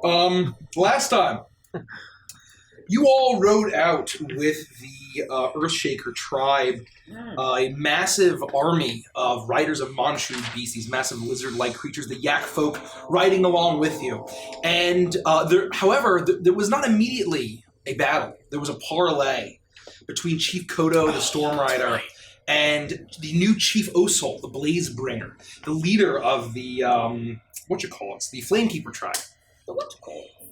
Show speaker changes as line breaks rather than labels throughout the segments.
Last time, you all rode out with the Earthshaker tribe, a massive army of riders of Monshu beasts, these massive lizard-like creatures, the Yak folk, riding along with you. And however, there was not immediately a battle. There was a parley between Chief Kodo, the Storm Rider, and the new Chief Osol, the Blazebringer, the leader of the, the Flamekeeper tribe.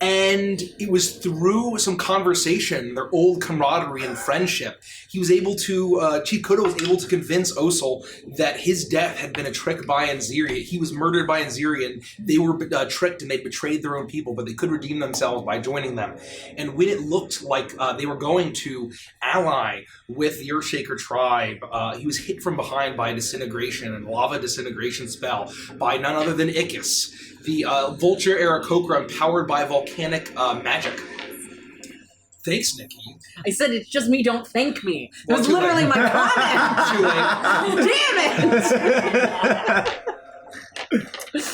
And it was through some conversation, their old camaraderie and friendship, he was able to, Chief Kodo was able to convince Osol that his death had been a trick by Anziri. He was murdered by Anziri, and they were tricked and they betrayed their own people, but they could redeem themselves by joining them. And when it looked like they were going to ally with the Earthshaker tribe, he was hit from behind by a disintegration and lava disintegration spell by none other than Ickis, the Vulture Aarakocra powered by volcanic magic. Thanks, Nikki.
I said it's just me, don't thank me. That was literally my comment. Damn it!
You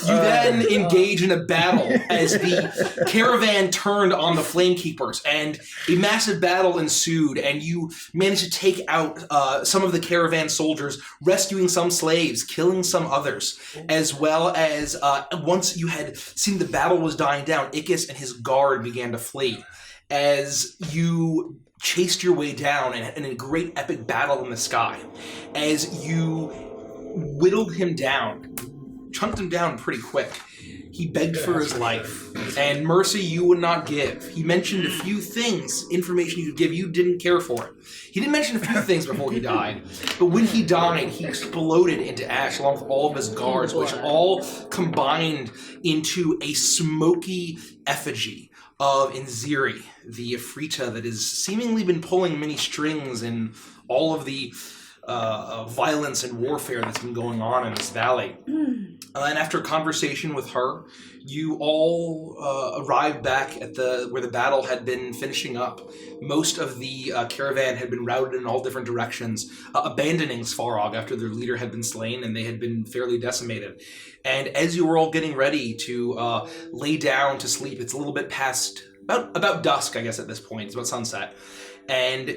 then engage in a battle as the caravan turned on the Flamekeepers, and a massive battle ensued, and you managed to take out some of the caravan soldiers, rescuing some slaves, killing some others, as well as once you had seen the battle was dying down, Ickis and his guard began to flee. As you chased your way down in a great epic battle in the sky, as you whittled him down, chunked him down pretty quick. He begged for his life, and mercy you would not give. He mentioned a few things, information you could give, you didn't care for it. He didn't mention a few things before he died, but when he died, he exploded into ash along with all of his guards, which all combined into a smoky effigy of Anziri, the Ifrita that has seemingly been pulling many strings in all of the violence and warfare that's been going on in this valley. And after a conversation with her, you all arrived back at where the battle had been finishing up. Most of the caravan had been routed in all different directions, abandoning Svarog after their leader had been slain and they had been fairly decimated. And as you were all getting ready to lay down to sleep, it's a little bit past, about dusk, I guess, at this point. It's about sunset. And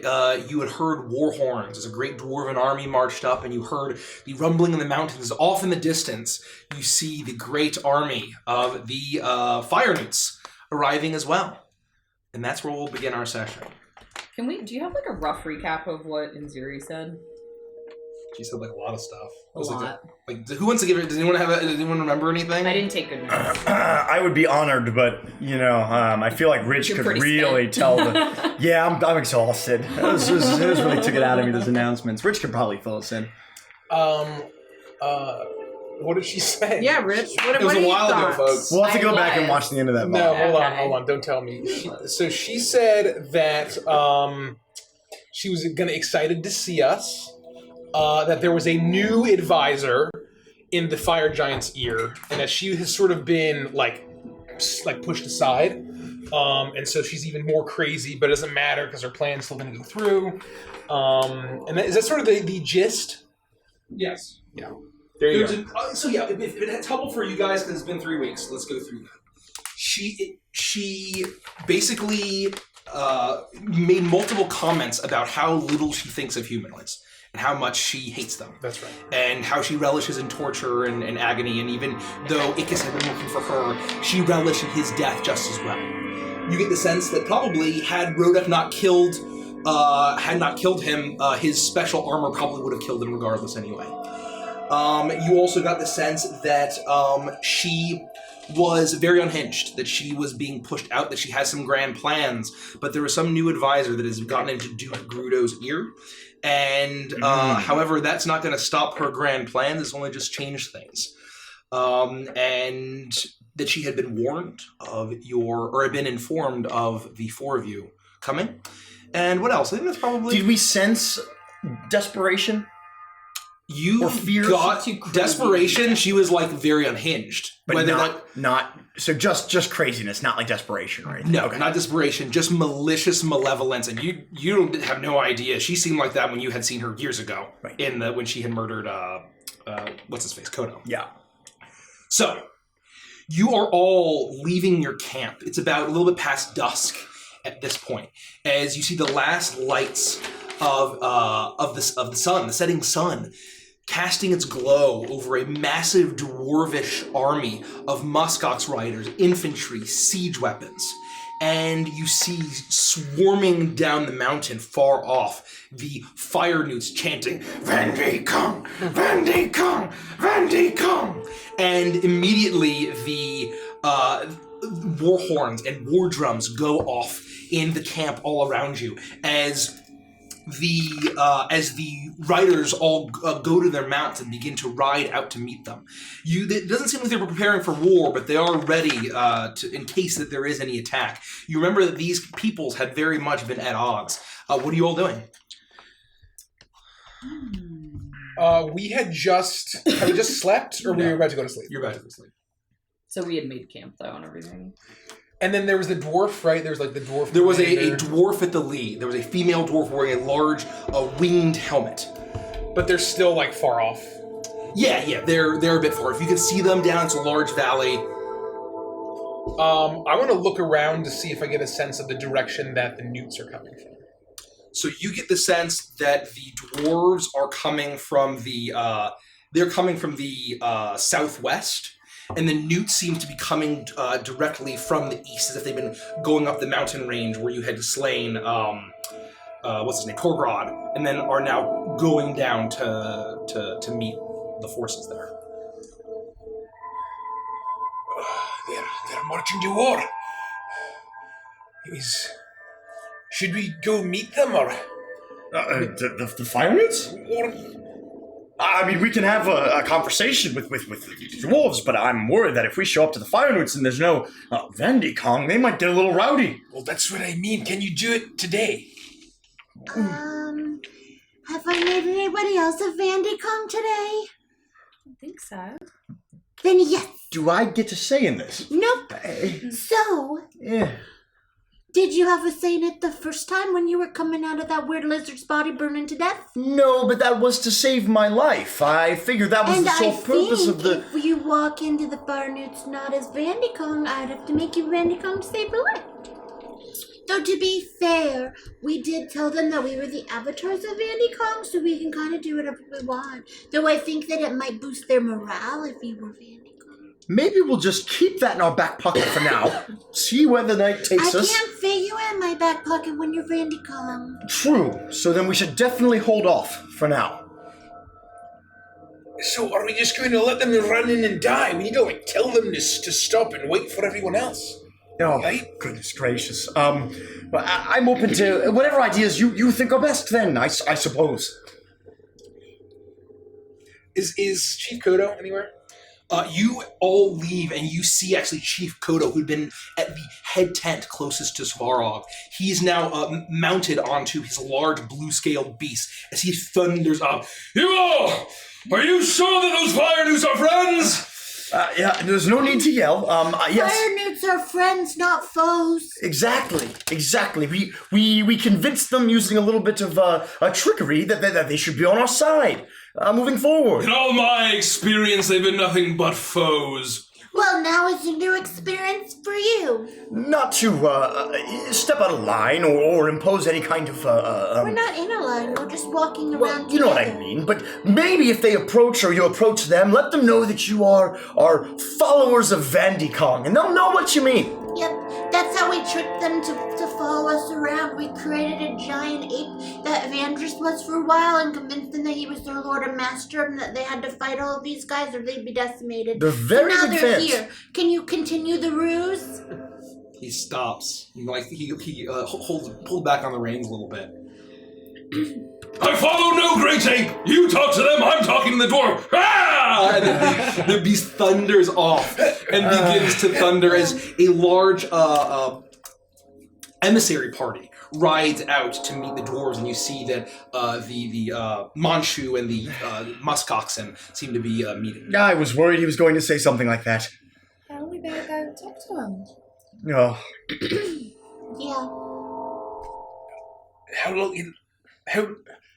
you had heard war horns as a great dwarven army marched up, and you heard the rumbling in the mountains. Off in the distance, you see the great army of the Fire Newts arriving as well. And that's where we'll begin our session.
Do you have like a rough recap of what Anziri said?
She said like a lot of stuff.
A lot.
Who wants to give it? Does anyone remember anything?
I didn't take good notes.
I would be honored, but I feel like Rich could really tell the. Yeah, I'm exhausted. It was really took it out of me, those announcements. Rich could probably fill us in.
What did she say?
Yeah, Rich.
It was a while ago, folks.
We'll have to go back and watch the end of that.
No, hold on. Don't tell me. She said that she was excited to see us. That there was a new advisor in the Fire Giant's ear, and that she has sort of been like pushed aside, and so she's even more crazy. But it doesn't matter because her plan's still going to go through. And is that sort of the gist?
Yes.
Yeah. There you go.
If it's helpful for you guys because it's been 3 weeks, let's go through that. She basically made multiple comments about how little she thinks of humanoids. And how much she hates them.
That's right.
And how she relishes in torture and agony, and even though Ickis had been working for her, she relished in his death just as well. You get the sense that probably had Rodek not killed him, his special armor probably would have killed him regardless anyway. You also got the sense that she was very unhinged, that she was being pushed out, that she has some grand plans, but there was some new advisor that has gotten into Duke Grudo's ear. And however, that's not going to stop her grand plans. It's only just changed things. And that she had been warned of had been informed of the four of you coming. And what else? I think that's probably...
Did we sense desperation?
You got desperation. She was like very unhinged.
But so just craziness, not like desperation, right?
No, not desperation, just malicious malevolence. And you don't have no idea. She seemed like that when you had seen her years ago, right. When she had murdered what's his face, Kodo.
Yeah.
So You are all leaving your camp. It's about a little bit past dusk at this point, as you see the last lights of the sun, the setting sun, casting its glow over a massive dwarvish army of muskox riders, infantry, siege weapons. And you see swarming down the mountain far off the fire newts chanting, Vandy Kong, Vandy Kong, Vandy Kong. And immediately the war horns and war drums go off in the camp all around you as the riders all go to their mounts and begin to ride out to meet them. It doesn't seem like they're preparing for war, but they are ready in case that there is any attack. You remember that these peoples had very much been at odds. What are you all doing?
Have we just slept, or were we about to go to sleep?
You're about to go to sleep.
So we had made camp though and everything.
And then there was the dwarf, right? There was like the dwarf.
There was a dwarf at the lead. There was a female dwarf wearing a large winged helmet.
But they're still like far off.
Yeah, they're a bit far. If you can see them down, it's a large valley.
I want to look around to see if I get a sense of the direction that the newts are coming from.
So you get the sense that the dwarves are coming from the southwest. And the newt seems to be coming directly from the east, as if they've been going up the mountain range where you had slain, what's his name, Torgrod, and then are now going down to meet the forces there.
They're marching to war. Should we go meet them, or
The fire newts? I mean, we can have a conversation with the dwarves, but I'm worried that if we show up to the fire newts and there's no Vandy Kong, they might get a little rowdy.
Well, that's what I mean. Can you do it today?
Have I made anybody else a Vandy Kong today?
I think so.
Then yes.
Do I get to say in this?
Nope. So,
Yeah.
did you have a say in it the first time when you were coming out of that weird lizard's body burning to death?
No, but that was to save my life. I figured that was
And
the sole
I
purpose
think
of the...
if you walk into the fire newts not as Vandy Kong, I'd have to make you Vandy Kong to save your life. Though to be fair, we did tell them that we were the avatars of Vandy Kong, so we can kind of do whatever we want. Though I think that it might boost their morale if you were Vandy Kong.
Maybe we'll just keep that in our back pocket for now. See where the night takes us.
I can't fit you in my back pocket when you're Vandy Kong.
True. So then we should definitely hold off for now.
So are we just going to let them run in and die? We need to tell them to stop and wait for everyone else.
Oh,
Right?
goodness gracious. Well, I'm open to whatever ideas you think are best then, I suppose.
Is Chief Kodo anywhere?
You all leave, and you see actually Chief Kodo, who'd been at the head tent closest to Svarog. He's now mounted onto his large blue-scaled beast as he thunders up. You all! Are you sure that those fire newts are friends?
Yeah, there's no need to yell. Yes.
Fire newts are friends, not foes.
Exactly. We convinced them using a little bit of a trickery that they should be on our side moving forward.
In all my experience, they've been nothing but foes.
Well, now it's a new experience for you.
Not to step out of line or impose any kind of
We're not in a line, we're just walking around
you know what I
together.
mean, but maybe if they approach or you approach them, let them know that you are followers of Vandy Kong, and they'll know what you mean.
Yep, that's how we tricked them to follow us around. We created a giant ape that Vandris was for a while and convinced them that he was their lord and master and that they had to fight all of these guys or they'd be decimated.
They're very
so now
good
they're
fans.
here. Can you continue the ruse?
He stops. He pulled back on the reins a little bit. I follow no great ape! You talk to them, I'm talking to the dwarf! Ah! And then the beast thunders off and begins to thunder as a large emissary party rides out to meet the dwarves, and you see that the Manchu and the Muskoxen seem to be meeting.
I was worried he was going to say something like that.
Well, we better go talk to him.
Oh.
Yeah.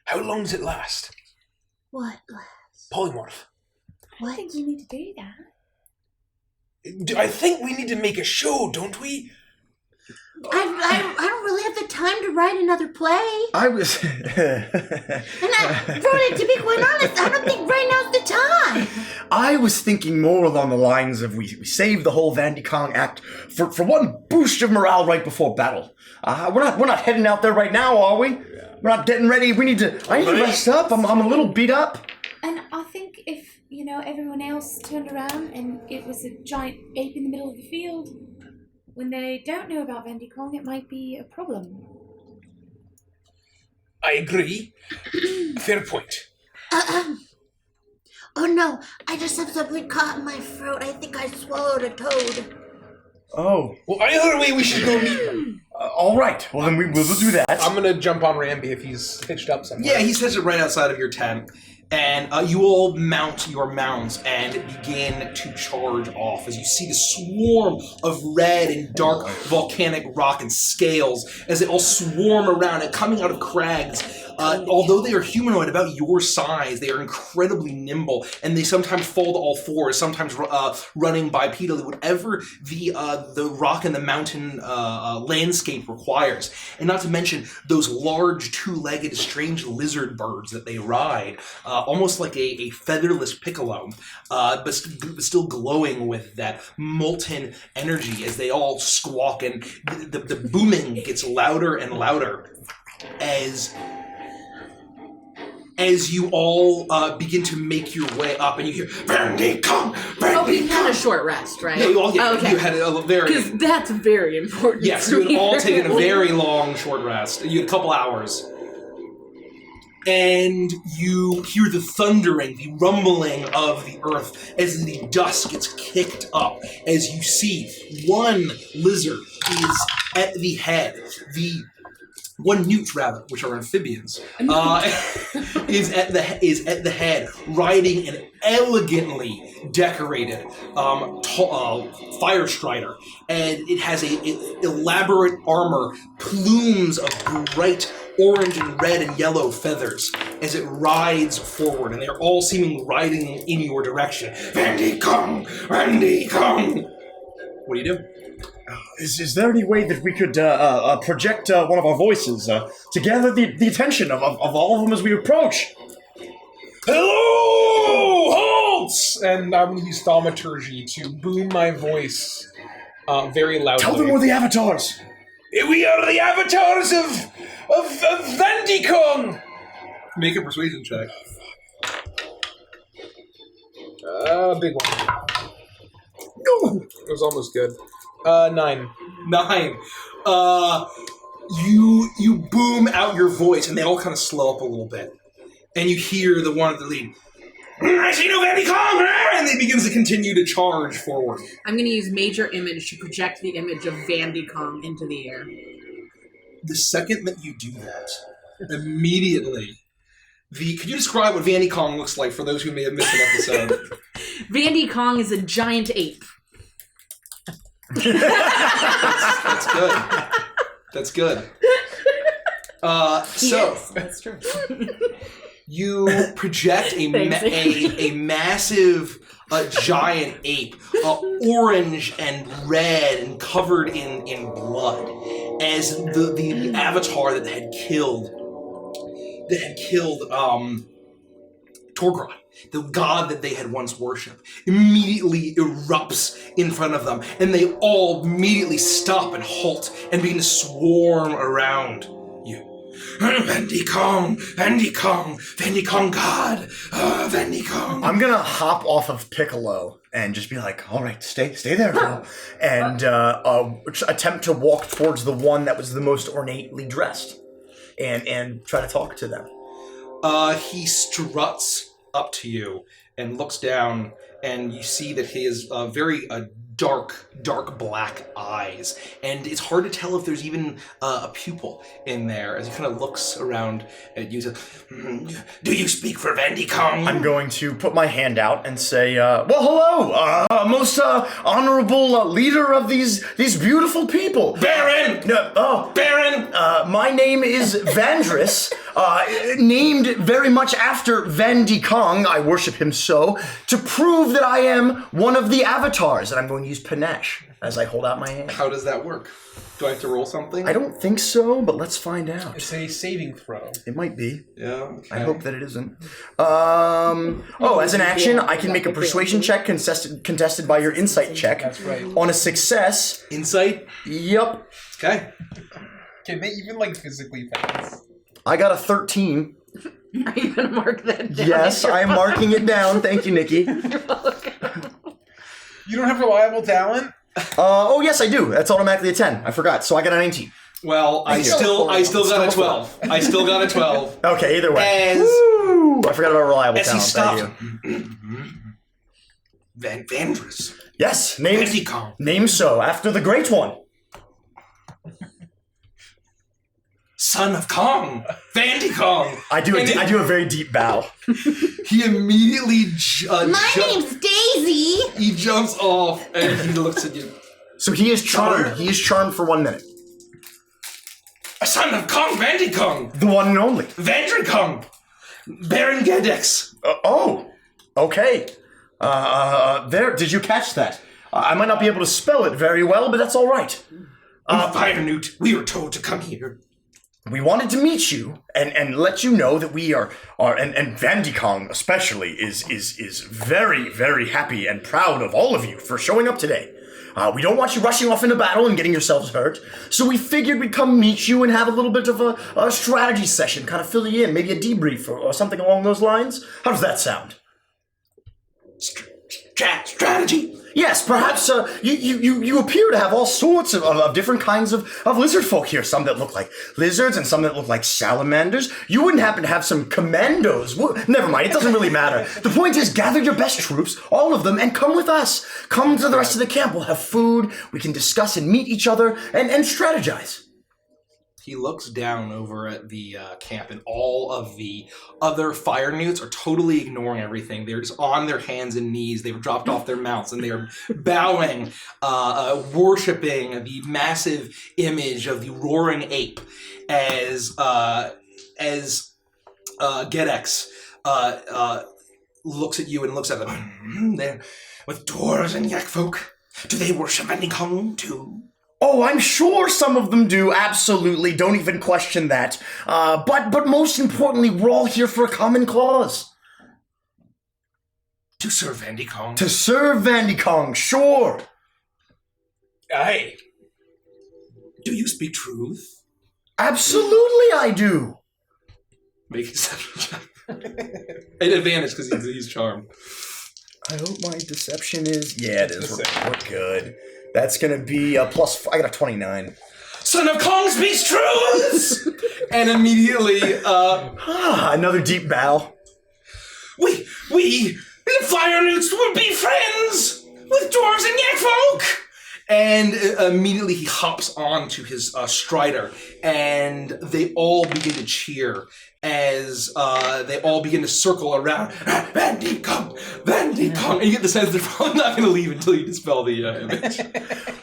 How long does it last?
What, lass?
Polymorph.
I think you need to do that.
I think we need to make a show, don't we?
I don't really have the time to write another play.
I was.
And Ronan, to be quite honest, I don't think right now's the time.
I was thinking more along the lines of we save the whole Vandy Kong act for one boost of morale right before battle. We're not heading out there right now, are we? Yeah. We're not getting ready. I need to rest up. I'm a little beat up.
And I think if, everyone else turned around and it was a giant ape in the middle of the field, when they don't know about Vandy Kong, it might be a problem.
I agree. Fair point.
Oh no, I just have something caught in my throat. I think I swallowed a toad.
Oh.
Well, either way, we should go meet them.
All right. Well, then we'll do that.
I'm going to jump on Ramby if he's hitched up somewhere.
Yeah, he's hitched right outside of your tent. And you all mount your mounts and begin to charge off as you see the swarm of red and dark volcanic rock and scales as they all swarm around and coming out of crags. Although they are humanoid, about your size, they are incredibly nimble, and they sometimes fall to all fours, sometimes running bipedally, whatever the rock and the mountain landscape requires. And not to mention those large two-legged strange lizard birds that they ride, almost like a featherless piccolo, but still glowing with that molten energy as they all squawk, and the booming gets louder and louder as you all begin to make your way up, and you hear Vandy Kong.
Oh, we had a short rest, right?
Yeah,
okay.
You had a very
because that's very important.
Yes, you had all taken a very long short rest. You had a couple hours. And you hear the thundering, the rumbling of the earth as the dust gets kicked up. As you see, one lizard is at the head. One newt, rather, which are amphibians, is at the head, riding an elegantly decorated fire strider, and it has a elaborate armor, plumes of bright orange and red and yellow feathers as it rides forward, and they're all seeming riding in your direction. Vandy Kong! Vandy Kong! What do you do?
Is there any way that we could project one of our voices to gather the attention of all of them as we approach?
Hello! Halt! And I'm going to use thaumaturgy to boom my voice very loudly.
Tell them we're the avatars!
We are the avatars of Vandy Kong!
Make a persuasion check.
Big one. No! It was almost good. 9.
You boom out your voice, and they all kind of slow up a little bit. And you hear the one at the lead, I see no Vandy Kong! And they begins to continue to charge forward.
I'm going to use Major Image to project the image of Vandy Kong into the air.
The second that you do that, immediately, could you describe what Vandy Kong looks like for those who may have missed an episode?
Vandy Kong is a giant ape.
That's good. That's good.
That's true.
You project a massive, giant ape, orange and red and covered in blood, as the avatar that had killed Torgrod, the god that they had once worshipped, immediately erupts in front of them, and they all immediately stop and halt and begin to swarm around you. Vandy Kong, Vandy Kong, Vandy Kong god, Vandy Kong.
I'm gonna hop off of Piccolo and just be like, all right, stay there, girl, and attempt to walk towards the one that was the most ornately dressed, and try to talk to them.
He struts up to you and looks down, and you see that he has very dark black eyes, and it's hard to tell if there's even a pupil in there as he kind of looks around at you. Do you speak for Vandy Kong?
I'm going to put my hand out and say, well, hello, most honorable leader of these beautiful people.
Baron!
No,
Baron!
my name is Vandris. named very much after Vandy Kong, I worship him so, to prove that I am one of the avatars, and I'm going to use panache as I hold out my hand.
How does that work? Do I have to roll something?
I don't think so, but let's find out.
It's a saving throw.
It might be.
Yeah. Okay.
I hope that it isn't. As an action, I can make a persuasion check contested by your insight check.
That's right.
On a success,
Insight.
yep,
Okay.
Can they even like physically pass?
I got a 13.
Are you going to mark that down?
Yes, I am marking it down. Thank you, Nikki.
You don't have reliable talent?
Yes, I do. That's automatically a 10. I forgot. So I got a 19.
Well, I still got a 12. I still got a 12.
Okay, either way.
As
Woo! I forgot about reliable
he
talent.
stopped.
Thank you.
Vandrus.
Yes, named
Vandicom.
name so after the great one.
Son of Kong. Vandicom.
I do a very deep bow.
He immediately
My name's Daisy.
he jumps off and he looks at you.
So he is charmed. He is charmed for 1 minute.
A son of Kong, Vandicom.
The one and only.
Vandricom. Baron Gedex.
Okay. There. Did you catch that? I might not be able to spell it very well, but that's all right.
Fire Newt, we were told to come here.
We wanted to meet you and let you know that we are and Vandy Kong especially is very, very happy and proud of all of you for showing up today. We don't want you rushing off into battle and getting yourselves hurt, so we figured we'd come meet you and have a little bit of a strategy session, kind of fill you in, maybe a debrief or something along those lines. How does that sound?
Strategy.
Yes, perhaps you appear to have all sorts of different kinds of lizard folk here. Some that look like lizards and some that look like salamanders. You wouldn't happen to have some commandos. Never mind, it doesn't really matter. The point is, gather your best troops, all of them, and come with us. Come to the rest of the camp. We'll have food. We can discuss and meet each other and strategize.
He looks down over at the camp, and all of the other fire newts are totally ignoring everything. They're just on their hands and knees. They've dropped off their mounts, and they are bowing, worshiping the massive image of the roaring ape as Gedex looks at you and looks at them. They're with dwarves and yak folk. Do they worship Vandicom too?
Oh, I'm sure some of them do, absolutely, don't even question that. But most importantly, we're all here for a common cause.
To serve Vandicom.
To serve Vandy Kong, sure.
Aye.
Do you speak truth?
Absolutely I do.
Make a deception check. At advantage because he's charmed.
I hope my deception is... Yeah, it is. We're good. That's going to be a plus... I got a 29.
Son of Kong speaks truth! And immediately,
another deep bow.
We fire newts would be friends with dwarves and yak folk! And immediately he hops onto his strider, and they all begin to cheer as they all begin to circle around. Vandicom! Vandicom! And you get the sense they're probably not going to leave until you dispel the image.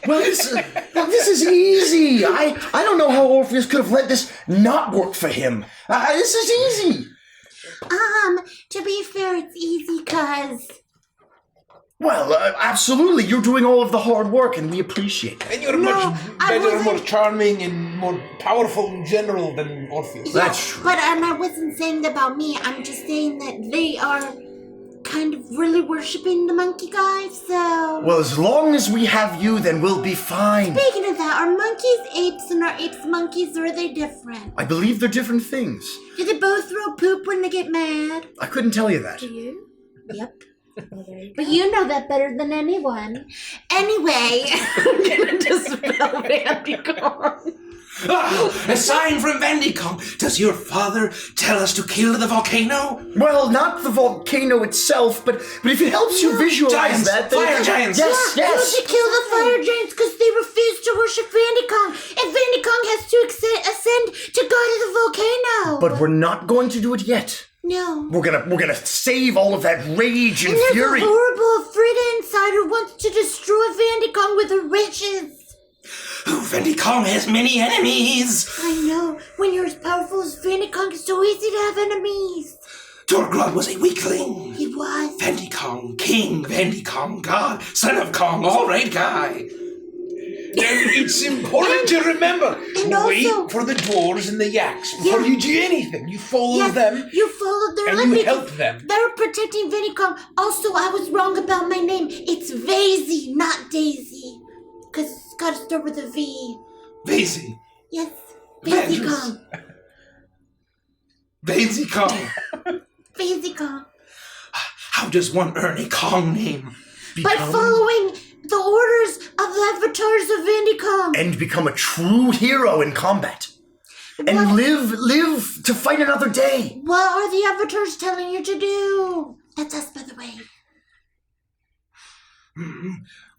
Well, this is easy. I don't know how Orpheus could have let this not work for him. This is easy.
To be fair, it's easy, cuz...
Well, absolutely. You're doing all of the hard work, and we appreciate it.
And you're much better, more charming, and more powerful in general than Orpheus.
That's true.
But I wasn't saying that about me. I'm just saying that they are kind of really worshipping the monkey guy, so...
Well, as long as we have you, then we'll be fine.
Speaking of that, are monkeys apes and are apes monkeys, or are they different?
I believe they're different things.
Do they both throw poop when they get mad?
I couldn't tell you that.
Do you? Yep. But you know that better than anyone. Anyway,
I'm gonna dispel Vandicom.
A sign from Vandicom. Does your father tell us to kill the volcano?
Well, not the volcano itself, but if it helps you visualize
Giants,
that... then-
fire giants.
Yes,
you
yes.
should kill the fire giants because they refuse to worship Vandicom. And Vandicom has to ascend to God of the volcano.
But we're not going to do it yet.
No.
We're gonna save all of that rage and
there's
fury.
a horrible Frida inside who wants to destroy Vandicom with her riches.
Fendi Kong has many enemies.
I know. When you're as powerful as Fendi Kong, it's so easy to have enemies.
Dorglod was a weakling.
He was.
Fendi Kong, king, Fendi Kong, god, son of Kong, all right guy.
It's important to remember.
And also-
Wait for the dwarves and the yaks before you do anything. You follow them
You followed their
and
line
you
because
help them.
they were protecting Fendi Kong. Also, I was wrong about my name. It's Vaisy, not Daisy. Because it's got to start with a V.
Vaisy.
Yes, Vaisy
Vengeance.
Kong.
Vaisy Kong.
Vaisy Kong.
How does one earn a Kong name?
By following the orders of the avatars of Fendi Kong.
And become a true hero in combat. And
What?
live to fight another day.
What are the avatars telling you to do? That's us, by the way.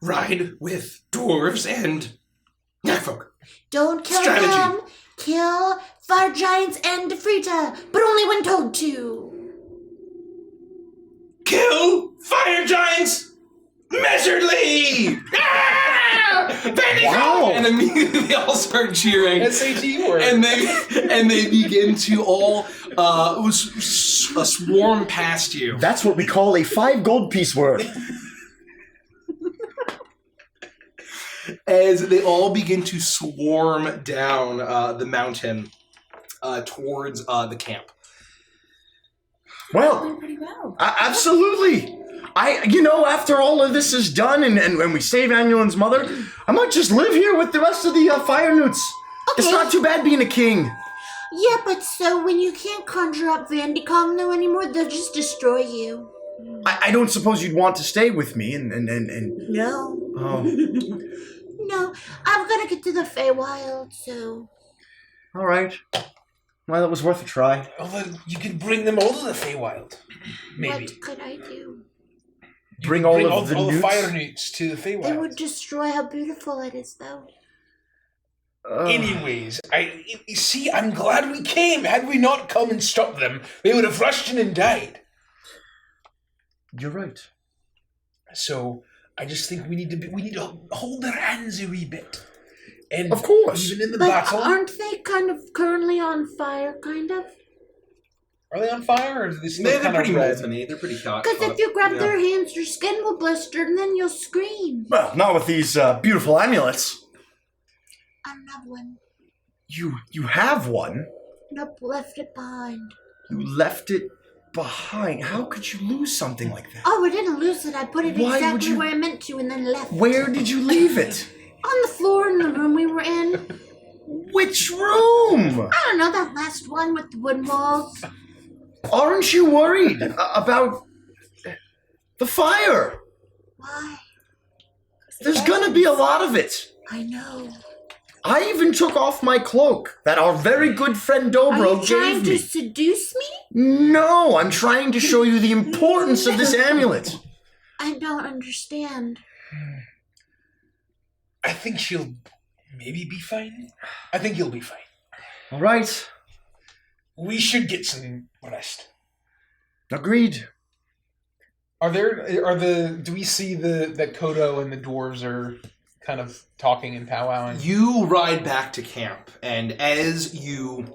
Ride with dwarves and yakfolk.
Don't kill
Strategy.
them. Kill fire giants and Defrita, but only when told to.
Kill fire giants measuredly! Ah! Fendi
Wow.
Kong! And immediately they all start cheering.
SAT word.
And they begin to all swarm past you.
That's what we call a 5 gold piece word.
As they all begin to swarm down the mountain towards the camp.
Well,
Doing pretty well.
absolutely. After all of this is done and when we save Annulin's mother, I might just live here with the rest of the fire newts. It's
Okay.
not too bad being a king.
Yeah, but so when you can't conjure up Fendi Kong though anymore, they'll just destroy you.
I don't suppose you'd want to stay with me and
No.
oh,
No, I've got to get to the Feywild, so.
all right. Well, it was worth a try.
Although you could bring them all to the Feywild. Maybe.
What could I do?
You
Bring
could
all of the newts?
fire newts to the Feywild.
They would destroy how beautiful it is, though.
Anyways, you see, I'm glad we came. Had we not come and stopped them, they would have rushed in and died.
You're right.
So I just think we need to hold their hands a wee bit. And
Of course.
even in the
But
battle,
aren't they kind of currently on fire, kind of?
are they on fire or are they still
They're
kind
pretty
of red?
molten. They're pretty hot.
Because if you grab their hands, your skin will blister and then you'll scream.
Well, not with these beautiful amulets.
I don't have one.
You have one.
Nope, left it behind.
You left it behind. How could you lose something like that?
Oh, I didn't lose it. I put it
Why would
exactly
you-
where I meant to and then left.
Where did you leave it?
On the floor in the room we were in.
Which room?
I don't know, that last one with the wooden walls.
Aren't you worried about the fire?
Why?
There's gonna be a lot of it.
I know.
I even took off my cloak that our very good friend
Are
Dobro
you trying
gave
to
me.
seduce me?
No, I'm trying to show you the importance of this amulet.
I don't understand.
I think she'll maybe be fine. I think you'll be fine.
All right,
We should get some rest.
agreed.
Do we see that Kodo and the dwarves are kind of talking and powwowing?
You ride back to camp, and as you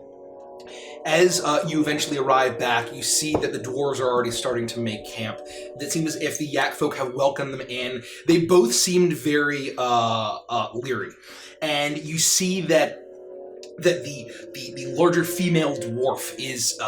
eventually arrive back, you see that the dwarves are already starting to make camp. It seems as if the yak folk have welcomed them in. They both seemed very leery, and you see that the larger female dwarf is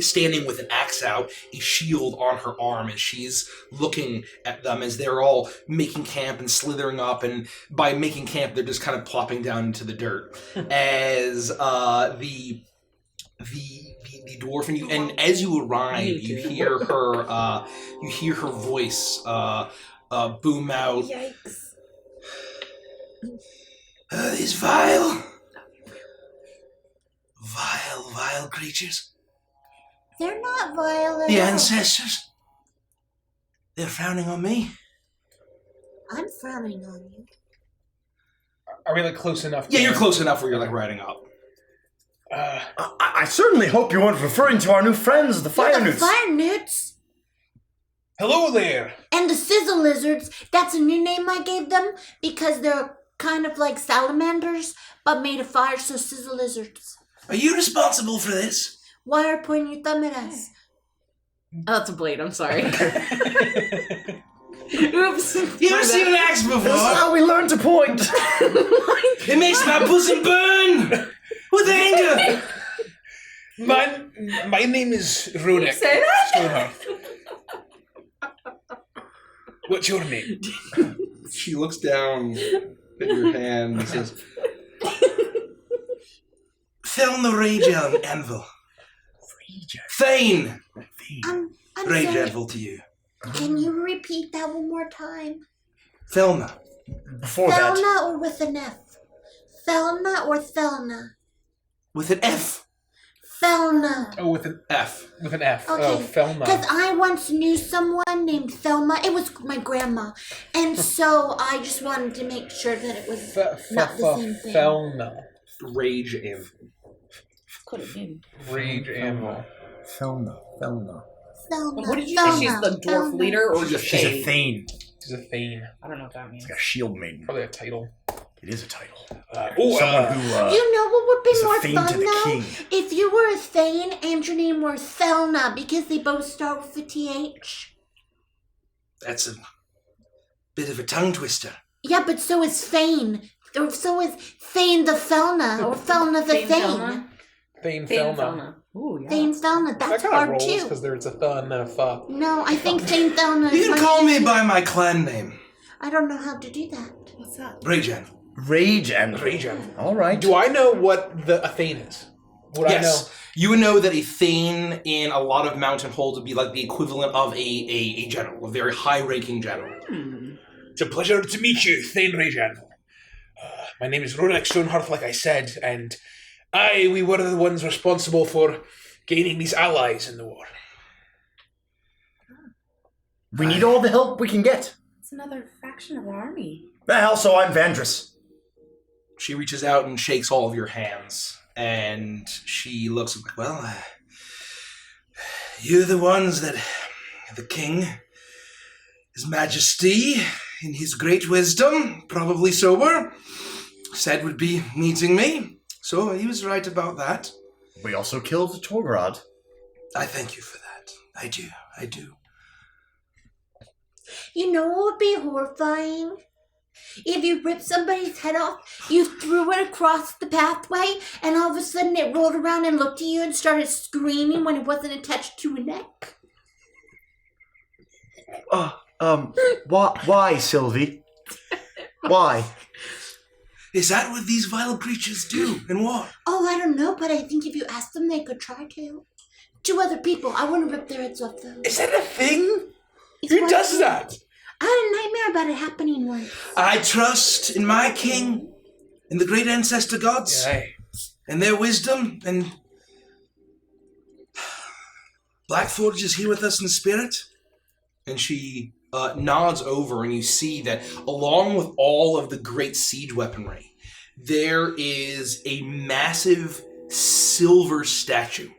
standing with an axe out, a shield on her arm, as she's looking at them as they're all making camp and slithering up, and by making camp, they're just kind of plopping down into the dirt. As the dwarf and as you arrive, you hear her voice boom out.
Yikes.
These vile creatures.
They're not vile at
The
all.
ancestors. They're frowning on me.
I'm frowning on you.
Are we close enough?
Yeah, you're close enough where you're riding up.
I certainly hope you weren't referring to our new friends, the fire
The
newts.
fire newts
Hello there.
and the sizzle lizards. That's a new name I gave them because they're kind of like salamanders, but made of fire, so scissor lizards.
Are you responsible for this?
Why are you pointing your thumb at us?
Oh, that's a blade. I'm sorry. Oops.
You ever seen an axe before?
This is how we learn to point.
It makes my bosom burn with anger.
My name is Rodak
Say that?
Stonehearth. What's your name?
She looks down at your hand and says, Thelma Rage Anvil. Thane!
I'm
Rage
sorry.
Anvil to you.
Can you repeat that one more time?
Thelma.
Before that,
Thelma or with an F? Thelma or Thelna?
With an F.
Thelma.
Oh, with an
F.
With an F.
Okay,
Oh, Thelma.
because I once knew someone named Thelma. It was my grandma. And so I just wanted to make sure that it was not the same thing.
Thelma.
Rage Anvil.
Could have been.
Rage Anvil.
Thelma.
Thelma.
What did you say? She's the dwarf leader or just
She's a Thane.
She's a Thane.
I don't know what that means.
It's like a shield maiden.
Probably a title.
It is a title.
Someone
who,
You know what would be
is a
more
Thane
fun
to the
though?
king.
If you were a Thane and your name were Thelna, because they both start with a TH.
That's a bit of a tongue twister.
Yeah, but so is Thane. Or so is Thane the Thelna, or Thelna the
Thane
Thane.
Thelma?
Thane
Thane
Thelma.
Thelma. Ooh, yeah.
Thane Thelna,
That
that's
kind of
hard
rolls
too.
because there's a th and a fa.
No, I think Thane Thelna
You
is
can
much
call me
easier.
by my clan name.
I don't know how to do that.
What's that?
Rage Anvil.
Rage Anvil.
Rage Anvil.
All right.
Do I know what a Thane is? Would I know?
Yes. You would know that a Thane in a lot of mountain holds would be like the equivalent of a general, a very high-ranking general.
It's a pleasure to meet you, Thane Rage Anvil. My name is Rodak Stonehearth, like I said, and we were the ones responsible for gaining these allies in the war.
We need all the help we can get.
It's another faction of our army.
Also, I'm Vandris.
She reaches out and shakes all of your hands, and she looks like, well, you're the ones that the king, his majesty, in his great wisdom, probably sober, said would be meeting me. So he was right about that.
We also killed Torgrad.
I thank you for that. I do.
You know what would be horrifying? If you ripped somebody's head off, you threw it across the pathway, and all of a sudden it rolled around and looked at you and started screaming when it wasn't attached to a neck.
Why, Sylvie? Why?
Is that what these vile creatures do in war?
Oh, I don't know, but I think if you asked them, they could try to. 2 other people. I wouldn't rip their heads off, though.
Is that a thing?
It's
Who
one
does
thing.
that?
I had a nightmare about it happening once.
I trust in my king, in the great ancestor gods,
Aye.
and their wisdom, and Blackforge is here with us in spirit. And she nods over, and you see that along with all of the great siege weaponry, there is a massive silver statue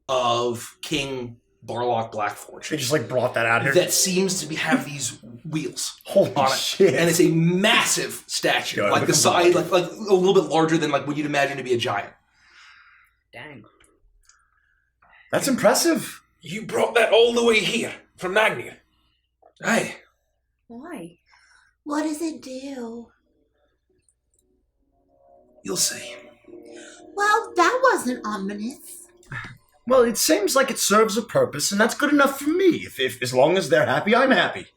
of King Barlock Blackforge.
They just brought that out here.
That seems to have these wheels
Holy
on it,
shit.
and it's a massive statue,
Yeah,
like
look
the
at
size,
that.
like a little bit larger than what you'd imagine to be a giant.
Dang.
That's impressive.
You brought that all the way here from Nagnir.
Aye,
Why?
What does it do?
you'll see.
Well, that wasn't ominous.
Well, it seems like it serves a purpose, and that's good enough for me. If as long as they're happy, I'm happy.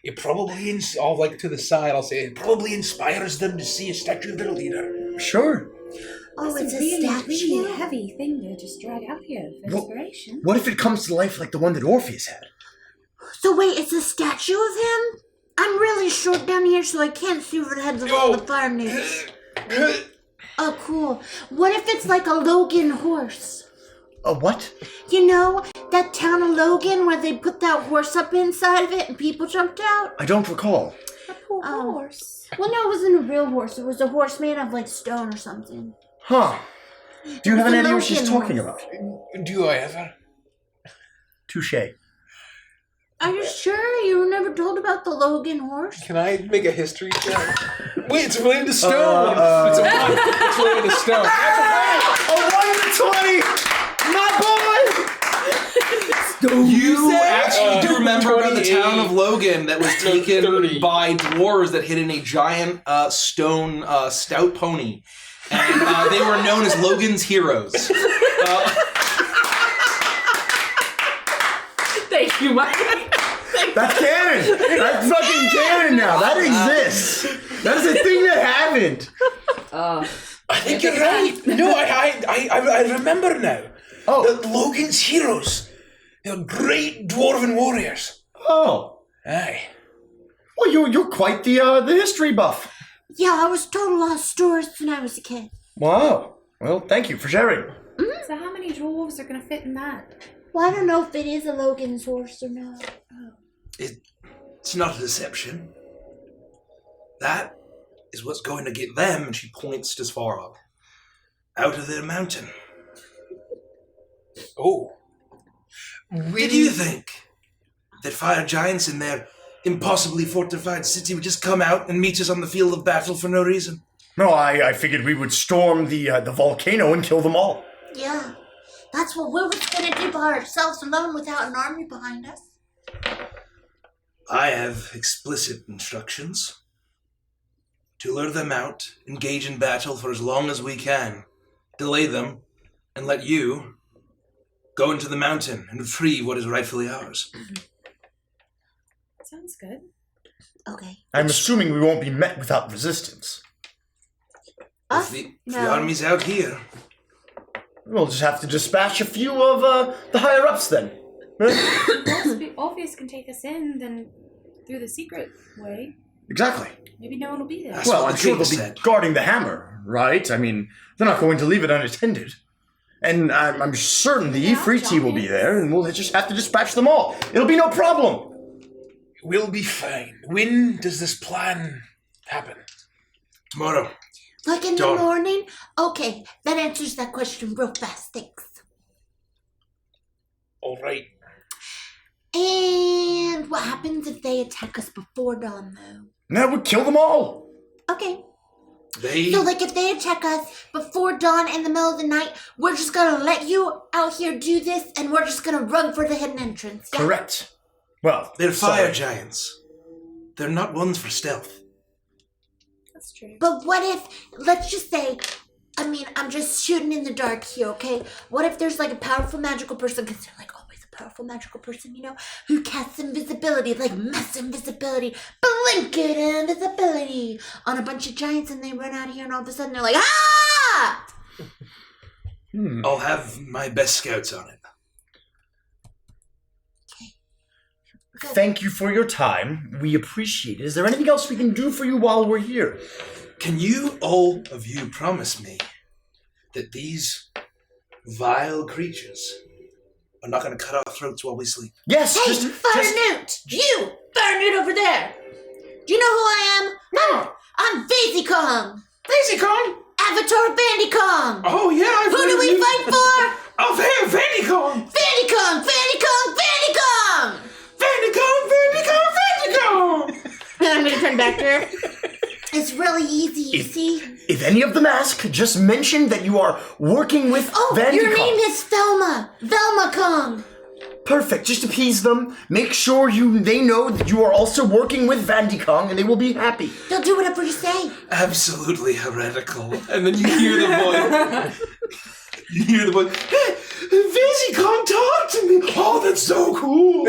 It probably, to the side, I'll say, it probably inspires them to see a statue of their leader.
Sure.
Oh,
That's
it's a
really,
statue?
really heavy thing to just drag out here for
Well,
inspiration.
What if it comes to life like the one that Orpheus had?
So wait, it's a statue of him? I'm really short down here, so I can't see over the heads of all the fire newts. Oh, cool. What if it's like a Logan horse?
A what?
You know, that town of Logan where they put that horse up inside of it and people jumped out?
I don't recall.
A poor
Oh.
horse.
Well, no, it wasn't a real horse. It was a horse made of, stone or something.
Huh. Do you have
It's
any
a
idea what she's
Logan
talking
horse.
about?
Do I ever?
Touche.
Are you sure you were never told about the Logan horse?
Can I make a history check? Wait, it's related to stone. It's a 1. It's related to stone.
A 1 to 20! My boy!
You actually do remember about the
28.
town of Logan that was taken
30.
by dwarves that hid in a giant stone stout pony. And they were known as Logan's heroes.
Thank you, Mike.
That's canon! That's fucking canon now! That exists! That is a thing that happened!
I think you're right. No, I remember now.
Oh.
The Logan's heroes. They're great dwarven warriors.
Oh.
Aye.
Well, you're quite the history buff.
Yeah, I was told a lot of stories when I was a kid.
Wow. Well, thank you for sharing.
So how many dwarves are going to fit in that?
Well, I don't know if it is a Logan's horse or not.
It's not a deception. That is what's going to get them, and she points to Svarog, out of their mountain.
Oh.
Did you think that fire giants in their impossibly fortified city would just come out and meet us on the field of battle for no reason?
No, I figured we would storm the volcano and kill them all.
Yeah, that's what we were going to do by ourselves alone without an army behind us.
I have explicit instructions to lure them out, engage in battle for as long as we can, delay them, and let you go into the mountain and retrieve what is rightfully ours.
Sounds good.
Okay.
I'm assuming we won't be met without resistance.
Us?
If the
No.
army's out here,
We'll just have to dispatch a few of the higher-ups then.
If Orpheus can take us in, then through the secret way,
Exactly.
maybe no one will be there.
That's
Well,
what
I'm
the
sure
king
they'll be
said.
guarding the hammer, right? I mean, they're not going to leave it unattended. And I'm certain the
Yeah,
Ifriti will be
giants.
there, and we'll just have to dispatch them all. It'll be no problem.
We'll be fine. When does this plan happen?
Tomorrow.
Like in the
Dawn.
morning? Okay, that answers that question real fast, thanks.
All right.
And what happens if they attack us before dawn, though?
That would kill them all.
Okay.
They
So, like, if they attack us before dawn in the middle of the night, we're just gonna let you out here do this, and we're just gonna run for the hidden entrance. Yeah?
Correct. Well,
they're fire
sorry.
giants. They're not ones for stealth.
That's true.
But what if, let's just say, I mean, I'm just shooting in the dark here, okay? What if there's, like, a powerful magical person, because they're, like, always a powerful magical person, you know, who casts invisibility, like mass invisibility, blanket invisibility on a bunch of giants, and they run out of here, and all of a sudden they're like, ah!
I'll have my best scouts on it.
Thank you for your time. We appreciate it. Is there anything else we can do for you while we're here?
Can you, all of you, promise me that these vile creatures are not going to cut our throats while we sleep?
Yes.
Hey,
just
Farnoot! You! Farnoot over there! Do you know who I am? No! I'm Vazy Kong!
Lazy Kong!
Avatar Vandy Kong!
Oh, yeah,
Who do we fight for?
Oh, Vandy Kong!
Vandy Kong! Vandy Kong! Vandy Kong!
Vandy Kong! Vandy Kong! Vandy Kong!
And I'm gonna turn back to her. It's really easy, you see?
if any of them ask, just mention that you are working with
Oh,
Vandicom.
your name is Velma! Velma Kong!
Perfect. Just appease them. Make sure they know that you are also working with Vandicom, and they will be happy.
They'll do whatever you say.
Absolutely heretical. And then you hear the voice. You hear the voice. Hey, Vandy Kong, talk to me! Oh, that's so cool!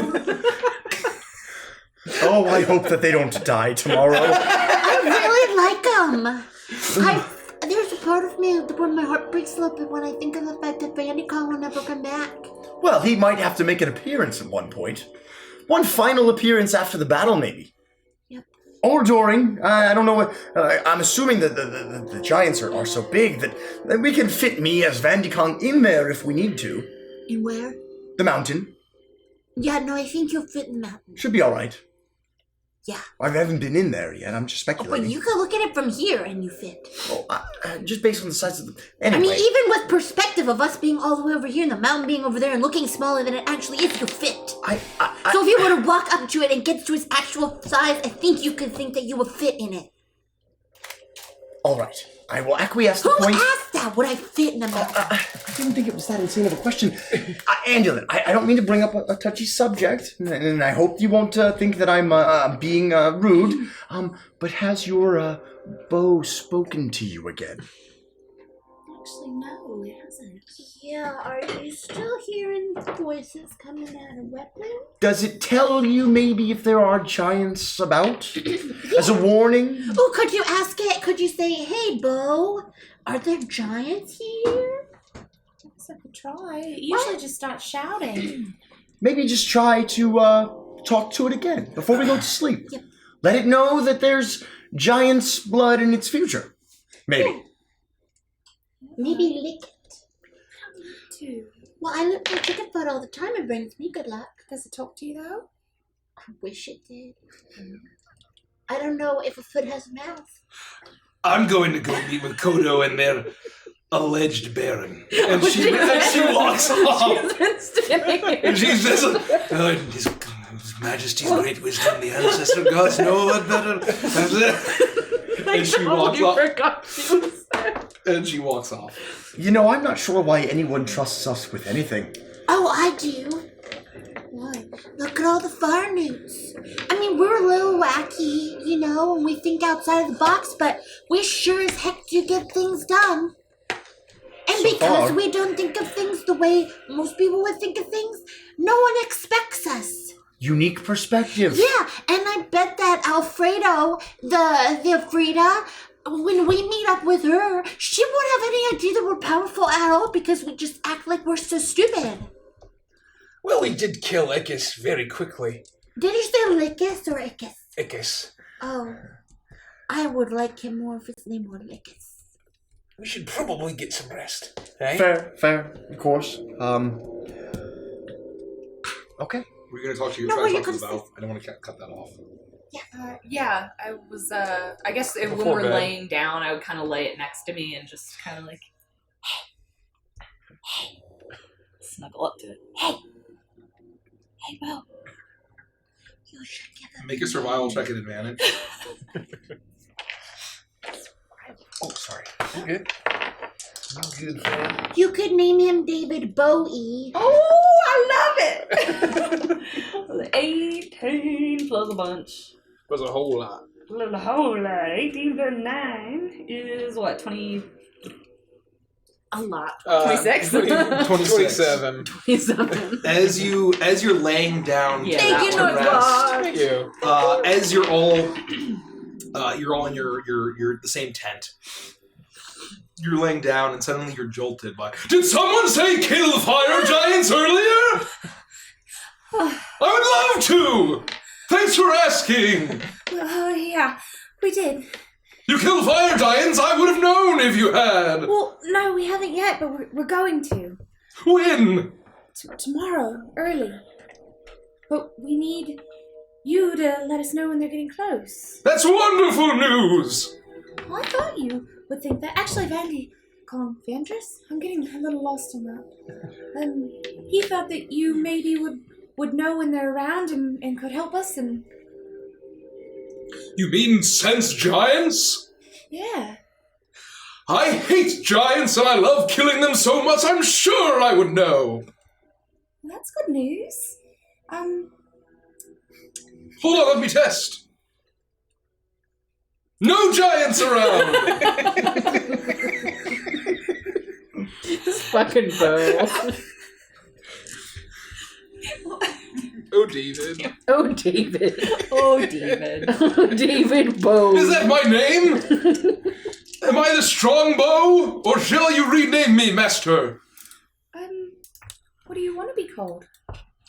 Oh, I hope that they don't die tomorrow.
I really like them. There's a part of me where my heart breaks a little bit when I think of the fact that Vandy Kong will never come back.
Well, he might have to make an appearance at one point. One final appearance after the battle, maybe.
Yep.
Or during. I don't know what. I'm assuming that the giants are so big that we can fit me as Vandicon in there if we need to.
And where?
The mountain.
Yeah, no, I think you'll fit in the mountain.
Should be alright.
Yeah.
I haven't been in there yet. I'm just speculating.
But you could look at it from here and you fit.
Oh, just based on the size of the... Anyway.
I mean, even with perspective of us being all the way over here and the mountain being over there and looking smaller than it actually is, you fit. So if you were to walk up to it and get to its actual size, I think you could think that you would fit in it.
All right. I will acquiesce the
Who
point.
asked that? Would I fit in a mountain?
I didn't think it was that insane of a question. Angela, I don't mean to bring up a touchy subject, and I hope you won't think that I'm being rude, but has your bow spoken to you again?
Actually, no, it hasn't.
Yeah, are you still hearing voices coming out of weapons?
Does it tell you maybe if there are giants about? As a warning?
Oh, could you ask it? Could you say, hey, Bo, are there giants here?
I guess I could try. It usually just starts shouting.
Maybe just try to talk to it again before we go to sleep.
Yep.
Let it know that there's giant's blood in its future. Maybe.
Yeah. Maybe lick it.
Too.
Well, I look at chicken foot all the time. It brings me good luck.
Does it talk to you though?
I wish it did. I don't know if a foot has a mouth.
I'm going to go meet with Kodo and their alleged baron. And she walks off.
She's been standing here.
And she says, His Majesty's great wisdom, the ancestor gods know what better. And she walks off.
Forgot she was there.
And she walks off.
You know, I'm not sure why anyone trusts us with anything.
Oh, I do. What? Look at all the fire newts. I mean, we're a little wacky, you know, and we think outside of the box, but we sure as heck do get things done. And
So
because
far.
we don't think of things the way most people would think of things, no one expects us.
Unique perspective.
Yeah, and I bet that Alfredo, the Frida, when we meet up with her, she won't have any idea that we're powerful at all because we just act like we're so stupid.
Well, we did kill Ickis very quickly.
Did you say Lickus or Ickus?
Ickis.
Oh, I would like him more if his name were Lickus.
We should probably get some rest. Eh?
Fair, of course. Okay.
We're going to talk to you.
No,
Try
what
to
you
talk to
gonna
about. I don't want to cut that off.
Yeah, I was, I guess when
Before
we're
bed.
laying down, I would kind of lay it next to me and just kind of like, hey, snuggle up to it.
Hey, Bo.
You should give him.
Make a survival check at advantage.
Oh, sorry.
You good? You good, fam?
You could name him David Bowie.
Oh, I love it! 18 plus a bunch.
Was a whole lot.
A whole lot. 18 plus 9 is what, 20? A lot. 26?
27.
27.
As you're laying down,
Yeah,
to
that
Thank you,
one.
rest,
Thank you.
as you're all in your the same tent. You're laying down, and suddenly you're jolted by. Did someone say kill fire giants earlier? I would love to. Thanks for asking.
Oh, yeah, we did.
You killed fire giants. I would have known if you had.
Well, no, we haven't yet, but we're going to.
When?
Tomorrow, early. But we need you to let us know when they're getting close.
That's wonderful news.
Well, I thought you would think that. Actually, Vandy, call him Vandris? I'm getting a little lost on that. He thought that you maybe would know when they're around and could help us, and
You mean sense giants?
yeah.
I hate giants and I love killing them so much I'm sure I would know.
Well, that's good news.
Hold on, let me test. No giants around!
This fucking Bo.
Oh, David.
Oh, David.
Oh, David.
Oh, David Bo.
Is that my name? Am I the strong bow? Or shall you rename me, master?
What do you want to be called?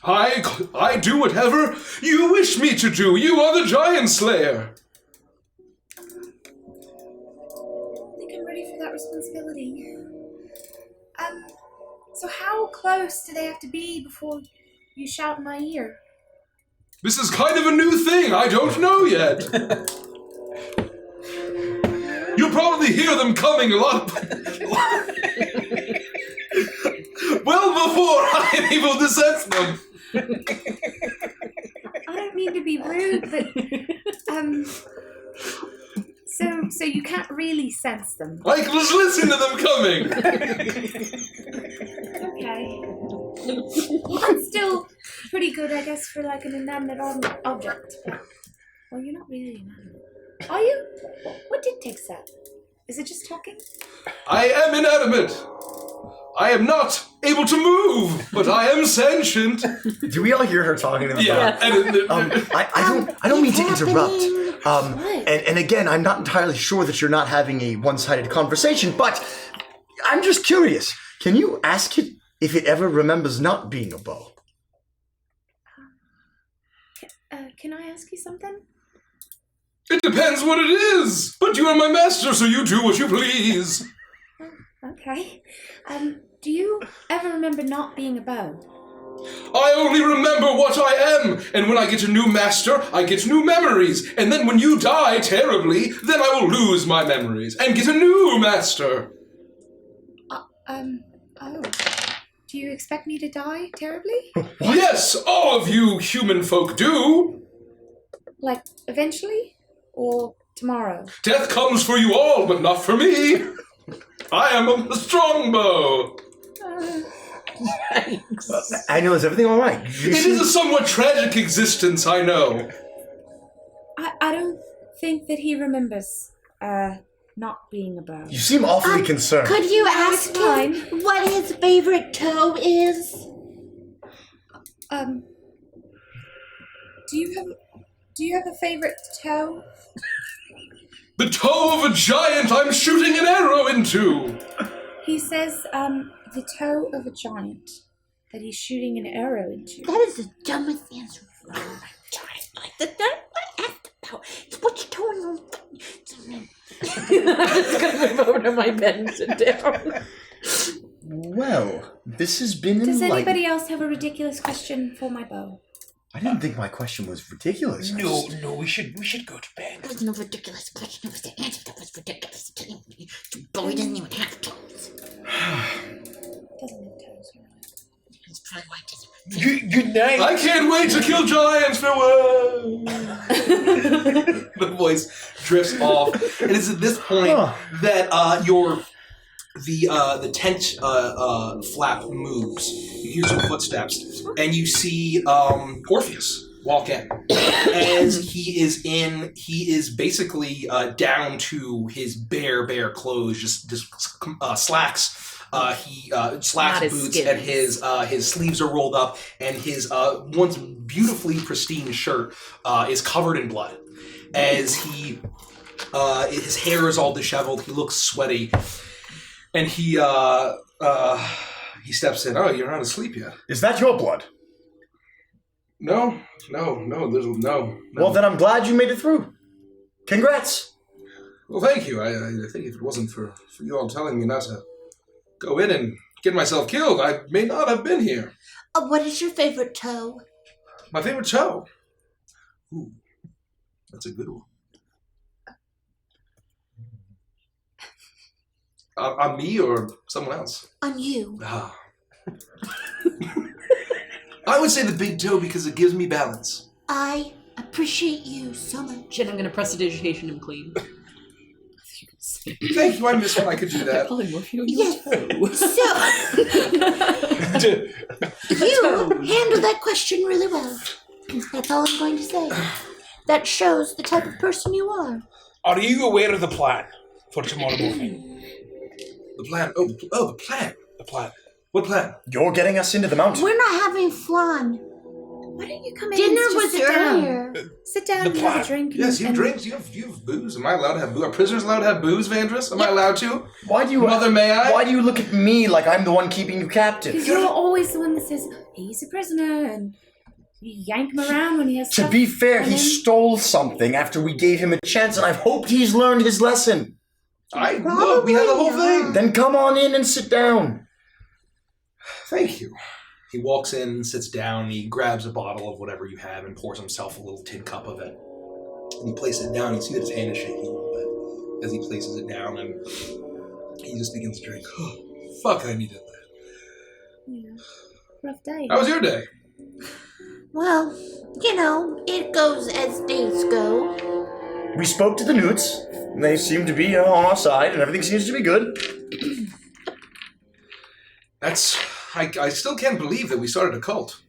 I do whatever you wish me to do. You are the giant slayer.
I think I'm ready for that responsibility. So how close do they have to be before you shout in my ear?
This is kind of a new thing. I don't know yet. You'll probably hear them coming a lot. Well before I am able to sense them.
I don't mean to be rude, but so you can't really sense them.
I can just listen to them coming.
Okay. That's still pretty good, I guess, for like an inanimate object. Well, you're not really inanimate. Are you? What dictates that? Is it just talking?
I am inanimate. I am not able to move, but I am sentient.
Do we all hear her talking in the
Yeah.
I don't mean to interrupt.
What?
And again, I'm not entirely sure that you're not having a one-sided conversation, but I'm just curious. Can you ask it if it ever remembers not being a bow?
Can I ask you something?
It depends what it is. But you are my master, so you do what you please.
Okay. Do you ever remember not being a bow?
I only remember what I am, and when I get a new master, I get new memories, and then when you die terribly, then I will lose my memories and get a new master.
Oh. Do you expect me to die terribly?
Yes, all of you human folk do.
Like, eventually? Or tomorrow?
Death comes for you all, but not for me. I am a strong bow.
I know, is everything all right?
It is a somewhat tragic existence, I know.
I don't think that he remembers, not being a bow.
You seem awfully concerned.
Could you ask
fine.
him what his favorite toe is?
Do you have a favorite toe?
The toe of a giant I'm shooting an arrow into.
He says, the toe of a giant that he's shooting an arrow into.
That is the dumbest answer for a giant. That's not what I asked about. It's what you're doing on.
I'm just gonna move over to my bed and sit down.
Well, this has been
Does
enlightening.
anybody else have a ridiculous question for my bow?
I didn't think my question was ridiculous.
No, we should go to bed.
That was no ridiculous question. It was the answer that was ridiculous. But we didn't even have toes.
Doesn't have toes, right?
That's probably why it doesn't.
Good night.
I can't wait to kill giants. Farewell. The voice drifts off, and it's at this point that the tent flap moves. You hear some footsteps, and you see Orpheus walk in. As he is basically down to his bare clothes, just slacks. He slacks boots, and his sleeves are rolled up, and his once beautifully pristine shirt is covered in blood. As his hair is all disheveled, he looks sweaty, and he steps in. Oh, you're not asleep yet.
Is that your blood?
No, there's no.
Well, then I'm glad you made it through. Congrats.
Well, thank you. I think if it wasn't for you all telling me not to go in and get myself killed, I may not have been here.
What is your favorite toe?
My favorite toe? Ooh, that's a good one. On me or someone else?
On you.
Ah. I would say the big toe because it gives me balance.
I appreciate you so much.
And I'm gonna prestidigitation him clean.
Thank you, I miss when I could do that.
Polymorphia on your
Yes.
toe.
So, you handled that question really well. That's all I'm going to say. That shows the type of person you are.
Are you aware of the plan for tomorrow morning?
The plan? Oh, the plan.
The plan.
What plan?
You're getting us into the mountain.
We're not having flan.
Why don't you come in
Dinner
and just
was
sit down?
earlier.
Sit down
The
and have
plan.
a drink.
Yes, you have
and
drinks. You have booze. Am I allowed to have booze? Are prisoners allowed to have booze, Vandrus? Am I allowed to?
Why do you
Mother, may I?
Why do you look at me like I'm the one keeping you captive?
Because you're always the one that says, he's a prisoner, and you yank him around when he has
To
stuff.
be fair,
and
he
then-
stole something after we gave him a chance, and I've hoped he's learned his lesson.
Look, we had the whole
Probably,
thing.
Then come on in and sit down.
Thank you. He walks in, sits down, and he grabs a bottle of whatever you have and pours himself a little tin cup of it. And he places it down. You see that his hand is shaking a little bit as he places it down, and he just begins to drink. Oh, fuck, I needed that.
Yeah. Rough day.
How was your day?
Well, it goes as days go.
We spoke to the Newts. And they seem to be on our side, and everything seems to be good.
I still can't believe that we started a cult.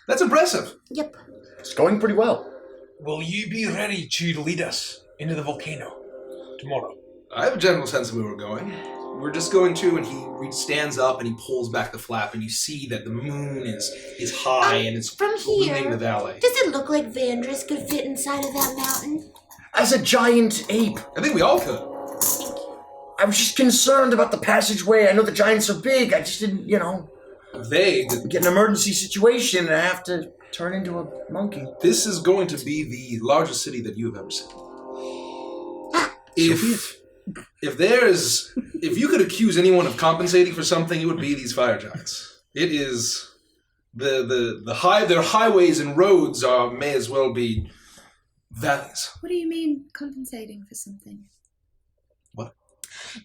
That's impressive.
Yep.
It's going pretty well.
Will you be ready to lead us into the volcano tomorrow?
I have a general sense of where we're going. We're just going to, and he stands up and he pulls back the flap, and you see that the moon is high and it's
from
illuminating
here,
the valley.
Does it look like Vandris could fit inside of that mountain?
As a giant ape.
I think we all could.
I was just concerned about the passageway. I know the giants are big. I just didn't,
Vague.
get an emergency situation and I have to turn into a monkey.
This is going to be the largest city that you have ever seen. If you could accuse anyone of compensating for something, it would be these fire giants. It is their highways and roads may as well be valleys.
What do you mean compensating for something?
What?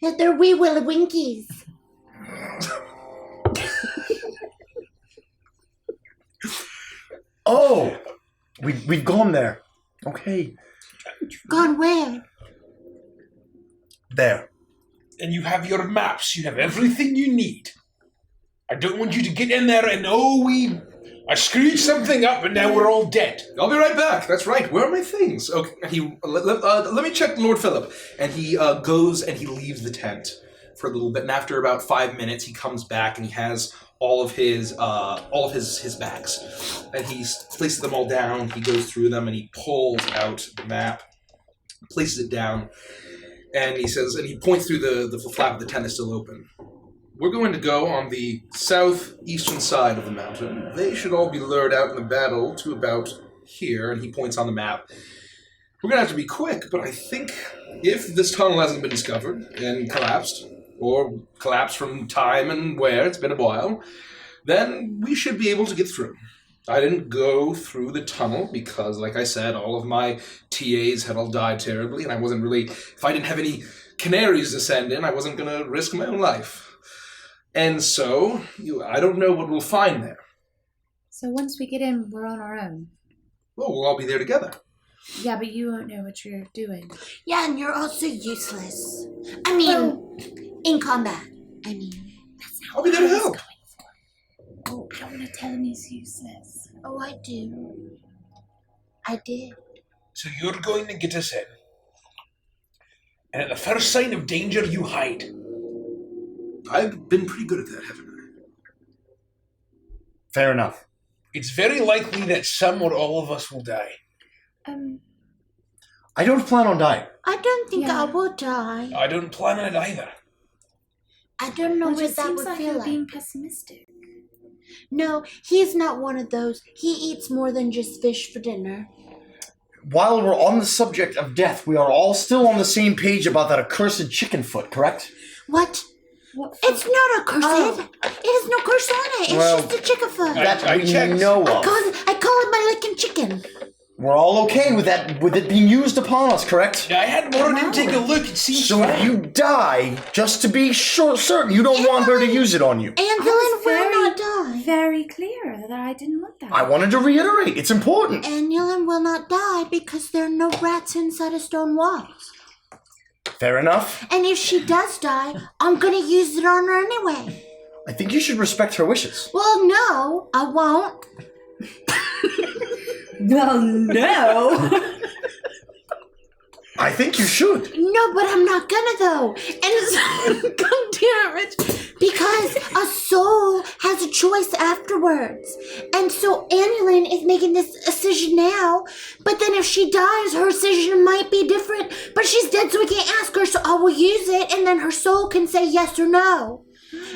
That they're wee willy winkies.
Oh, we've gone there. Okay.
Gone where?
There.
And you have your maps. You have everything you need. I don't want you to get in there and I screwed something up and now we're all dead.
I'll be right back. That's right. Where are my things? Okay. Let me check Lord Philip. And he goes and he leaves the tent for a little bit. And after about 5 minutes, he comes back and he has all of his bags, and he places them all down. He goes through them and he pulls out the map, places it down, and he says, and he points through the flap of the tent is still open. We're going to go on the southeastern side of the mountain. They should all be lured out in the battle to about here, and he points on the map. We're going to have to be quick, but I think if this tunnel hasn't been discovered and collapsed, or collapsed from time and where, it's been a while, then we should be able to get through. I didn't go through the tunnel because, like I said, all of my TAs had all died terribly, and I wasn't really, if I didn't have any canaries to send in, I wasn't going to risk my own life. And so, I don't know what we'll find there.
So once we get in, we're on our own.
Well, we'll all be there together.
Yeah, but you won't know what you're doing.
Yeah, and you're also useless. I mean, in combat. I mean,
That's not
I'll be there to help.
Oh, I don't want to tell him he's useless.
oh, I do. I did.
So you're going to get us in. And at the first sign of danger, you hide.
I've been pretty good at that, haven't I?
Fair enough.
It's very likely that some or all of us will die.
I don't plan on dying.
I don't think
Yeah.
I will die.
I don't plan on it either.
I don't know
It
what
just
that
seems
would
like
feel
you're
like.
being pessimistic.
No, he's not one of those. He eats more than just fish for dinner.
While we're on the subject of death, we are all still on the same page about that accursed chicken foot, correct?
What?
What?
It's not a curse.
Oh.
It has no curse on it. It's
Well,
just a chicken foot.
That
I
we
checked.
know
I
of.
call it my licking chicken.
We're all okay with that, with it being used upon us, correct?
I had Moradin take a look. It seems
So if you die, just to be certain, you don't want her to use it on you.
Annulin will not die.
Very clear that I didn't want that.
I wanted to reiterate, it's important.
Annulin will not die because there are no rats inside of stone walls.
Fair enough.
And if she does die, I'm gonna use it on her anyway.
I think you should respect her wishes.
Well, no, I won't.
Well, no.
I think you should.
No, but I'm not gonna though. And it's God damn it, because a soul has a choice afterwards. And so Annulin is making this decision now, but then if she dies, her decision might be different. But she's dead, so we can't ask her, so I will use it, and then her soul can say yes or no.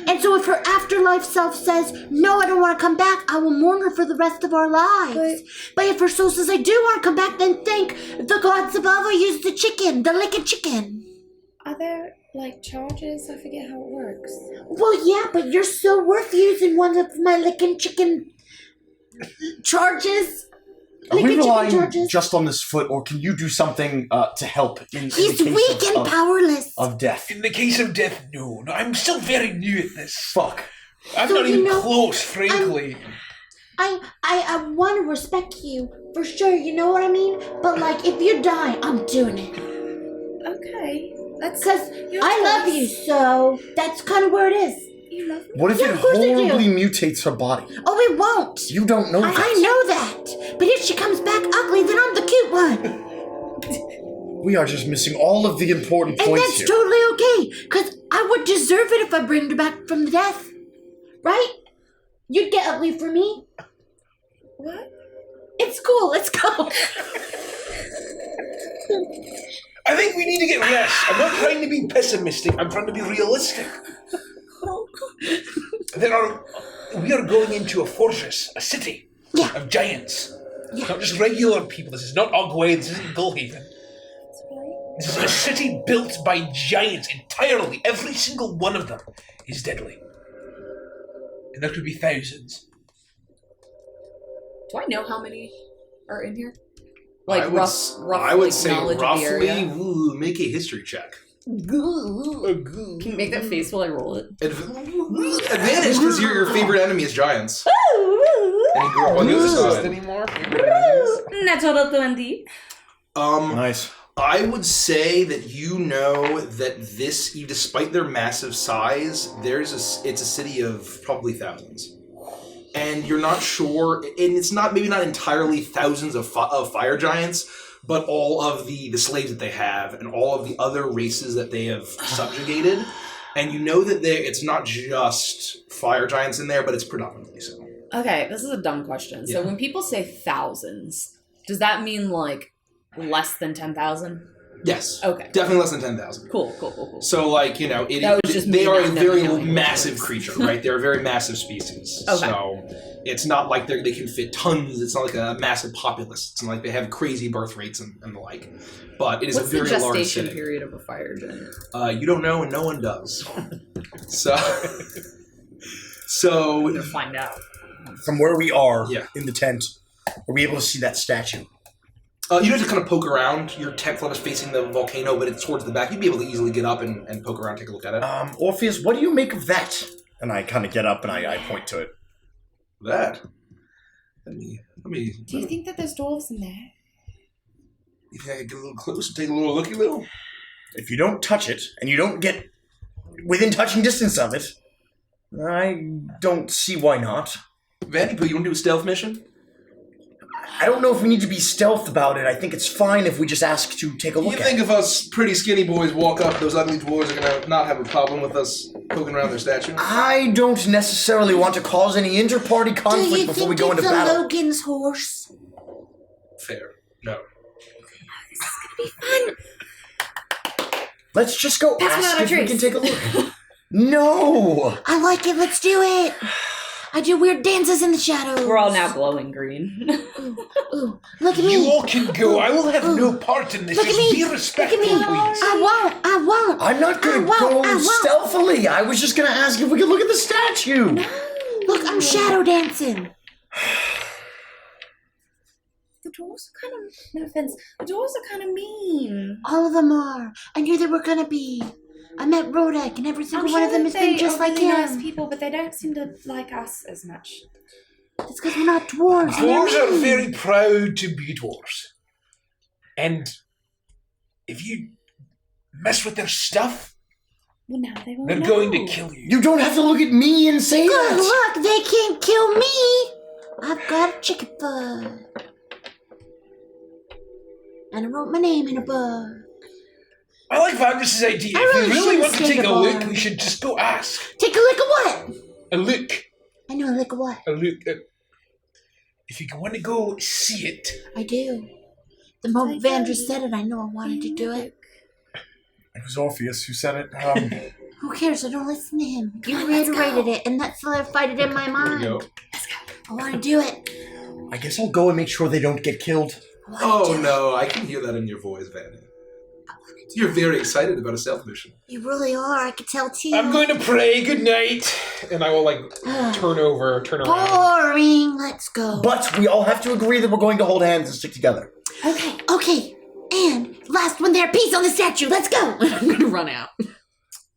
And so if her afterlife self says, no, I don't want to come back, I will mourn her for the rest of our lives. But if her soul says, I do want to come back, then thank the gods above I use the chicken, the licked chicken.
Are there like charges? I forget how it works.
Well, yeah, but you're so worth using one of my licking chicken charges.
Are we
Licking chicken
relying
charges.
just on this foot, or can you do something to help in
He's
the case
weak and powerless.
of death?
In the case of death, no. I'm still very new at this.
Fuck.
I'm
So,
not
you
even
know,
close, frankly.
I want to respect you for sure. You know what I mean? But like, if you die, I'm doing it.
Okay. That's
Because
your
I love
choice.
you, so that's kind of where it is.
You love me?
What if
Yeah,
it
of course I do.
horribly mutates her body?
Oh, it won't.
You don't know that.
I know that. But if she comes back ugly, then I'm the cute one.
We are just missing all of the important
And
points
that's
here.
totally okay. Because I would deserve it if I bring her back from the death. Right? You'd get ugly for me.
What?
It's cool. Let's go.
I think we need to get rest. I'm not trying to be pessimistic. I'm trying to be realistic. We are going into a fortress, a city
Yeah.
of giants.
Yeah.
Not just regular people. This is not Ogway. This isn't Gullhaven. This is a city built by giants entirely. Every single one of them is deadly. And there could be thousands.
Do I know how many are in here?
I
Like
would
roughly
I would say
knowledge of the
roughly,
area.
make a history check.
Can you make that face while I roll it?
Advantage because your favorite enemy is giants. And you grew up on the other side.
Anymore?
Natural 20.
Nice.
I would say that you know that this, despite their massive size, it's a city of probably thousands. And you're not sure, and it's not maybe not entirely thousands of fire giants, but all of the slaves that they have and all of the other races that they have subjugated. And you know that it's not just fire giants in there, but it's predominantly so.
Okay, this is a dumb question. So
Yeah.
when people say thousands, does that mean like less than 10,000?
Yes.
Okay.
Definitely less than 10,000.
Cool.
So, like,
That was just
they
me
are a
not
very
knowing
massive
words.
creature, right? They're a very massive species.
Okay.
So, it's not like they can fit tons. It's not like a massive populace. It's not like they have crazy birth rates and the like. But it is
What's
a very
the
large
gestation
city.
period of a fire giant?
You don't know, and no one does. So,
We'll find out.
From where we are
Yeah.
in the tent, are we able to see that statue?
you have to kind of poke around. Your tent club is facing the volcano, but it's towards the back. You'd be able to easily get up and poke around, take a look at it.
Orpheus, what do you make of that? And I kind of get up and I point to it.
That. Let me.
Do you think that there's dwarves in there?
You think I could get a little close and take a little looky, little?
If you don't touch it, and you don't get within touching distance of it, I don't see why not.
Vandy, you want to do a stealth mission?
I don't know if we need to be stealth about it. I think it's fine if we just ask to take a look
You
at
think
it.
if us pretty skinny boys walk up, those ugly dwarves are going to not have a problem with us poking around their statue?
I don't necessarily want to cause any inter-party
Do you
conflict before we
think
go into
it's a
battle.
Logan's horse?
Fair. No.
Let's just go
Pass me
ask
out a
if we
trace.
can take a look. No!
I like it. Let's do it. I do weird dances in the shadows.
We're all now glowing green.
Ooh, look at me.
You all can go. I will have no part in this.
Look at
Just
me.
be
Look
respectful,
at me.
please.
I won't.
I'm not gonna
I
go
won't.
stealthily. I was just gonna ask if we could look at the statue.
Look, I'm shadow dancing.
The dwarves are kind of, no offense, the dwarves are kind of mean.
All of them are. I knew they were gonna be. I met Rodek, and every single one of them has been just like
really
him.
nice people, but they don't seem to like us as much.
It's because we're not dwarves. and
Dwarves
they're
are
mean.
very proud to be dwarves. And if you mess with their stuff,
Well, now they won't
they're
know.
going to kill you.
You don't have to look at me and say
Good
that.
luck. They can't kill me. I've got a chicken foot. And I wrote my name in a book.
I like Vandus' idea.
I
If
really
we really
should've
want to
stayed
take a
aboard.
look, we should just go ask.
Take a look at what?
A look.
I know a look at what.
A look. If you want to go see it,
I do. The moment
I
Vandra
do.
said it, I knew I wanted to do it.
It was Orpheus who said it.
Who cares? I don't listen to him. You reiterated it, and that solidified it in my mind.
There we go.
I want to do it.
I guess I'll go and make sure they don't get killed.
I wanna
Oh
do
no, I can hear that in your voice, Vandy.
It. I want to
You're very excited about a stealth mission.
You really are. I could tell too.
I'm going to pray. Good night. And I will turn around.
Boring. Let's go.
But we all have to agree that we're going to hold hands and stick together.
Okay. And last one there. Peace on the statue. Let's go.
I'm gonna run out.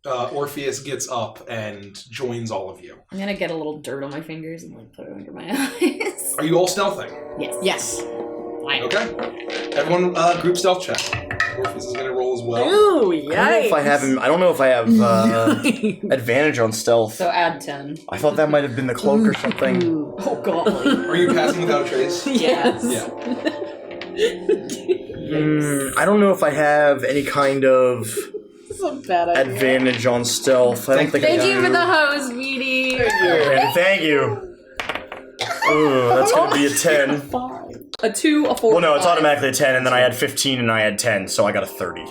Orpheus gets up and joins all of you.
I'm gonna get a little dirt on my fingers and put it under my eyes.
Are you all stealthing?
Yes.
Okay. Everyone, group stealth check. Orpheus is going to roll as well.
Ooh,
I don't know if I have advantage on stealth.
So add 10.
I thought that might have been the cloak or something.
Oh god.
Are you passing without a trace?
Yes.
Yeah.
I don't know if I have any kind of
This is a bad idea.
advantage on stealth. I don't think I
Thank
do.
you for the hose, Meaty.
Thank you. Ooh, that's going to be a 10.
A 2, a 4.
Well, no, it's
5.
automatically a 10, and then I had 15 and I had 10, so I got a 30.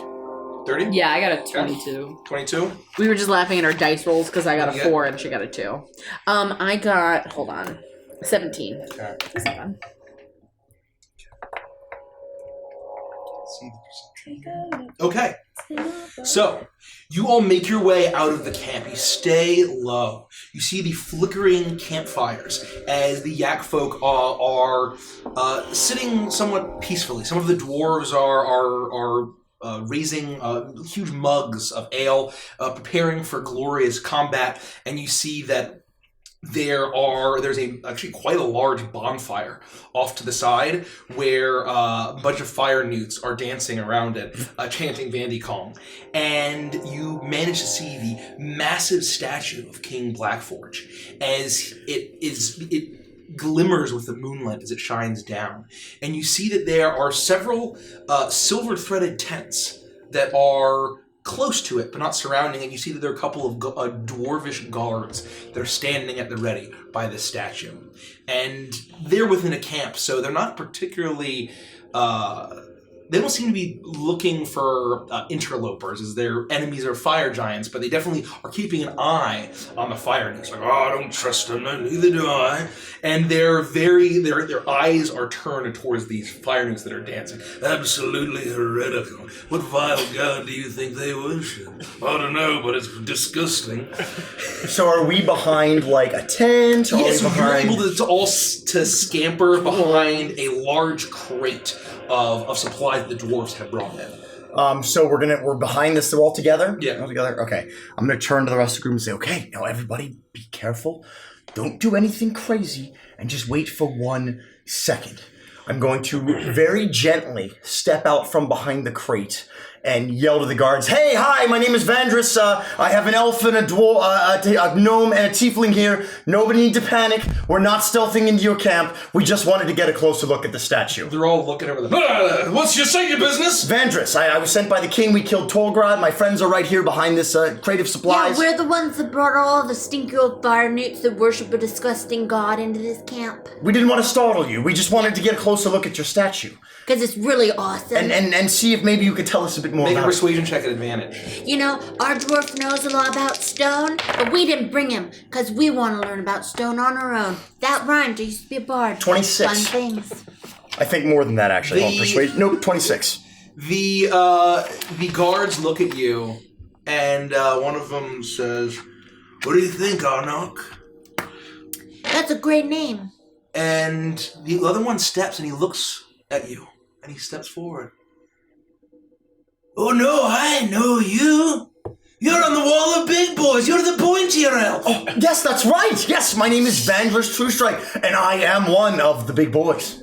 30?
Yeah, I got a 22.
22?
We were just laughing at our dice rolls because I got a
Yeah.
4 and she got a 2. I got, hold on, 17.
Okay.
That's not bad.
Okay. So, you all make your way out of the camp. You stay low. You see the flickering campfires as the yak folk are sitting somewhat peacefully. Some of the dwarves are raising huge mugs of ale, preparing for glorious combat, and you see that there's actually quite a large bonfire off to the side where a bunch of fire newts are dancing around it, chanting Vandy Kong. And you manage to see the massive statue of King Blackforge as it glimmers with the moonlight as it shines down. And you see that there are several silver-threaded tents that are close to it, but not surrounding it. You see that there are a couple of dwarvish guards that are standing at the ready by this statue. And they're within a camp, so they're not particularly... they don't seem to be looking for interlopers, as their enemies are fire giants, but they definitely are keeping an eye on the fire newts. Like, I don't trust them, neither do I. And their eyes are turned towards these fire newts that are dancing. Absolutely heretical. What vile god do you think they worship? I don't know, but it's disgusting.
So are we behind, like, a tent? Or
Yes,
are we behind...
you're able to scamper behind a large crate of supplies the dwarves have brought in.
So we're behind this, they're all together?
Yeah.
All together? Okay. I'm going to turn to the rest of the group and say, okay, now everybody be careful. Don't do anything crazy and just wait for 1 second. I'm going to very gently step out from behind the crate and yell to the guards, hey, hi, my name is Vandris. I have an elf and a dwarf, a gnome and a tiefling here. Nobody need to panic. We're not stealthing into your camp. We just wanted to get a closer look at the statue.
They're all looking over the... What's your say your business?
Vandris, I was sent by the king. We killed Torgrad. My friends are right here behind this crate of supplies.
Yeah, we're the ones that brought all the stinky old fire newts that worship a disgusting god into this camp.
We didn't want to startle you. We just wanted to get a closer look at your statue.
Because it's really awesome.
And see if maybe you could tell us a bit more
Make a
about it.
persuasion check at advantage.
You know, our dwarf knows a lot about stone, but we didn't bring him because we want to learn about stone on our own. That rhymed. I used to be a bard.
26.
Fun things.
I think more than that, actually. Hold on, persuasion. Nope, 26.
The guards look at you, and one of them says, "What do you think, Arnok?"
That's a great name.
And the other one steps, and he looks at you, and he steps forward. Oh no, I know you. You're on the wall of big boys. You're the pointier elf.
Oh, yes, that's right. Yes, my name is Vandris Truestrike, and I am one of the big boys.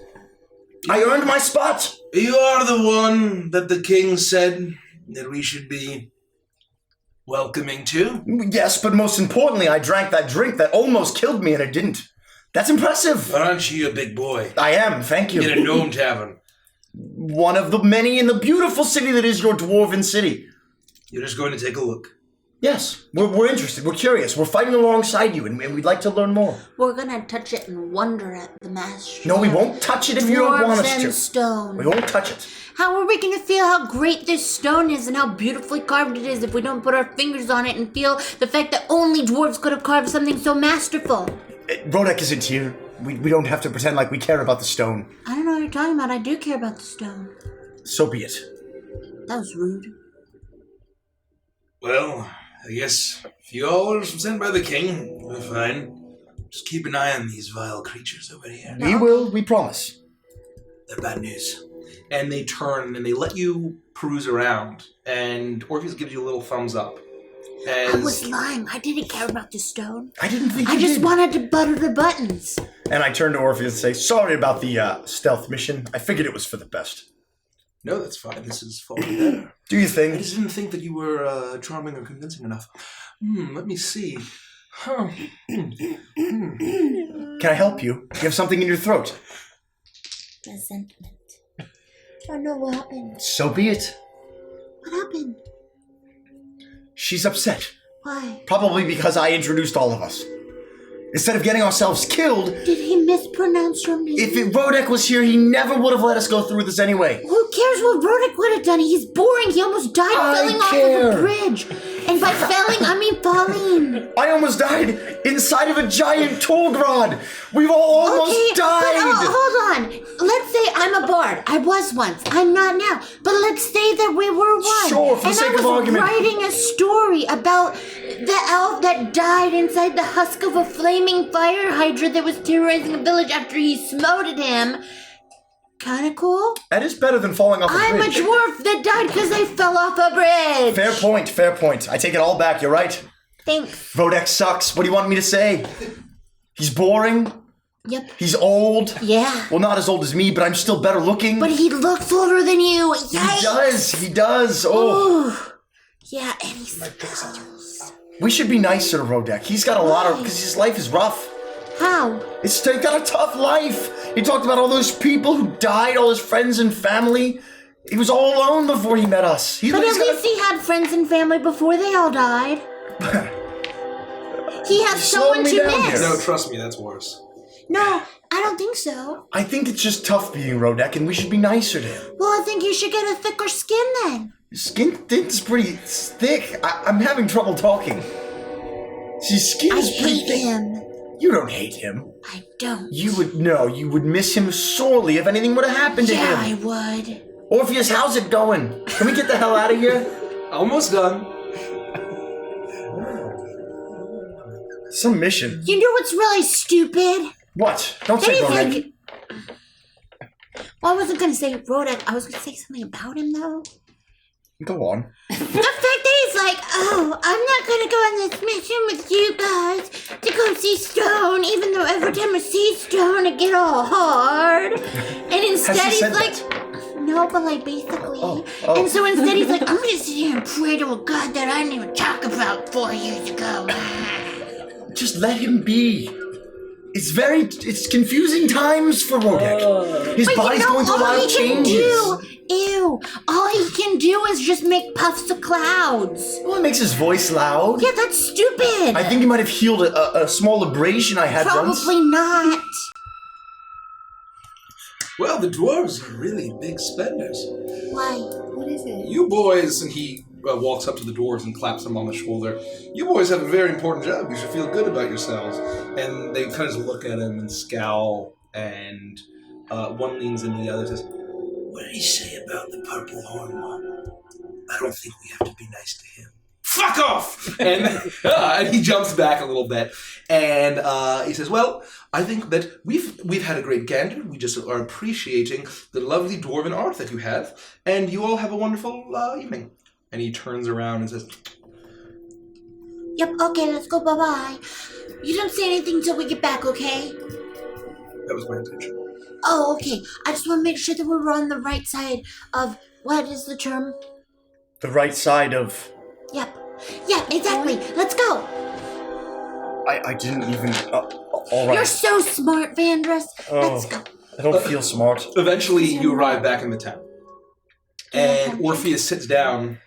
I earned my spot.
You are the one that the king said that we should be welcoming to.
Yes, but most importantly, I drank that drink that almost killed me, and it didn't. That's impressive.
Aren't you a big boy?
I am, thank you.
In a gnome tavern.
One of the many in the beautiful city that is your dwarven city.
You're just going to take a look.
Yes, we're interested. We're curious. We're fighting alongside you, and we'd like to learn more.
We're gonna touch it and wonder at the master.
No, we won't touch it if you don't want us
Dwarves
to.
and stone.
We won't touch it.
How are we gonna feel how great this stone is and how beautifully carved it is if we don't put our fingers on it and feel the fact that only dwarves could have carved something so masterful?
Rodek isn't here. We don't have to pretend like we care about the stone.
I don't know what you're talking about. I do care about the stone.
So be it.
That was rude.
Well, I guess if you all are sent by the king, we're fine. Just keep an eye on these vile creatures over here.
We will, we promise.
They're bad news. And they turn and they let you peruse around, and Orpheus gives you a little thumbs up.
I was lying. I didn't care about the stone.
I didn't think
I just wanted to butter the buttons.
And I turned to Orpheus and say, sorry about the stealth mission. I figured it was for the best.
No, that's fine. This is far better.
Do you
I
think?
just didn't think that you were charming or convincing enough. Let me see. Huh.
Can I help you? You have something in your throat.
Resentment. I know what happened.
So be it.
What happened?
She's upset.
Why?
Probably because I introduced all of us. Instead of getting ourselves killed,
Did he mispronounce your name?
if Rodek was here, he never would have let us go through with this anyway.
Who cares what Rodek would have done? He's boring. He almost died falling off of a bridge. And by falling, I mean falling.
I almost died inside of a giant Torgrod. We've all almost died.
But, hold on. Let's say I'm a bard. I was once. I'm not now. But let's say that we were one.
Sure, for the sake of argument.
And I was writing a story about the elf that died inside the husk of a flaming fire hydra that was terrorizing a village after he smoted him. Kinda cool.
That is better than falling off a
I'm a
bridge.
dwarf that died because I fell off a bridge.
Fair point, fair point. I take it all back, you're right.
Thanks.
Rodek sucks. What do you want me to say? He's boring.
Yep.
He's old.
Yeah.
Well, not as old as me, but I'm still better looking.
But he looks older than you. Yikes.
He does. Oh.
Ooh. Yeah, and he smells.
We should be nicer to Rodek. He's got a lot of, because his life is rough.
How?
He's got a tough life. He talked about all those people who died, all his friends and family. He was all alone before he met us.
But at least he had friends and family before they all died. He has someone to miss.
No, trust me, that's worse.
No, I don't think so.
I think it's just tough being Rodek, and we should be nicer to him.
Well, I think you should get a thicker skin then.
His skin thick's pretty thick. I'm having trouble talking. His skin
I
is pretty
hate
thick.
him.
You don't hate him.
I don't.
You would miss him sorely if anything would have happened to him.
Yeah, I would.
Orpheus, how's it going? Can we get the hell out of here?
Almost done.
Some mission.
You know what's really stupid?
What? Don't say Rodek.
Well, I wasn't going to say Rodek. I was going to say something about him, though.
Go on.
The fact that he's like, oh, I'm not going to go on this mission with you guys to go see Stone, even though every time I see Stone, I get all hard. And instead he's like, no, but like basically.
Oh.
And so instead he's like, I'm going to sit here and pray to a god that I didn't even talk about 4 years ago.
Just let him be. It's confusing times for Rodek. His body's going through a lot of changes.
Ew. All he can do is just make puffs of clouds.
Well, it makes his voice loud.
Yeah, that's stupid.
I think he might have healed a small abrasion I had once.
Probably not.
Well, the dwarves are really big spenders.
Why?
What is it?
You boys, and he walks up to the dwarves and claps them on the shoulder. You boys have a very important job. You should feel good about yourselves. And they kind of look at him and scowl, and one leans into the other and says, "What did he say about the purple hornwall? I don't think we have to be nice to him." Fuck off! And he jumps back a little bit, and he says, "Well, I think that we've had a great gander. We just are appreciating the lovely dwarven art that you have, and you all have a wonderful evening." And he turns around and says,
Yep, okay, let's go, bye-bye. You don't say anything till we get back, okay?
"That was my intention."
Oh, okay. I just want to make sure that we were on the right side of, what is the term?
The right side of...
Yep. Yeah, exactly. Let's go.
I didn't even... all right.
You're so smart, Vandrus. Let's go.
I don't feel smart.
Eventually, you arrive back in the town. And Orpheus sits down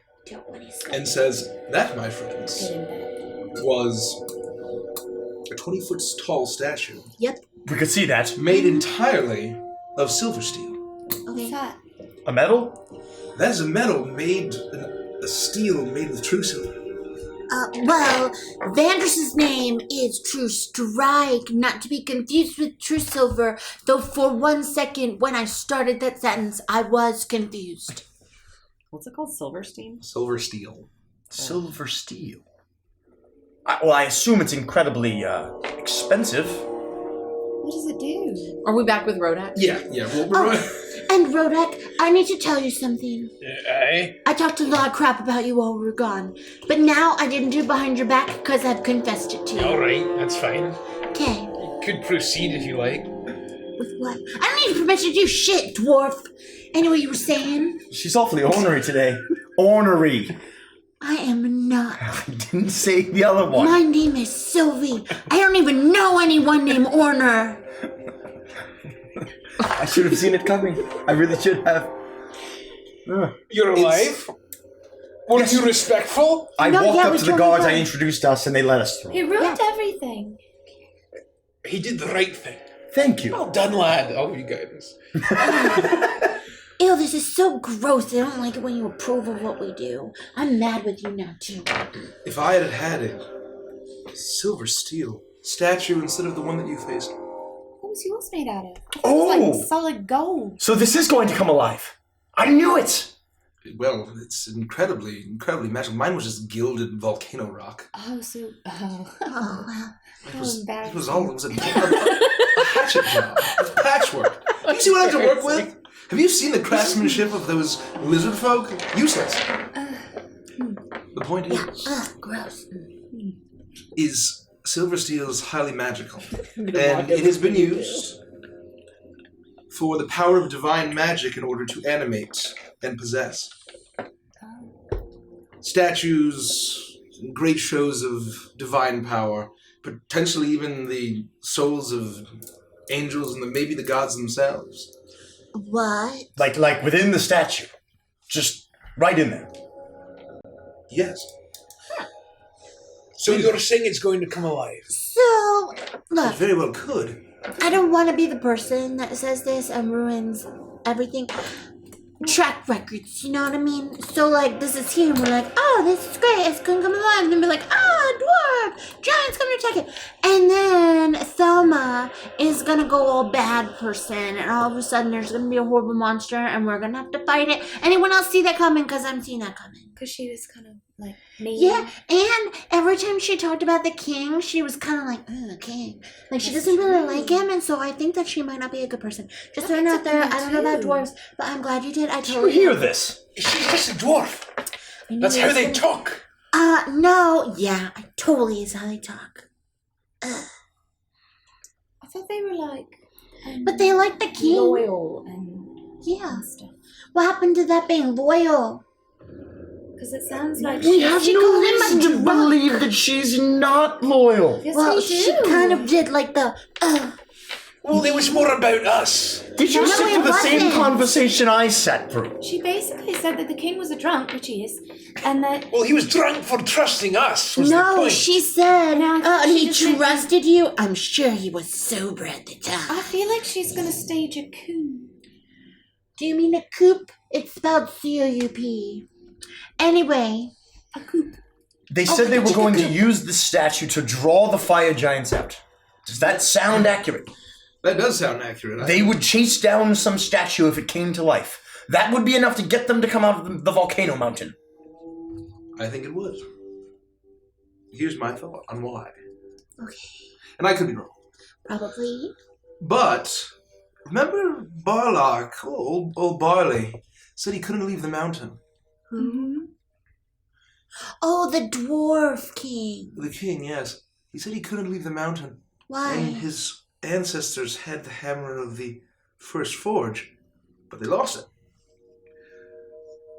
and says, "That, my friends, was a 20-foot tall statue
Yep.
We could see that.
made entirely of silver steel.
Okay.
That.
A medal?
That is a metal made, a steel made with true silver."
Well, Vandrus's name is True Strike, not to be confused with True Silver, though for 1 second when I started that sentence, I was confused.
What's it called? Silverstein?
Silver steel.
Silver steel. I assume it's incredibly expensive.
What does it do?
Are we back with Rodak?
Yeah.
And Rodak, I need to tell you something.
Aye.
I talked a lot of crap about you while we were gone, but now I didn't do it behind your back because I've confessed it to you.
All right, that's fine.
Okay.
You could proceed if you like.
With what? I don't need permission to do shit, dwarf. Anyway, you were saying?
She's awfully ornery today. Ornery.
I am not.
I didn't say the other one.
My name is Sylvie. I don't even know anyone named Orner.
I should have seen it coming. I really should have.
You're alive? Weren't you respectful?
I
No,
walked
yeah,
up
we
to the
totally
guards, I
were.
introduced us, and they let us through.
He ruined everything.
He did the right thing.
Thank you.
Well done, lad. Oh, you guys.
Ew, this is so gross. I don't like it when you approve of what we do. I'm mad with you now, too.
If I had had a silver steel statue instead of the one that you faced,
What was yours made out of? It
Oh.
was like solid gold.
So this is going to come alive. I knew it.
well, it's incredibly magical. Mine was just gilded volcano rock.
Oh, so... Oh,
Oh, well.
It
how
was
embarrassing.
it was a hatchet job. It's patchwork. Do you see what I have to work with? Have you seen the craftsmanship of those lizard folk? Useless. The point
Ugh, gross.
is silver steel is highly magical, and it has been used for the power of divine magic in order to animate and possess. Statues, great shows of divine power, potentially even the souls of angels and maybe the gods themselves.
What?
Like within the statue. Just right in there.
Yes.
So you're saying it's going to come alive?
So,
It
look,
very well could.
I don't want to be the person that says this and ruins everything. Track records, you know what I mean? So, like, this is here, and we're like, oh, this is great, it's gonna come alive. And then be like, dwarf, giant's gonna attack it. And then Thelma is gonna go all bad person, and all of a sudden there's gonna be a horrible monster, and we're gonna have to fight it. Anyone else see that coming? Because I'm seeing that coming.
Because she was kind of like mean.
Yeah, and every time she talked about the king, she was kind of like, the king. Like, she doesn't really like him, and so I think that she might not be a good person. Just throwing it out there, I don't know about dwarves, but I'm glad you did. I
Did you
totally
hear this?
She's just a dwarf.
I knew
That's
it
how
was
they
gonna-
talk.
No, yeah, I totally is how they talk. Ugh.
I thought they were like...
But they like the king.
loyal and
Yeah.
stuff.
What happened to that being loyal?
Because it sounds like
We have
She
no
called him a
reason to
drunk.
believe that she's not loyal.
Yes,
Well,
we
she
do.
kind of did like the,
Well, it was more about us.
Did you
No,
sit
it
through the same
wasn't.
conversation I sat through?
She basically said that the king was a drunk, which he is, and that...
Well, he was drunk for trusting us. Was the
no,
point.
she said,
No,
and
she
he
just meant-
trusted you. I'm sure he was sober at the time.
I feel like she's going to stage a coup.
Do you mean a coop? It's spelled C-O-U-P. Anyway,
A coup.
They said they were going to use the statue to draw the fire giants out. Does that sound accurate?
That does sound accurate.
They would chase down some statue if it came to life. That would be enough to get them to come out of the volcano mountain.
I think it would. Here's my thought on why.
okay,
And I could be wrong.
probably.
But remember Barlock, old Barley, said he couldn't leave the mountain.
Mm-hmm.
Oh, the dwarf king.
The king, yes. He said he couldn't leave the mountain.
Why?
And his ancestors had the hammer of the first forge, but they lost it.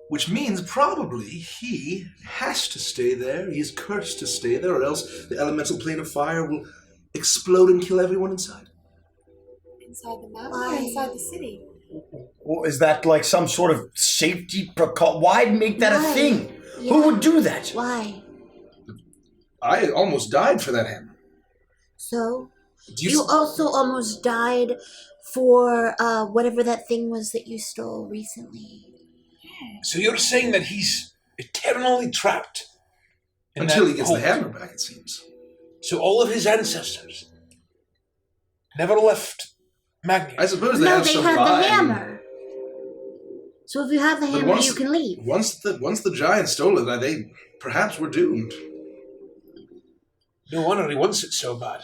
Which means probably he has to stay there. He is cursed to stay there, or else the elemental plane of fire will explode and kill everyone inside.
Inside the mountain
Why?
or inside the city?
Well, is that like some sort of safety precaution? Why make that
Why?
a thing?
Yeah.
Who would do that?
Why?
I almost died for that hammer.
So?
Do
You also almost died for whatever that thing was that you stole recently.
So you're saying that he's eternally trapped in
until
that
he gets
hold.
the hammer back, it seems.
So all of his ancestors never left Magnia.
I suppose they
No,
have
they
some
had the
line.
hammer. So if you have the
But
hammer, you can leave.
Once the giant stole it, they perhaps were doomed.
No wonder he wants it so bad.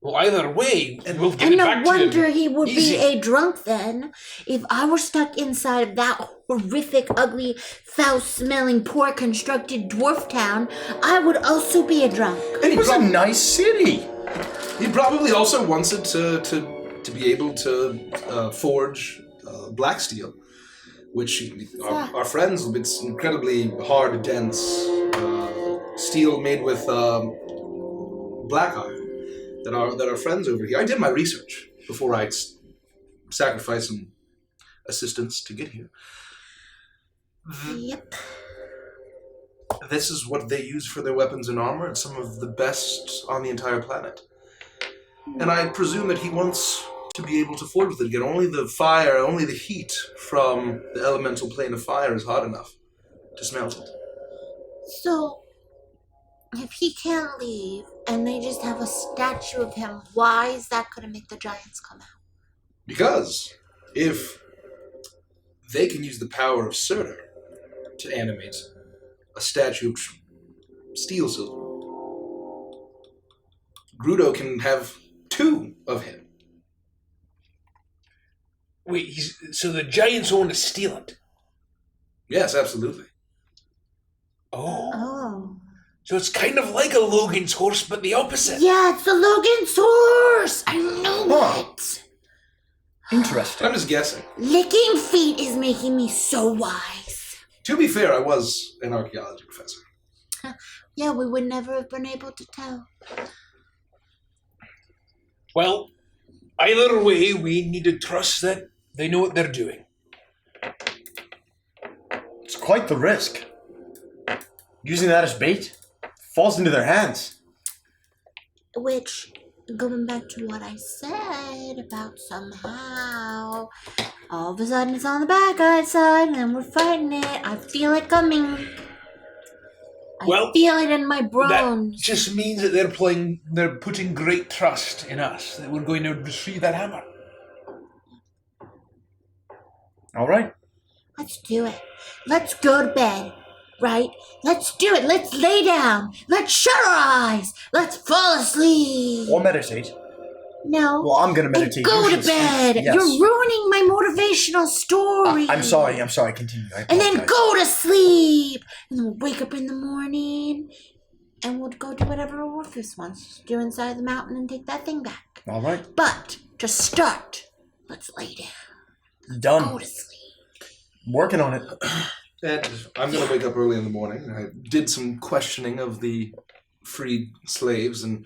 Well, either way,
And
we'll give
And
it
no
back to
wonder
him.
he would
Easy.
be a drunk then. If I were stuck inside of that horrific, ugly, foul-smelling, poor-constructed dwarf town, I would also be a drunk.
It was a nice city.
He probably also wants it to be able to forge black steel, which our friends, it's incredibly hard, dense steel made with black iron that our friends over here. I did my research before I sacrificed some assistance to get here.
Yep.
This is what they use for their weapons and armor. It's some of the best on the entire planet. And I presume that he wants to be able to forge with it again. Only the fire, only the heat from the elemental plane of fire is hot enough to smelt it.
So, if he can't leave and they just have a statue of him, why is that going to make the giants come out?
Because if they can use the power of Surtur to animate a statue of steel silver, Grudo can have 2 of him.
Wait, so the giants want to steal it?
Yes, absolutely.
Oh.
Oh.
So it's kind of like a Logan's horse, but the opposite.
Yeah, it's the Logan's horse! I know it!
Interesting.
I'm just guessing.
Licking feet is making me so wise.
To be fair, I was an archaeology professor.
Yeah, we would never have been able to tell.
Well, either way, we need to trust that they know what they're doing.
It's quite the risk. Using that as bait falls into their hands.
Which, going back to what I said about somehow, all of a sudden it's on the bad guy's side and we're fighting it. I feel it coming. I feel it in my
That
bones.
just means that they're putting great trust in us, that we're going to retrieve that hammer.
All right.
Let's do it. Let's go to bed. Right? Let's do it. Let's lay down. Let's shut our eyes. Let's fall asleep.
Or meditate.
No.
Well, I'm gonna
And
meditate.
go
You
to
should sleep.
bed.
Yes.
You're ruining my motivational story.
I'm sorry. Continue. I
And then
apologize.
go to sleep. And then we'll wake up in the morning. And we'll go do whatever Orpheus wants to do inside the mountain and take that thing back.
All right.
But to start, let's lay down.
Done.
Go to sleep.
Working on it.
And I'm going to wake up early in the morning. I did some questioning of the freed slaves, and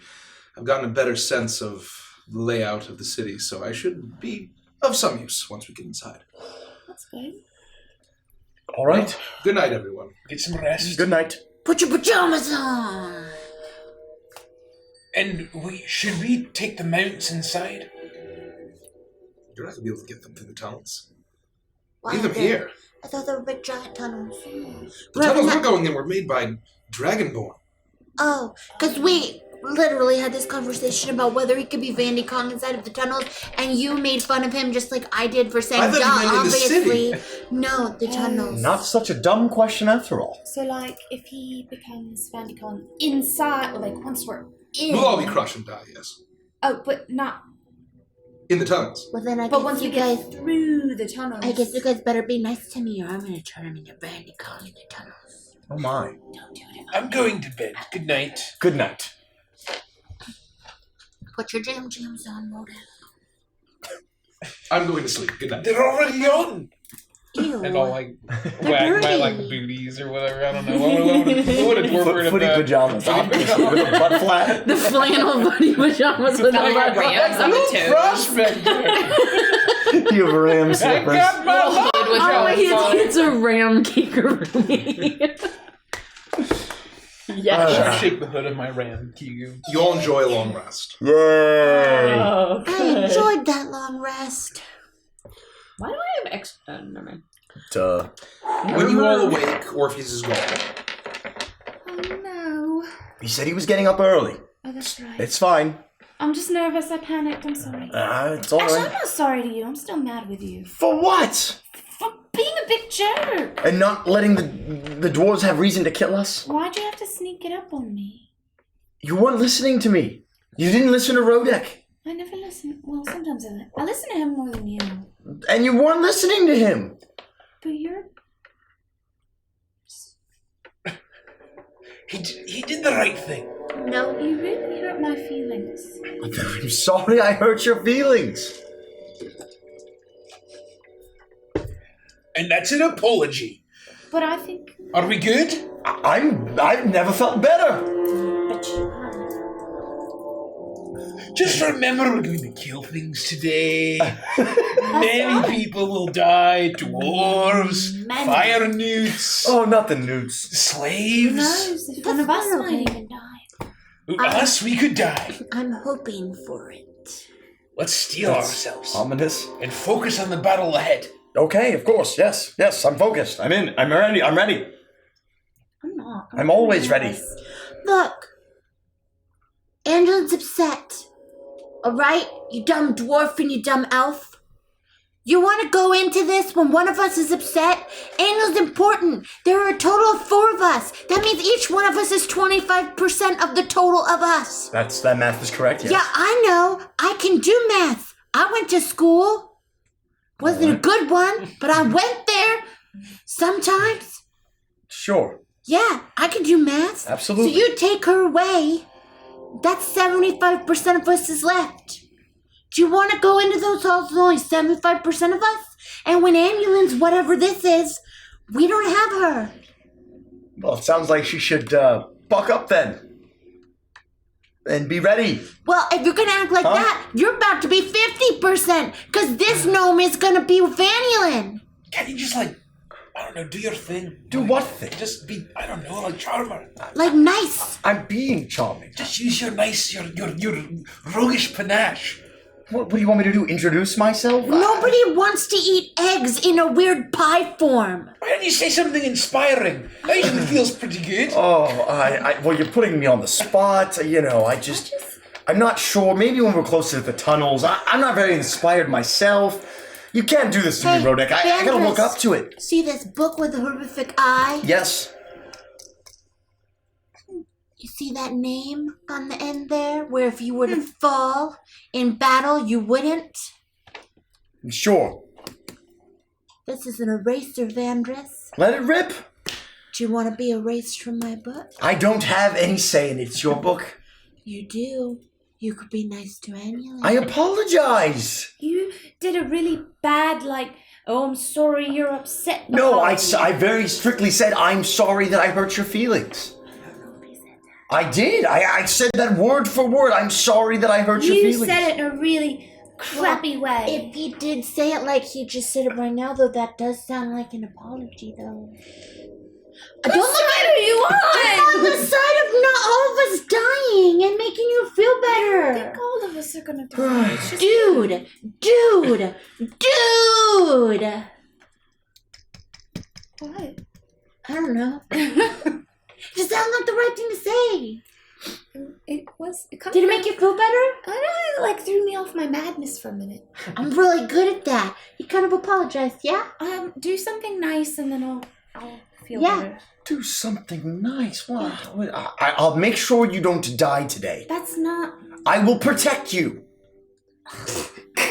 I've gotten a better sense of the layout of the city, so I should be of some use once we get inside.
That's good.
All right.
Good night, everyone.
Get some rest.
Good night.
Put your pajamas on.
And should we take the mounts inside?
You're not going to be able to get them through the tunnels.
Why
Leave them
are they-
here.
I thought they were big giant tunnels.
The tunnels we're going in were made by Dragonborn.
Oh, because we literally had this conversation about whether he could be Vandy Kong inside of the tunnels, and you made fun of him just like I did for saying,
I thought you
"Duh,
meant in the
obviously."
city.
No, the tunnels.
Not such a dumb question after all.
So, like, if he becomes Vandicon inside, or like once we're in.
We'll all be crushed and die, yes.
Oh, but not.
In the tunnels.
Well, then I
But
guess
once
you
we
guys.
get through the tunnels.
I guess you guys better be nice to me, or I'm gonna turn him into Vandy Kong in the tunnels.
Oh my.
Don't do it.
I'm going to bed. Good night.
Good night.
Put your jams on, Moda.
I'm going to sleep. Good night.
They're already on.
Ew.
And I'll like
They're
wag my
dirty.
like booties or whatever. I don't know. What would a dwarf wear to
Footy
bed?
pajamas. Obviously, with a butt flat.
The flannel buddy pajamas with the
Rams on the
Little
toes.
prospect there.
You have ram
I
slippers.
got my
Hood with
Oh,
your
it's a ram kigurumi.
I shake the hood of my Ram Kigu.
You all enjoy a long rest.
Yay!
Oh,
I enjoyed that long rest.
Why do I have extra? Never mind.
Duh.
When you all awake, Orpheus is gone.
Oh no.
He said he was getting up early.
Oh, that's right.
It's fine.
I'm just nervous. I panicked. I'm sorry.
It's all
Actually,
right.
I'm not sorry to you. I'm still mad with you.
For what?
For being a big jerk.
And not letting the dwarves have reason to kill us?
Why'd you have to sneak it up on me?
You weren't listening to me. You didn't listen to Rodek.
I never listen. Well, sometimes I listen to him more than you.
And you weren't listening to him.
But you're...
He did the right thing.
No.
You really hurt my feelings.
I'm sorry I hurt your feelings.
And that's an apology.
But I think...
Are we good?
I've never felt better.
But you are.
Just remember we're going to kill things today. Many people will die. Dwarves,
Many.
fire newts,
Oh, not the newts.
Who
slaves.
knows? If one of us might even die.
Us, we could die.
I'm hoping for it.
Let's steel ourselves
Ominous.
and focus on the battle ahead.
Okay, of course. Yes, I'm focused. I'm in. I'm ready.
I'm not.
I'm always ready.
Look, Angela's upset. Alright, you dumb dwarf and you dumb elf. You want to go into this when one of us is upset? Angel's important. There are a total of 4 of us. That means each one of us is 25% of the total of us.
That math is correct, yes.
Yeah, I know. I can do math. I went to school. Wasn't a good one, but I went there. Sometimes.
Sure.
Yeah, I can do math.
Absolutely.
So you take her away. That's 75% of us is left. Do you want to go into those halls with only 75% of us? And when ambulance, whatever this is, we don't have her.
Well, it sounds like she should buck up then. And be ready.
Well, if you're going to act like that, you're about to be 50%. Because this gnome is going to be with Vanulin.
Can't you just, like, I don't know, do your thing?
Do what thing?
Just be, I don't know, like charmer.
Like nice.
I'm being charming.
Just use your nice, your roguish panache.
What do you want me to do? Introduce myself?
Nobody wants to eat eggs in a weird pie form.
Why don't you say something inspiring? That usually feels pretty good.
Oh, well, you're putting me on the spot. You know, I'm not sure. Maybe when we're closer to the tunnels. I'm not very inspired myself. You can't do this to me, Rodek. I gotta look up to it.
See this book with the horrific eye?
Yes.
You see that name on the end there? Where if you were to fall in battle, you wouldn't?
Sure.
This is an eraser, Vandris.
Let it rip.
Do you want to be erased from my book?
I don't have any say in it. It's your book.
You do. You could be nice to Annually.
I apologize.
You did a really bad, oh, I'm sorry you're upset.
No,
apology.
I very strictly said I'm sorry that I hurt your feelings. I did. I said that word for word. I'm sorry that I hurt your feelings.
You said it in a really crappy way.
If he did say it like he just said it right now, though, that does sound like an apology, though.
Don't look at who you
I'm
are!
on the side of not all of us dying and making you feel
I
better.
think all of us are gonna die. It's just-
Dude!
What?
I don't know. Just sounds like the right thing to say.
It was.
Did it make you feel better?
I don't know. It threw me off my madness for a minute.
I'm really good at that. You kind of apologized, yeah?
Do something nice and then I'll feel
Yeah.
better.
Do something nice. What? I'll make sure you don't die today.
That's not.
I will protect you.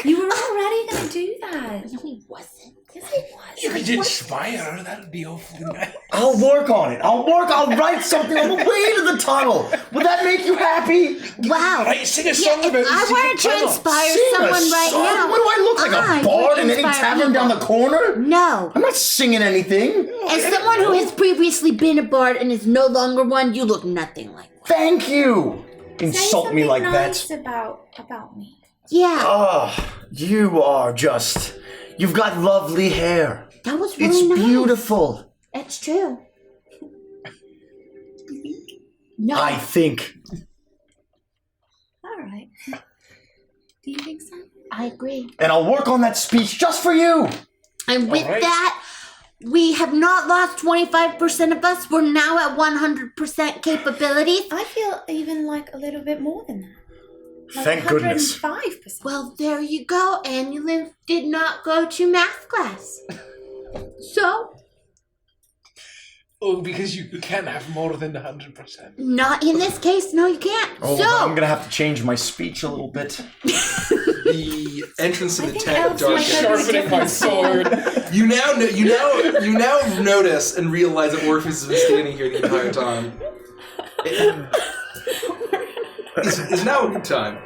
You were already gonna do that.
No, he wasn't.
Yes, it was.
You could inspire her, that'd be awfully nice.
I'll work on it. I'll write something on the way to the tunnel. Would that make you happy?
Wow.
Right, sing a song
Yeah, if
about
I
the
wanted to
tunnel.
inspire
Sing a
someone right
song?
now.
What do I look like,
I
a bard
would
in any
inspire
tavern down the corner?
No.
I'm not singing anything.
As someone who has previously been a bard and is no longer one, you look nothing like one.
Thank you.
Say
Insult me
something
like
nice
that.
about me.
Yeah,
Oh, you are just... You've got lovely hair.
that was really
It's
nice.
beautiful.
That's true. No,
I think.
All right. Do you think so?
I agree.
And I'll work on that speech just for you.
And with
right.
that, we have not lost 25% of us. We're now at 100% capabilities.
I feel even a little bit more than that. Like
Thank goodness.
105%.
Well, there you go. Annulin did not go to math class. So,
Oh, because you can't have more than 100%.
not in this case. No, you can't.
Oh,
so,
I'm gonna have to change my speech a little bit.
The entrance to the
think
tent
elves
dark.
might have a
Sharpening my sword.
You now notice and realize that Orpheus has been standing here the entire time. It's now a good time.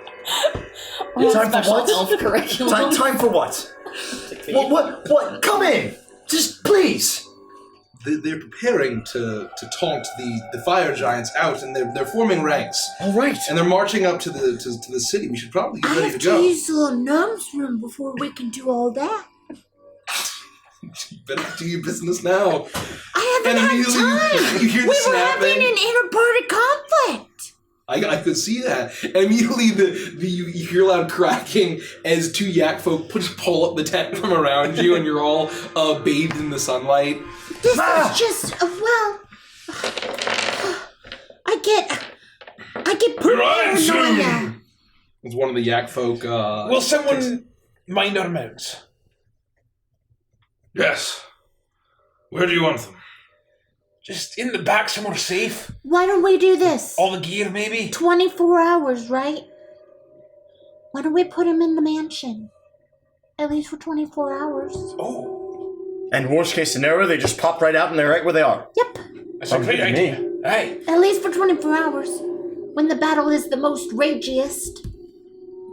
Time for what?
Elf curriculum.
Time for what? What? Come in! Just please!
They're preparing to taunt the fire giants out, and they're forming ranks,
Alright.
and they're marching up to the city. We should probably get
I
ready
have
to
to
go.
use the little gnome's room before we can do all that.
You better do your business now.
I haven't
And
had
immediately
time.
you hear the
We were
snapping.
having an inter-party conflict.
I could see that. And immediately you hear loud cracking as two yak folk just pull up the tent from around you, and you're all bathed in the sunlight.
This is just I get paranoia.
It's one of the yak folk.
Will someone mind our mounts?
Yes. Where do you want them?
Just in the back, somewhere safe.
Why don't we do this?
All the gear, maybe?
24 hours, right? Why don't we put him in the mansion? At least for 24 hours.
Oh,
And worst case scenario, they just pop right out and they're right where they are.
Yep.
that's a great idea. Aye.
At least for 24 hours. When the battle is the most ragiest.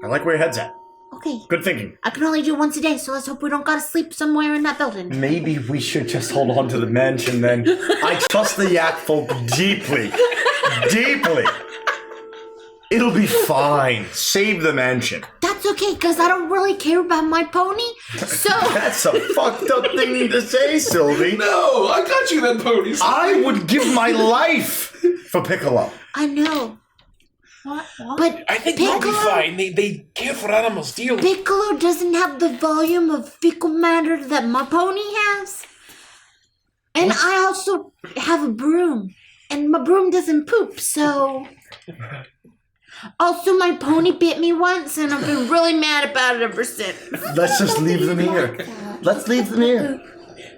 I like where your head's at.
Okay.
Good thinking.
I can only do once a day, so let's hope we don't gotta sleep somewhere in that building.
Maybe we should just hold on to the mansion then. I trust the yak folk deeply. Deeply. It'll be fine. Save the mansion.
That's okay, because I don't really care about my pony. So,
That's a fucked up thing to say, Sylvie.
No, I got you that pony.
I would give my life for Piccolo.
I know.
What?
But
I think they'll be
Piccolo,
fine. They care for animals dearly.
Piccolo doesn't have the volume of fecal matter that my pony has. And I also have a broom. And my broom doesn't poop, so... Also, my pony bit me once, and I've been really mad about it ever since.
Let's just leave them here. Let's leave them here.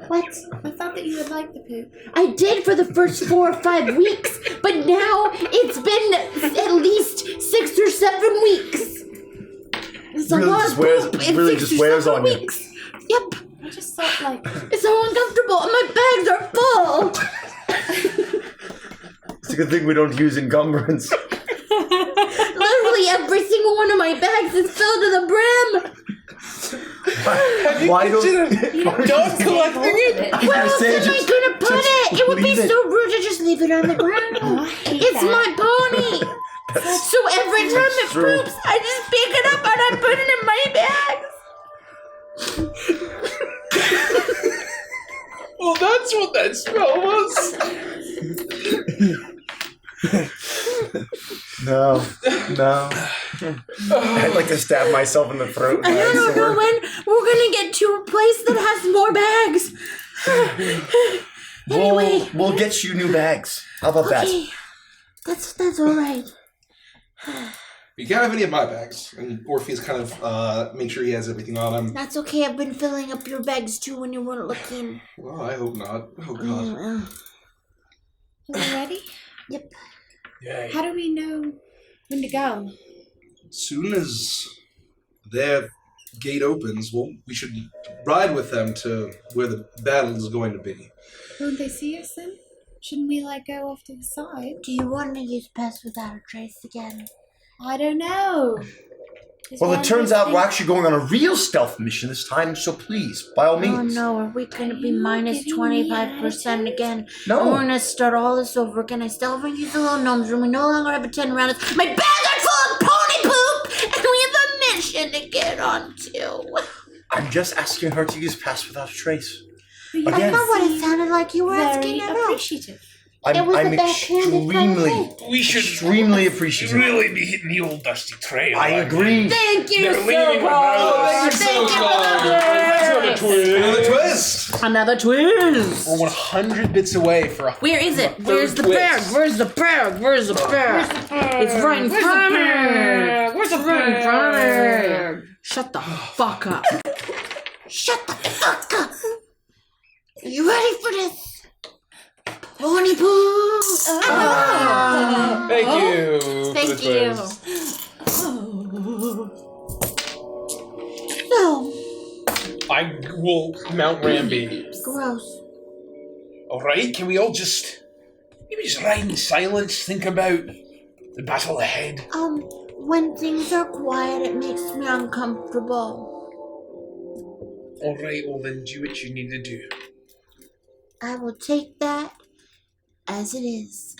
What?
I thought that you would like the poop.
I did for the first 4 or 5 weeks, but now it's been at least 6 or 7 weeks. It's a
Really
lot
just
of
wears-
poop in
really
6
just
or
wears
7
on you.
weeks. Yep.
I just thought, like,
It's so uncomfortable, and my bags are full.
It's a good thing we don't use encumbrance.
Literally every single one of my bags is filled to the brim.
Why don't
Don't collecting it?
Where else am I gonna put it? It would be
leave it.
so rude to just leave it on the ground. It's my pony. So every time it
true.
poops, I just pick it up and I put it in my bags.
Well, that's what that smell was.
No. I'd like to stab myself in the throat. with
I
my
don't know
sword.
when we're gonna get to a place that has more bags. Anyway,
We'll get you new bags. How about that?
okay, that's all right.
You can't have any of my bags. And Orpheus kind of make sure he has everything on him.
That's okay. I've been filling up your bags too when you weren't looking.
Well, I hope not. Oh, God.
Uh,
are we ready?
Yep.
Yeah.
How do we know when to go?
As soon as their gate opens, we should ride with them to where the battle is going to be.
Won't they see us then? Shouldn't we, like, go off to the side?
Do you want to use Pass Without a Trace again?
I don't know.
Well, it turns out we're actually going on a real stealth mission this time, so please, by all
Oh
means.
no, are we gonna be minus
giving me
25% again?
No.
And we're gonna start all this over again. I still haven't used the little gnome's room. We no longer have a 10 around us. My bags are full of pony poop! And we have a mission to get onto.
I'm just asking her to use Pass Without a Trace.
You
Again.
I know what it sounded like. You were asking
very
it out.
appreciative.
It was
I'm
a backhanded kind of
extremely,
thing.
We should
extremely appreciative.
really be hitting the old dusty trail.
I agree.
Thank you
They're
so
leaving with
much.
those.
Thank you
Another
for the
Another twist!
Another twist.
We're 100 bits away for a
Where is it?
third
Where's the
twist.
bag? Where's the bag? Where's the bag? It's right in front of me. It's funny. Shut the fuck up.
Shut the fuck up. You ready for this? Pony poo.
Thank you.
Thank
for the
you.
quiz.
So
I will mount Ramby.
gross.
All right, can we all just maybe just ride in silence, think about the battle ahead?
When things are quiet, it makes me uncomfortable.
All right, well then do what you need to do.
I will take that as it is.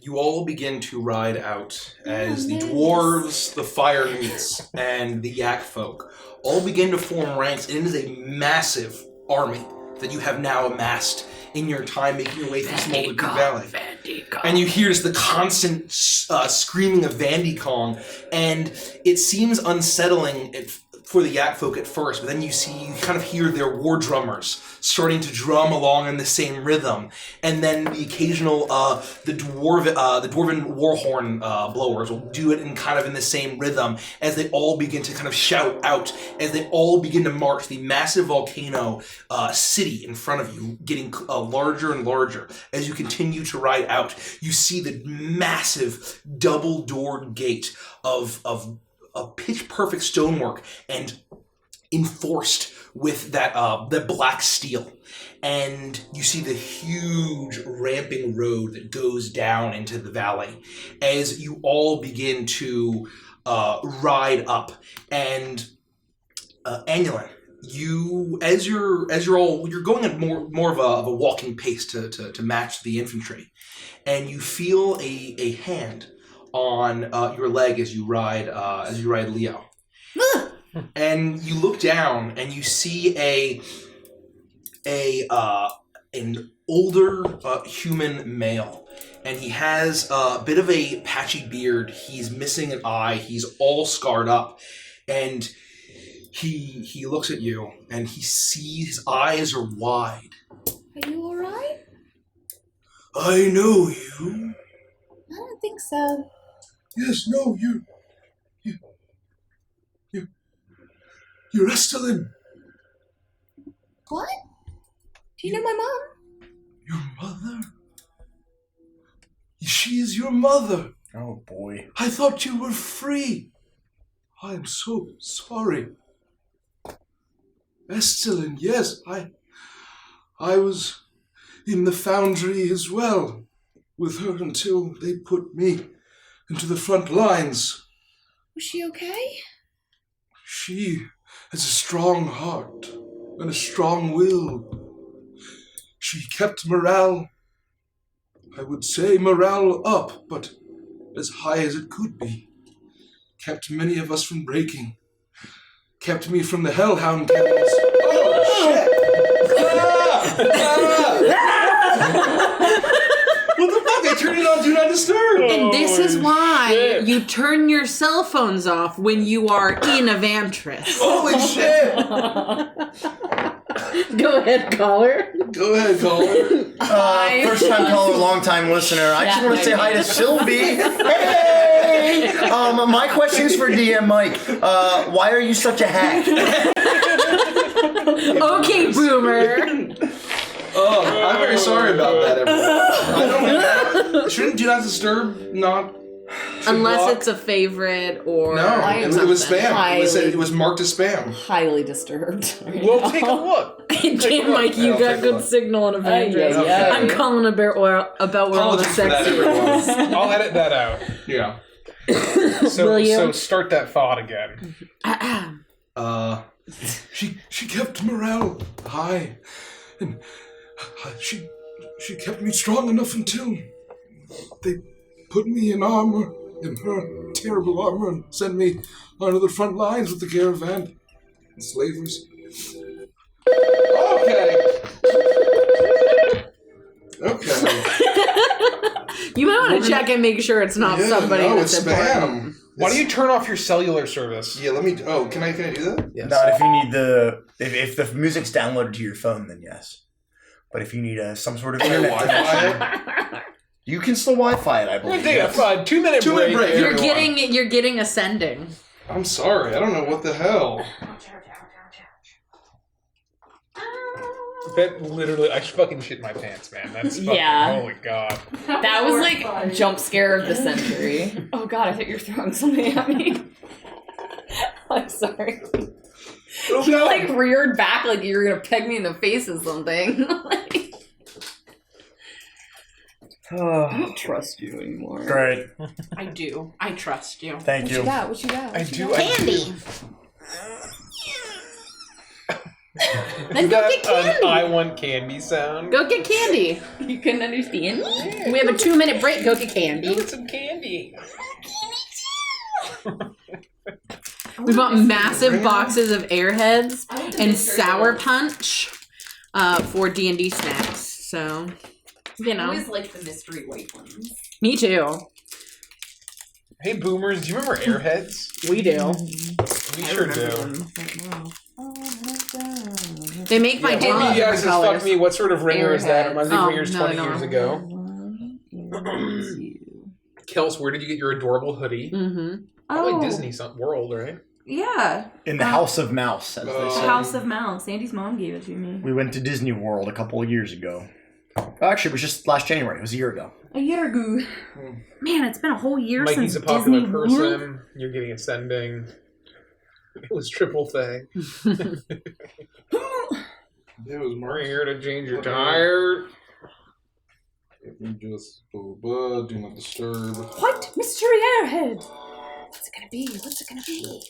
You all begin to ride out as the dwarves, the fire newts, and the yak folk all begin to form ranks. It is a massive army that you have now amassed in your time making your way through Smolder Creek Valley. And you hear just the constant screaming of Vandy Kong, and it seems unsettling for the yak folk at first, but then you kind of hear their war drummers starting to drum along in the same rhythm, and then the occasional the dwarven war horn blowers will do it in the same rhythm as they all begin to kind of shout out as they all begin to march the massive volcano city in front of you, getting larger and larger as you continue to ride out. You see the massive double-doored gate of pitch perfect stonework and enforced with that black steel, and you see the huge ramping road that goes down into the valley as you all begin to ride up. And Annulin, you're going at more of a walking pace to match the infantry, and you feel a hand on your leg as you ride Leo. And you look down and you see an older human male, and he has a bit of a patchy beard. He's missing an eye. He's all scarred up, and he looks at you and he sees his eyes are wide.
Are you alright?
I know you.
I don't think so.
Yes, no, you're Estelin.
What? Do you know my mom?
Your mother? She is your mother.
Oh boy.
I thought you were free. I am so sorry. Estelin, yes, I was in the foundry as well with her until they put me into the front lines.
Was she okay?
She has a strong heart and a strong will. She kept morale, I would say morale up, but as high as it could be. Kept many of us from breaking. Kept me from the hellhound kennels. Oh, shit! What the fuck? I turned it on Do Not Disturb!
And this is why
shit.
you turn your cell phones off when you are in Avantris.
Holy shit!
Go ahead, caller.
Go ahead, caller.
First time caller, long time listener. I just want to say hi to Sylvie. Hey! My question's for DM Mike. Why are you such a hack?
Okay, boomer.
Oh, I'm very sorry about that, everyone. Shouldn't Do Not Disturb not...
Unless
block?
it's a favorite or
No, it was spam. It was marked as spam.
Highly disturbed.
We'll take a look.
Damn, Mike, you
I'll
got
take a
good
look.
signal on Avengers.
yeah.
I'm calling about where all the
Apologies for that,
sexy
everyone.
is.
I'll edit that out.
Yeah.
So,
Will you?
so start that thought again.
She kept morale high, and she kept me strong enough until they put me in armor, in her terrible armor, and sent me onto the front lines with the caravan and slavers. Okay.
You might want to check and make sure it's not somebody that's
it's
important.
spam.
Why don't you turn off your cellular service?
Yeah, let me. Oh, can I do that?
Yes.
Not if you need if the music's downloaded to your phone, then yes. But if you need some sort of internet connection, You can still Wi-Fi it, I
We're
believe.
gonna take a 2-minute break.
break.
here.
You're getting ascending.
I'm sorry, I don't know what the hell.
That literally, I fucking shit my pants, man. That's fucking,
Yeah.
holy god.
That was like jump scare of the century. Oh god, I thought you were throwing something at me. I'm sorry. You like reared back like you were gonna peg me in the face or something. Like, I don't trust you anymore.
Great.
I do. I trust you.
Thank
What
you.
you got? What you got?
I
What you
do.
got?
Candy.
Then go get candy.
I want candy sound.
Go get candy.
You couldn't understand?
We have a 2-minute break. Go get candy.
Go get some candy.
We bought massive boxes of Airheads and Sour Punch for D&D snacks. So, you
I
know.
always like the mystery white ones.
Me too.
Hey boomers, do you remember Airheads?
We do.
We sure do.
They make my tongue
Maybe
different
says,
colors.
fuck me, what sort of ringer is that? It reminds me of
Oh,
ringers
no,
20
no.
years ago. Kels, where did you get your adorable hoodie?
Mm-hmm.
Probably Disney World, right?
Yeah.
In the House of Mouse, as they say.
House of Mouse. Sandy's mom gave it to me.
We went to Disney World a couple of years ago. Actually, it was just last January. It was a year ago.
A year ago.
Man, it's been a whole year
Mikey's
since
a popular
Disney
person.
World.
You're getting ascending. It was triple thing.
It was
We're here to change your tire.
Let me just do not disturb.
What? Mystery Airhead. What's it gonna be? What's it gonna be?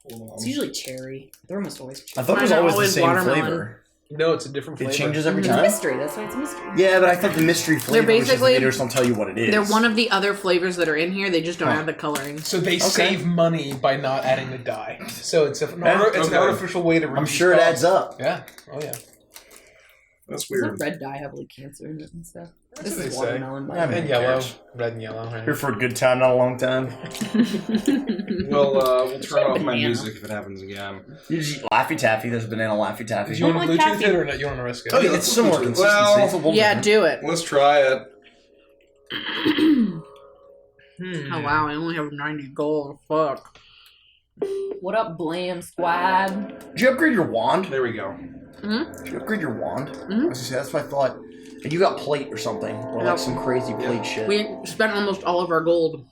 It's usually cherry. They're almost always cherry.
I thought it was
Mine are
always the
always
same
watermelon.
flavor.
No, it's a different flavor.
It changes every
It's a
time.
mystery. That's why it's a mystery.
Yeah, but I thought the mystery flavor was just
basically-
they just don't tell you what it is.
They're one of the other flavors that are in here. They just don't
Huh.
have the coloring.
So they save money by not adding the dye. So it's an
Okay.
artificial way to
I'm
reduce
sure it
costs.
adds up.
Yeah. Oh yeah.
That's
Doesn't
weird.
red dye have like cancer in it and stuff?
That's
This
what
is
they say.
watermelon. by
Yeah,
the way.
And
Who
yellow.
cares?
Red and yellow, right?
Here for a good time, not a long time.
We'll turn off my
Banana.
music if it happens again.
You just eat Laffy Taffy. There's banana Laffy Taffy.
Do you want to
like
Bluetooth
caffeine.
it or not? You want to risk it?
Oh, yeah, it's similar
Well,
consistency.
Yeah, do it.
Let's try it.
Oh wow, I only have 90 gold. Fuck.
What up, Blam Squad?
Did you upgrade your wand?
There we go.
Did you upgrade your wand?
Mhm.
I was gonna say, that's what I thought. And you got plate or something. Or
Yep.
like some crazy plate shit.
We spent almost all of our gold.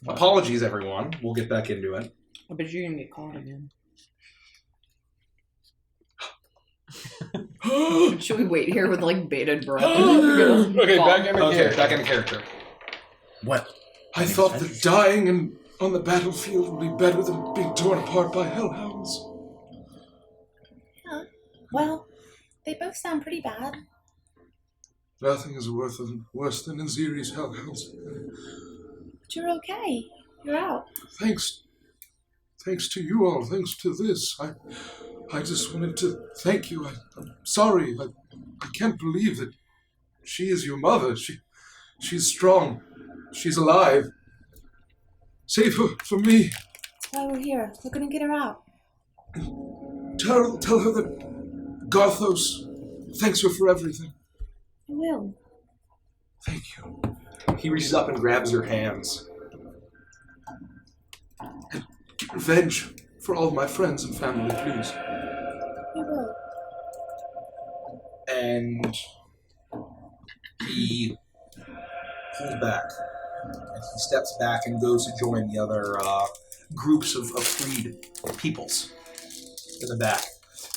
Apologies, everyone. We'll get back into it.
I bet you're gonna get caught again. Should we wait here with like bated breath?
Okay, back in the
Okay,
character.
back into character.
What?
I thought that dying on the battlefield would be better than being torn apart by hellhounds.
Well, they both sound pretty bad.
Nothing is worse than Nziri's hellhounds.
But you're okay. You're out.
Thanks to you all. Thanks to this. I just wanted to thank you. I'm sorry. I can't believe that she is your mother. She's strong. She's alive. Save her for me.
That's why we're here. We're gonna get her out.
Tell her that Garthos thanks her for everything.
I will.
Thank you. He reaches up and grabs her hands. And get revenge for all of my friends and family, please.
We will.
And he pulls back. And he steps back and goes to join the other groups of freed peoples in the back.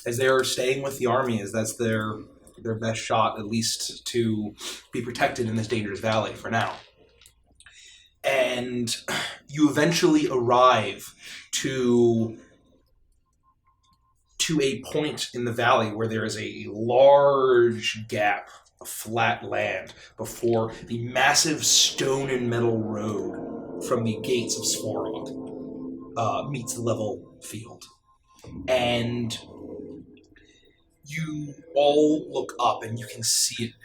As they're staying with the army, as that's their best shot, at least, to be protected in this dangerous valley for now. And you eventually arrive to a point in the valley where there is a large gap of flat land before the massive stone and metal road from the gates of Svorog meets the level field. And you all look up and you can see it now.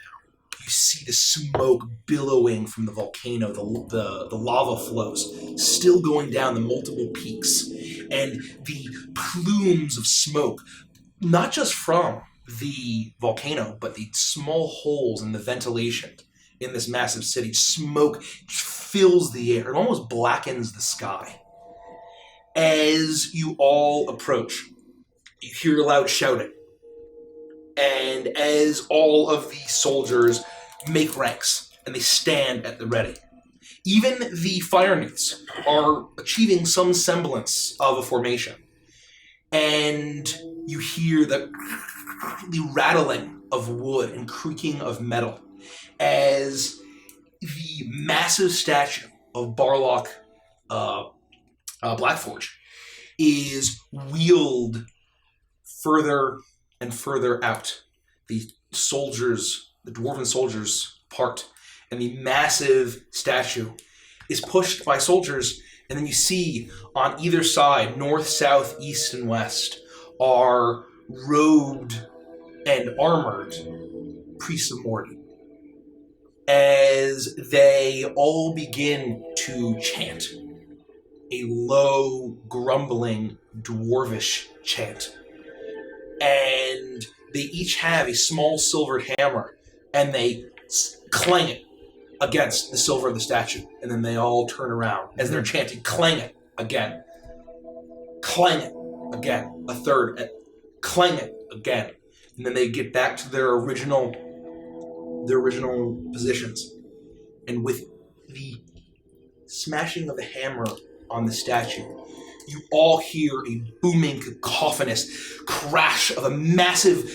You see the smoke billowing from the volcano, the lava flows still going down the multiple peaks, and the plumes of smoke, not just from the volcano, but the small holes in the ventilation in this massive city. Smoke fills the air. It almost blackens the sky. As you all approach, you hear loud shouting. And as all of the soldiers make ranks, and they stand at the ready, even the fire newts are achieving some semblance of a formation. And you hear the rattling of wood and creaking of metal as the massive statue of Barlock Blackforge is wheeled further and further out. The dwarven soldiers part, and the massive statue is pushed by soldiers, and then you see on either side, north, south, east, and west, are robed and armored priests of Morden. As they all begin to chant a low, grumbling, dwarvish chant. And they each have a small silvered hammer, and they clang it against the silver of the statue. And then they all turn around as they're chanting, clang it again. Clang it again. A third. Clang it again. And then they get back to their original positions. And with the smashing of the hammer on the statue, you all hear a booming, cacophonous crash of a massive,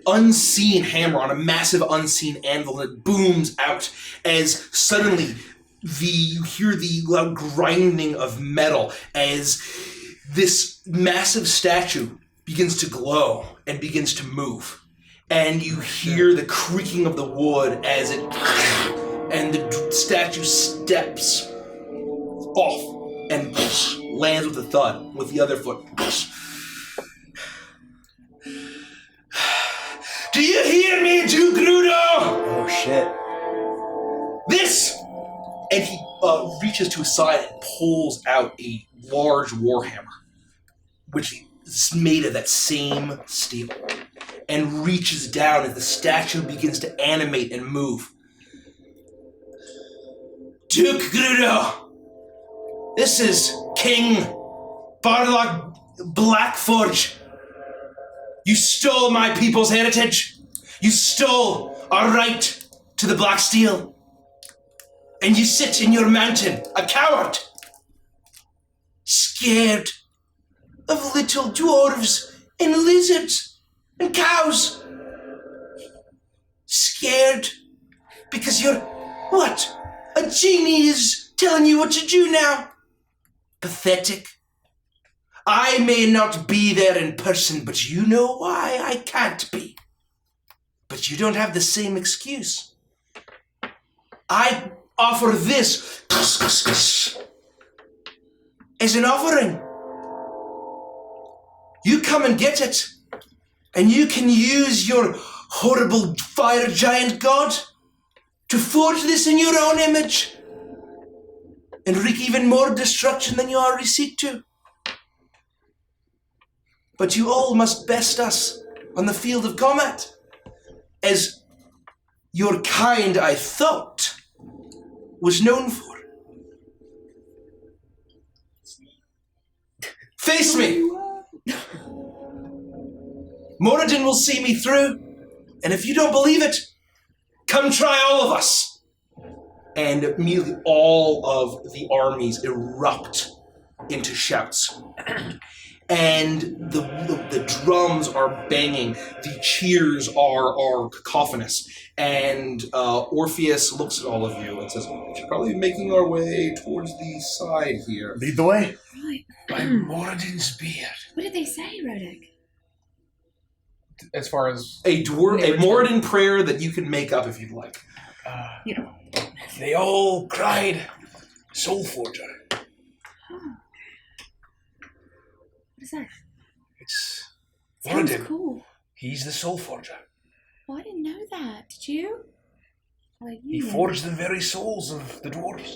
unseen hammer on a massive, unseen anvil that booms out as suddenly you hear the loud grinding of metal as this massive statue begins to glow and begins to move. And you hear the creaking of the wood as it... and the statue steps off and lands with a thud with the other foot. Do you hear me, Jugrudo?
Oh, shit.
This! And he reaches to his side and pulls out a large warhammer, which is made of that same steel, and reaches down as the statue begins to animate and move. Duke Grudo, this is King Barlock Blackforge. You stole my people's heritage. You stole our right to the black steel. And you sit in your mountain, a coward, scared of little dwarves and lizards and cows. Scared because you're, what? A genie is telling you what to do now. Pathetic. I may not be there in person, but you know why I can't be. But you don't have the same excuse. I offer this as an offering. You come and get it, and you can use your horrible fire giant god to forge this in your own image and wreak even more destruction than you already seek to. But you all must best us on the field of combat, as your kind, I thought, was known for. Face me! Moradin will see me through, and if you don't believe it, come try all of us. And immediately all of the armies erupt into shouts. And the drums are banging, the cheers are cacophonous, and Orpheus looks at all of you and says, "We should probably be making our way towards the side here."
Lead the way.
Right.
By Moradin's beard.
What did they say, Rodick?
As far as
A Moradin prayer that you can make up if you'd like.
they all cried, Soul Forger.
Oh. What is that?
It's
Sounds
Moradin.
cool.
He's the Soul Forger.
Oh, I didn't know that. Did you? Like,
He forged the very souls of the dwarves.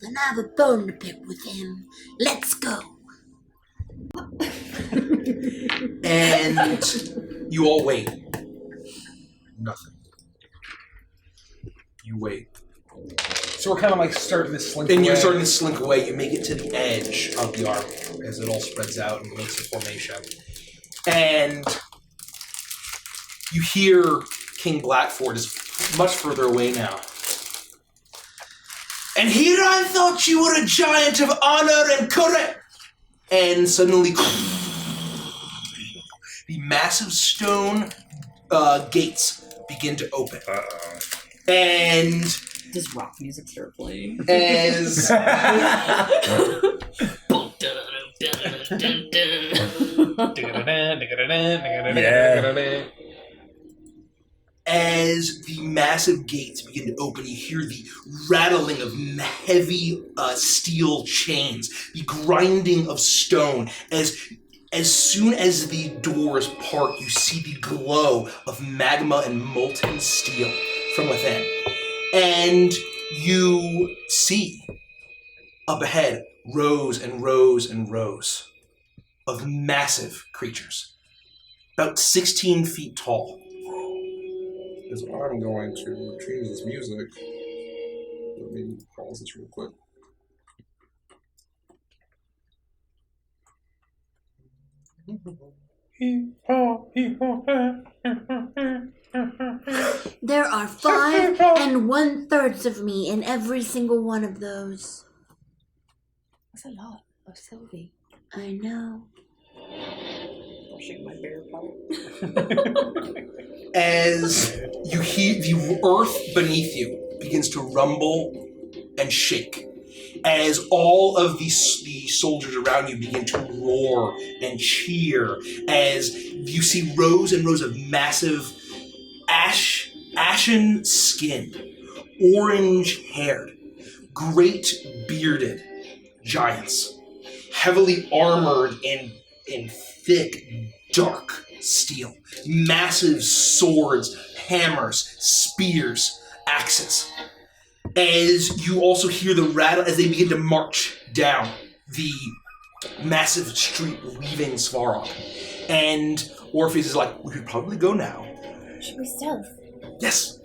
Then I have a bone to pick with him. Let's go.
And you all wait. Nothing. You wait.
So we're kind of like starting to slink
And
away.
you're starting to slink away. You make it to the edge of the army as it all spreads out and makes a formation. And you hear King Blackford is much further away now. And here I thought you were a giant of honor and courage. And suddenly, the massive stone gates begin to open. And
Does rock music start playing?
as as the massive gates begin to open, you hear the rattling of heavy steel chains, the grinding of stone. As soon as the doors part, you see the glow of magma and molten steel from within. And you see up ahead rows and rows and rows of massive creatures, about 16 feet tall.
Is I'm going to change this music. Let me pause this real quick.
There are 5 1/3 of me in every single one of those.
That's a lot of Sylvie.
I know.
Brushing my bear part.
As you hear the earth beneath you begins to rumble and shake, as all of the soldiers around you begin to roar and cheer, as you see rows and rows of massive ashen skinned, orange haired, great bearded giants, heavily armored in thick, dark steel, massive swords, hammers, spears, axes. As you also hear the rattle as they begin to march down the massive street leaving Svarog. And Orpheus is like, we should probably go now.
Should we stealth?
Yes,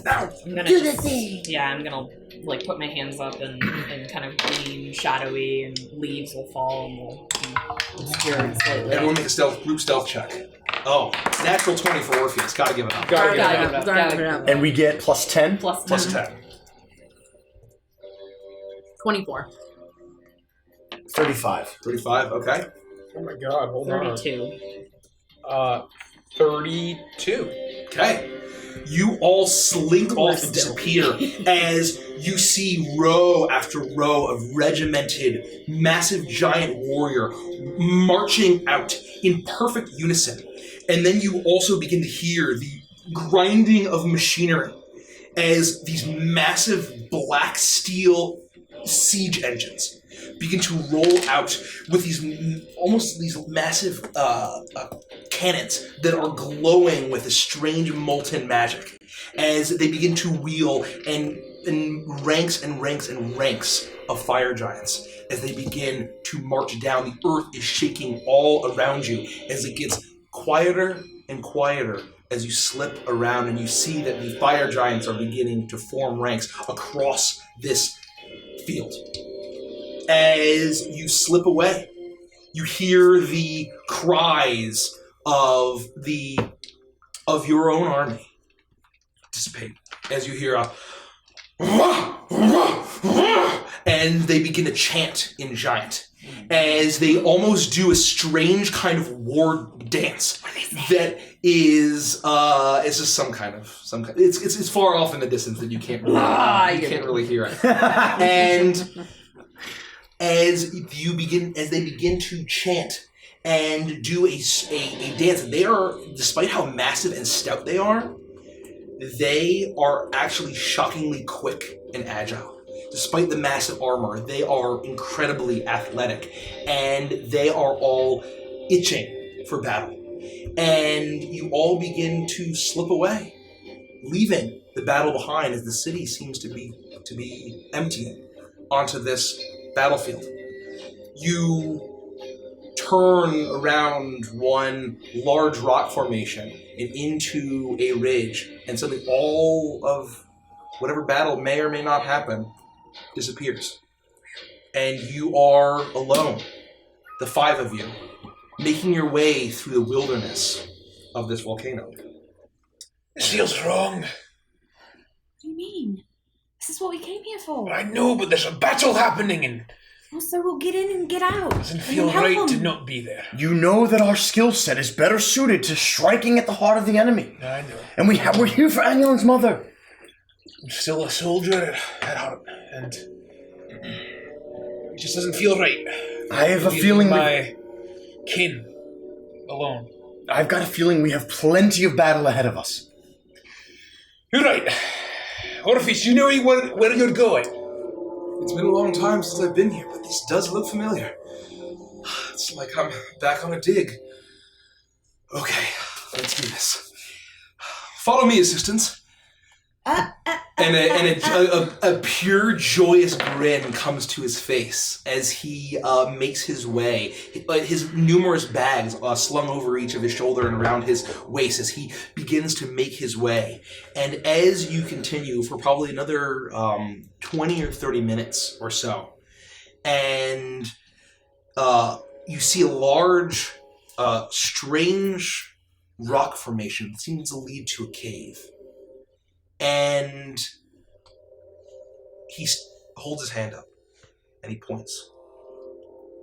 now.
I'm gonna
Do the thing.
Yeah, I'm gonna like put my hands up and kind of green, shadowy, and leaves will fall and we'll obscure it slightly.
Everyone make a group stealth check. Oh, natural 20 for Orpheus. Gotta give it up.
Gotta get it
Gotta
out.
give it up.
And we get plus 10?
Plus 10.
Plus 10.
24.
35.
35, okay.
Oh my god, hold
32.
on. 32.
Okay. You all slink off and disappear as you see row after row of regimented, massive giant warrior marching out in perfect unison. And then you also begin to hear the grinding of machinery as these massive black steel siege engines begin to roll out with these massive cannons that are glowing with a strange molten magic as they begin to wheel and ranks and ranks and ranks of fire giants as they begin to march down. The earth is shaking all around you as it gets quieter and quieter as you slip around, and you see that the fire giants are beginning to form ranks across this field. As you slip away, you hear the cries of your own army dissipate as you hear a "Rah, rah, rah," and they begin to chant in giant as they almost do a strange kind of war dance that is it's just some kind of it's far off in the distance that you can't really hear it. And as they begin to chant and do a dance, they are, despite how massive and stout they are actually shockingly quick and agile. Despite the massive armor, they are incredibly athletic, and they are all itching for battle. And you all begin to slip away, leaving the battle behind as the city seems to be emptying onto this battlefield. You turn around one large rock formation and into a ridge, and suddenly all of whatever battle may or may not happen disappears. And you are alone, the 5 of you, making your way through the wilderness of this volcano.
This feels wrong.
What do you mean? This is what we came here for.
I know, but there's a battle happening and
Well, so we'll get in and get out.
it doesn't feel right to not be there.
You know that our skill set is better suited to striking at the heart of the enemy.
I know.
And we're here for Angelin's mother.
I'm still a soldier at heart, and it just doesn't feel right.
I have a
Leaving
feeling
my kin alone.
I've got a feeling we have plenty of battle ahead of us.
You're right. Orpheus, you know where you're going.
It's been a long time since I've been here, but this does look familiar. It's like I'm back on a dig. Okay, let's do this. Follow me, assistants. And a pure joyous grin comes to his face as he makes his way. His numerous bags slung over each of his shoulder and around his waist as he begins to make his way. And as you continue for probably another 20 or 30 minutes or so, and you see a large, strange rock formation that seems to lead to a cave. And he holds his hand up and he points.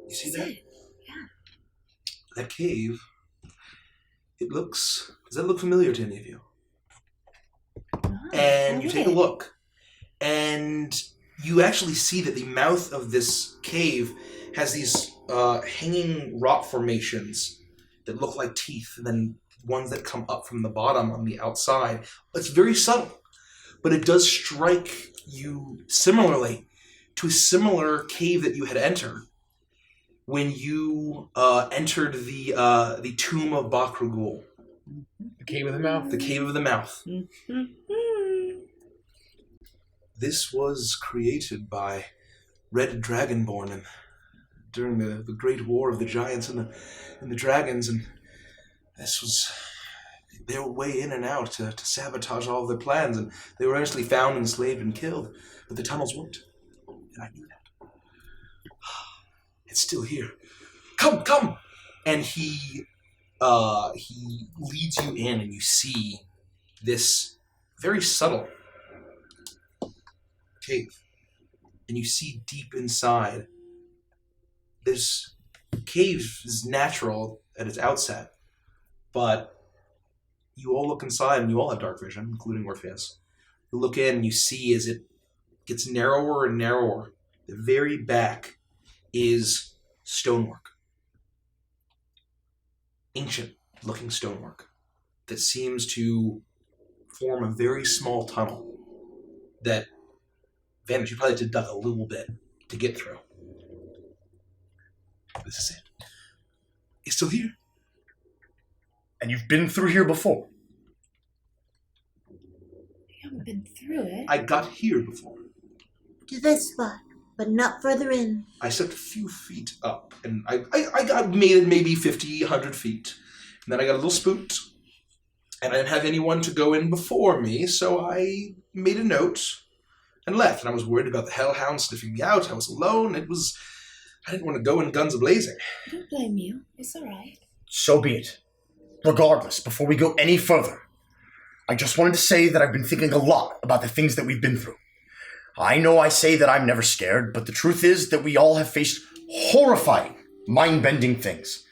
You see that?
Yeah.
That cave, does that look familiar to any of you? And you take a look, and you actually see that the mouth of this cave has these hanging rock formations that look like teeth, and then ones that come up from the bottom on the outside. It's very subtle, but it does strike you similarly to a similar cave that you had entered when you entered the tomb of Bakrugul.
The Cave of the Mouth?
The Cave of the Mouth. This was created by Red Dragonborn during the Great War of the Giants and the Dragons, and this was their way in and out to sabotage all of their plans, and they were eventually found, enslaved, and killed, but the tunnels weren't, and I knew that. It's still here. Come! And he leads you in, and you see this very subtle cave, and you see deep inside. This cave is natural at its outset, but you all look inside, and you all have dark vision, including Orpheus. You look in, and you see as it gets narrower and narrower, the very back is stonework. Ancient-looking stonework that seems to form a very small tunnel that, Vanish, you probably had to duck a little bit to get through. This is it. It's still here.
And you've been through here before.
We haven't been through it.
I got here before.
To this spot, but not further in.
I stepped a few feet up, and I got made it maybe 50, 100 feet. And then I got a little spooked, and I didn't have anyone to go in before me, so I made a note and left. And I was worried about the hellhound sniffing me out. I was alone. I didn't want to go in guns a-blazing.
I don't blame you. It's alright.
So be it. Regardless, before we go any further, I just wanted to say that I've been thinking a lot about the things that we've been through. I know I say that I'm never scared, but the truth is that we all have faced horrifying, mind-bending things.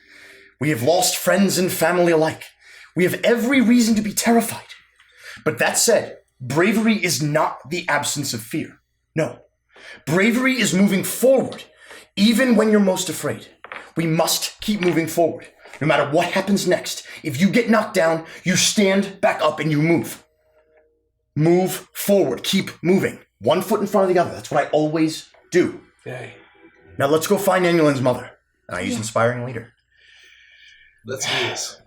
We have lost friends and family alike. We have every reason to be terrified. But that said, bravery is not the absence of fear. No. Bravery is moving forward, even when you're most afraid. We must keep moving forward. No matter what happens next, if you get knocked down, you stand back up and you move. Move forward. Keep moving. One foot in front of the other. That's what I always do.
Yay.
Now let's go find Angelin's mother. And I use Inspiring Leader.
Let's do this.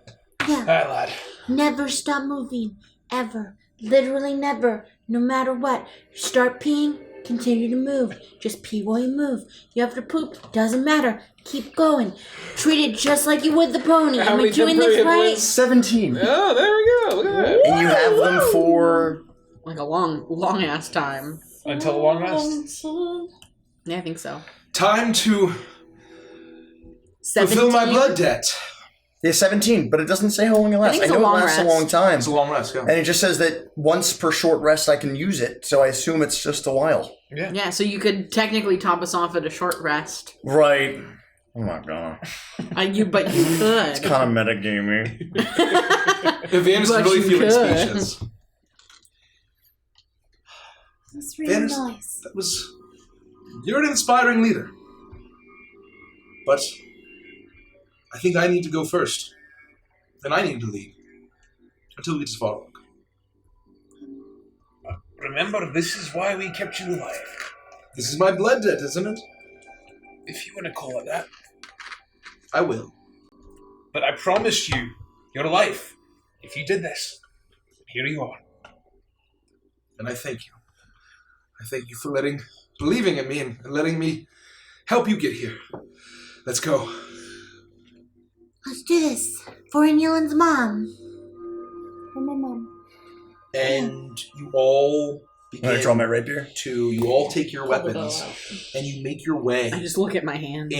Yeah.
Alright, lad.
Never stop moving. Ever. Literally never. No matter what. Start peeing, continue to move. Just pee while you move. You have to poop, doesn't matter. Keep going. Treat it just like you would the pony.
How
Am I
many
doing this
temporary
right?
points?
17.
Oh, there we go. Look at that.
And you have them for
Like a long ass time.
Until a long rest.
Yeah, I think so.
Time to
17?
fulfill my blood debt.
Yeah, 17, but it doesn't say how long it lasts.
think it's
I
a
know it
long
lasts
rest.
a long time.
It's a long rest, yeah.
And it just says that once per short rest I can use it, so I assume it's just a while.
Yeah.
Yeah, so you could technically top us off at a short rest.
Right. Oh my god.
But you could.
It's kind of metagaming.
Van's
But
really
you
feeling
could.
speechless.
That's really
Van's-
nice.
You're an inspiring leader. But I think I need to go first. And I need to lead. Until we get to Svarog.
Remember, this is why we kept you alive.
This is my blood debt, isn't it?
If you want to call it that.
I will.
But I promised you your life if you did this. Here you are.
And I thank you. I thank you for believing in me and letting me help you get here. Let's go.
Let's do this. For Anulin's mom.
For my mom.
And you all
When I draw my rapier.
you all take your
Pull the bow
weapons
out.
and you make your way
I just look at my hands.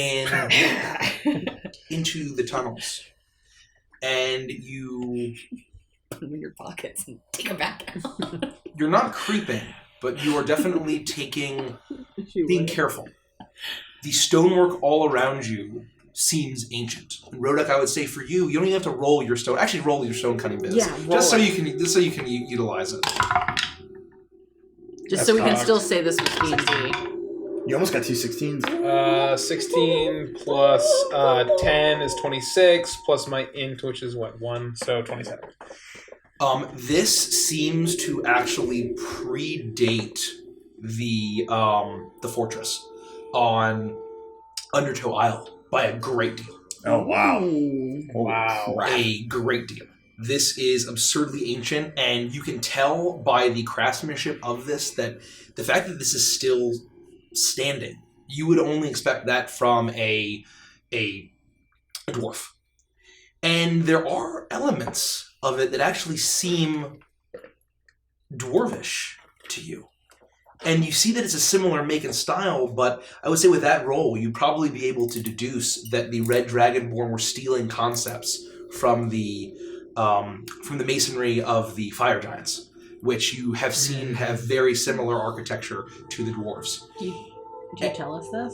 into the tunnels. And you
Put them in your pockets and take them back out.
you're not creeping, but you are definitely being careful. The stonework all around you seems ancient. And Rodak, I would say for you, you don't even have to roll your stone. Actually, roll your stone cutting biz.
Yeah, roll
just so
it.
you can utilize it.
Just so we can still say this was D&D.
You almost got 2 16s.
16 plus 10 is 26, plus my int, which is what, 1, so 27.
This seems to actually predate the fortress on Undertow Isle by a great deal.
Oh, wow.
Wow.
A great deal. This is absurdly ancient, and you can tell by the craftsmanship of this that the fact that this is still standing, you would only expect that from a dwarf. And there are elements of it that actually seem dwarvish to you. And you see that it's a similar make and style, but I would say with that roll, you'd probably be able to deduce that the Red Dragonborn were stealing concepts from the masonry of the fire giants, which you have seen have very similar architecture to the dwarves.
Did you tell us this?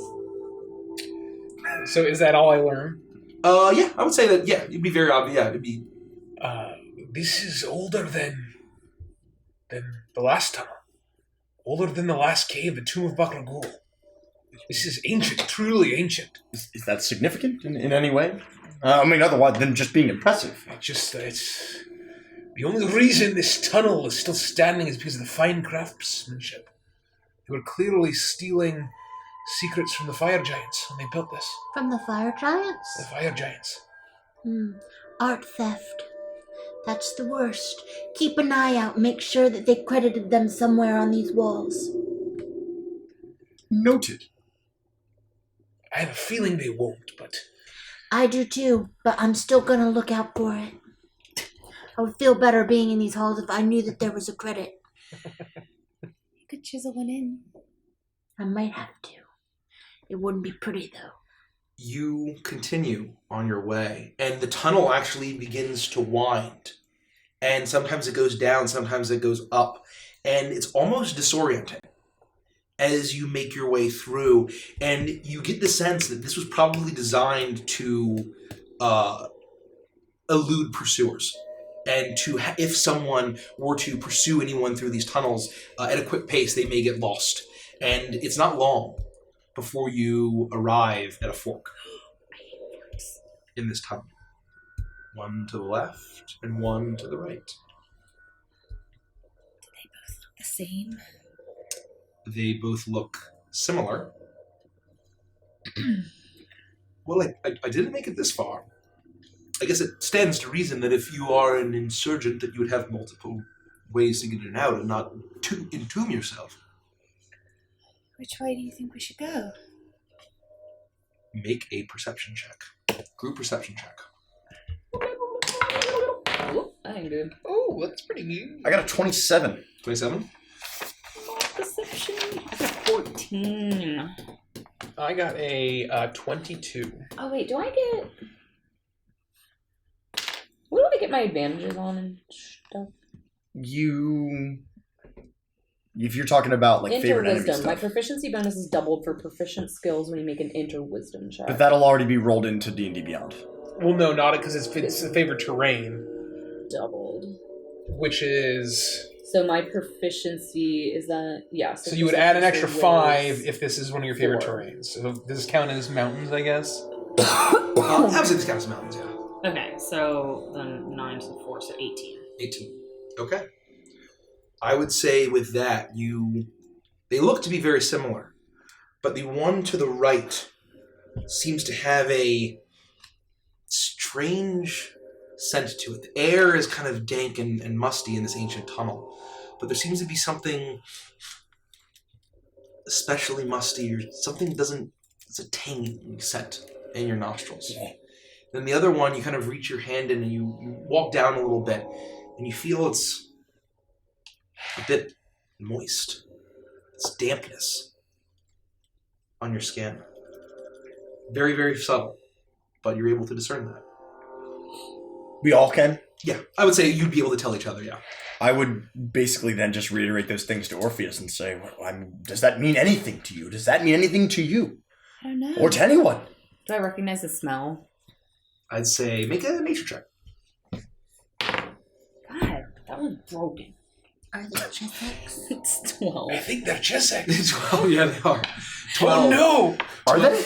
So is that all I learned?
Yeah, I would say that. Yeah, it'd be very obvious. Yeah, it'd be.
This is older than the last tunnel. Older than the last cave, the Tomb of Bakragul. This is ancient, truly ancient.
Is that significant in any way? I mean, otherwise than just being impressive.
It's the only reason this tunnel is still standing is because of the fine craftsmanship. They were clearly stealing secrets from the fire giants when they built this.
From the fire giants?
The fire giants.
Art theft. That's the worst. Keep an eye out. Make sure that they credited them somewhere on these walls.
Noted.
I have a feeling they won't, but
I do too, but I'm still gonna look out for it. I would feel better being in these halls if I knew that there was a credit.
You could chisel one in.
I might have to. It wouldn't be pretty though.
You continue on your way, and the tunnel actually begins to wind. And sometimes it goes down, sometimes it goes up, and it's almost disorienting as you make your way through. And you get the sense that this was probably designed to elude pursuers. And if someone were to pursue anyone through these tunnels at a quick pace, they may get lost. And it's not long before you arrive at a fork in this tunnel. One to the left and one to the right.
The same.
They both look similar. Well, I didn't make it this far. I guess it stands to reason that if you are an insurgent that you would have multiple ways to get in and out and not to entomb yourself.
Which way do you think we should go?
Make a perception check. Group perception check.
I ain't good.
Oh, that's pretty good.
I got a 27.
27?
Perception. I got 14.
I got a 22.
Oh wait, do I get? What do I get my advantages on and stuff?
If you're talking about like favorite enemy
Inter-wisdom. My
stuff,
proficiency bonus is doubled for proficient skills when you make an inter-wisdom check.
but that'll already be rolled into D&D Beyond.
Well, no, not because it's a favorite terrain,
doubled.
which is...
So my proficiency is that
So you would add an extra
proficiency
5
was
if this is one of your favorite
4.
terrains. So does this count as mountains, I guess?
Obviously, this counts as mountains, yeah.
Okay, so then 9 to 4, so 18.
18. Okay. I would say with that, they look to be very similar, but the one to the right seems to have a strange scent to it. The air is kind of dank and musty in this ancient tunnel, but there seems to be something especially musty, or something it's a tang scent in your nostrils. Then the other one, you kind of reach your hand in and you walk down a little bit, and you feel it's a bit moist. It's dampness on your skin. Very, very subtle, but you're able to discern that.
We all can?
Yeah, I would say you'd be able to tell each other, yeah.
I would basically then just reiterate those things to Orpheus and say, does that mean anything to you? Does that mean anything to you?
I don't know.
Or to anyone?
Do I recognize the smell?
I'd say make a nature check.
God, that was broken.
Are they Chessex?
It's 12.
I think they're Chessex.
12, yeah, they are. 12.
Oh, no!
Are they?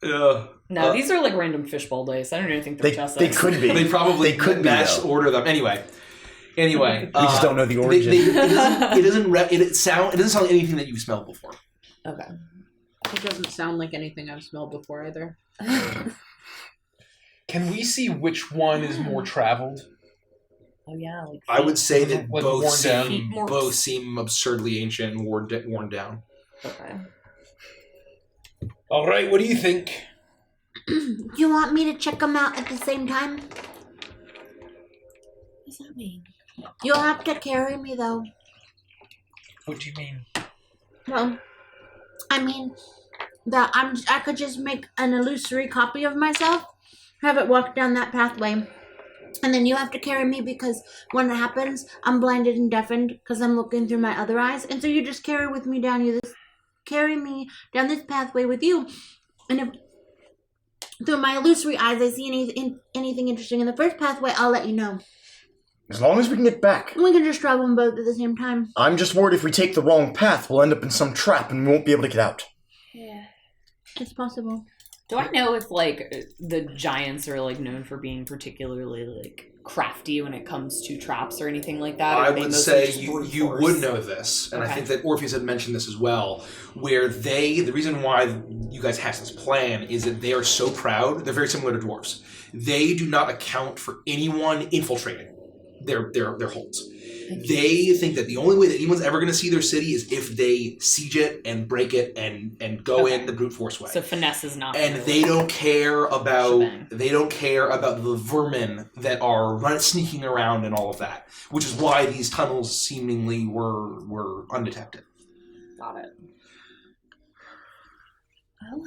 Yeah.
No, these are like random fishbowl dice. I don't even think they're Chessex.
They could be.
They probably
They could be,
mass
though.
order them. Anyway,
We just don't know the
it
origin.
doesn't sound like anything that you've smelled before.
Okay.
It doesn't sound like anything I've smelled before either.
Can we see which one is more traveled?
Oh yeah, like
I would say that
Like
both
worn down.
seem absurdly ancient and worn down.
Okay.
All right, what do you think?
You want me to check them out at the same time?
What does that mean?
You'll have to carry me, though.
What do you mean?
Well, I mean that I could just make an illusory copy of myself, have it walk down that pathway, and then you have to carry me because when it happens, I'm blinded and deafened because I'm looking through my other eyes, and so you just carry me down this pathway with you, and if through my illusory eyes I see anything interesting in the first pathway, I'll let you know.
As long as we can get back.
We can just travel them both at the same time.
I'm just worried if we take the wrong path, we'll end up in some trap and we won't be able to get out.
Yeah.
It's possible.
Do I know if like the giants are like known for being particularly like crafty when it comes to traps or anything like that?
I
Or they
would
mostly
say
just brute
you
force?
would know this, and I
Okay.
think that Orpheus had mentioned this as well, where the reason why you guys have this plan is that they are so proud, they're very similar to dwarves. They do not account for anyone infiltrating their holds. They think that the only way that anyone's ever going to see their city is if they siege it and break it and go in the brute force way.
So finesse is not.
And
really
they don't care about
shebang.
the vermin that are sneaking around and all of that, which is why these tunnels seemingly were undetected.
Got it.
Well,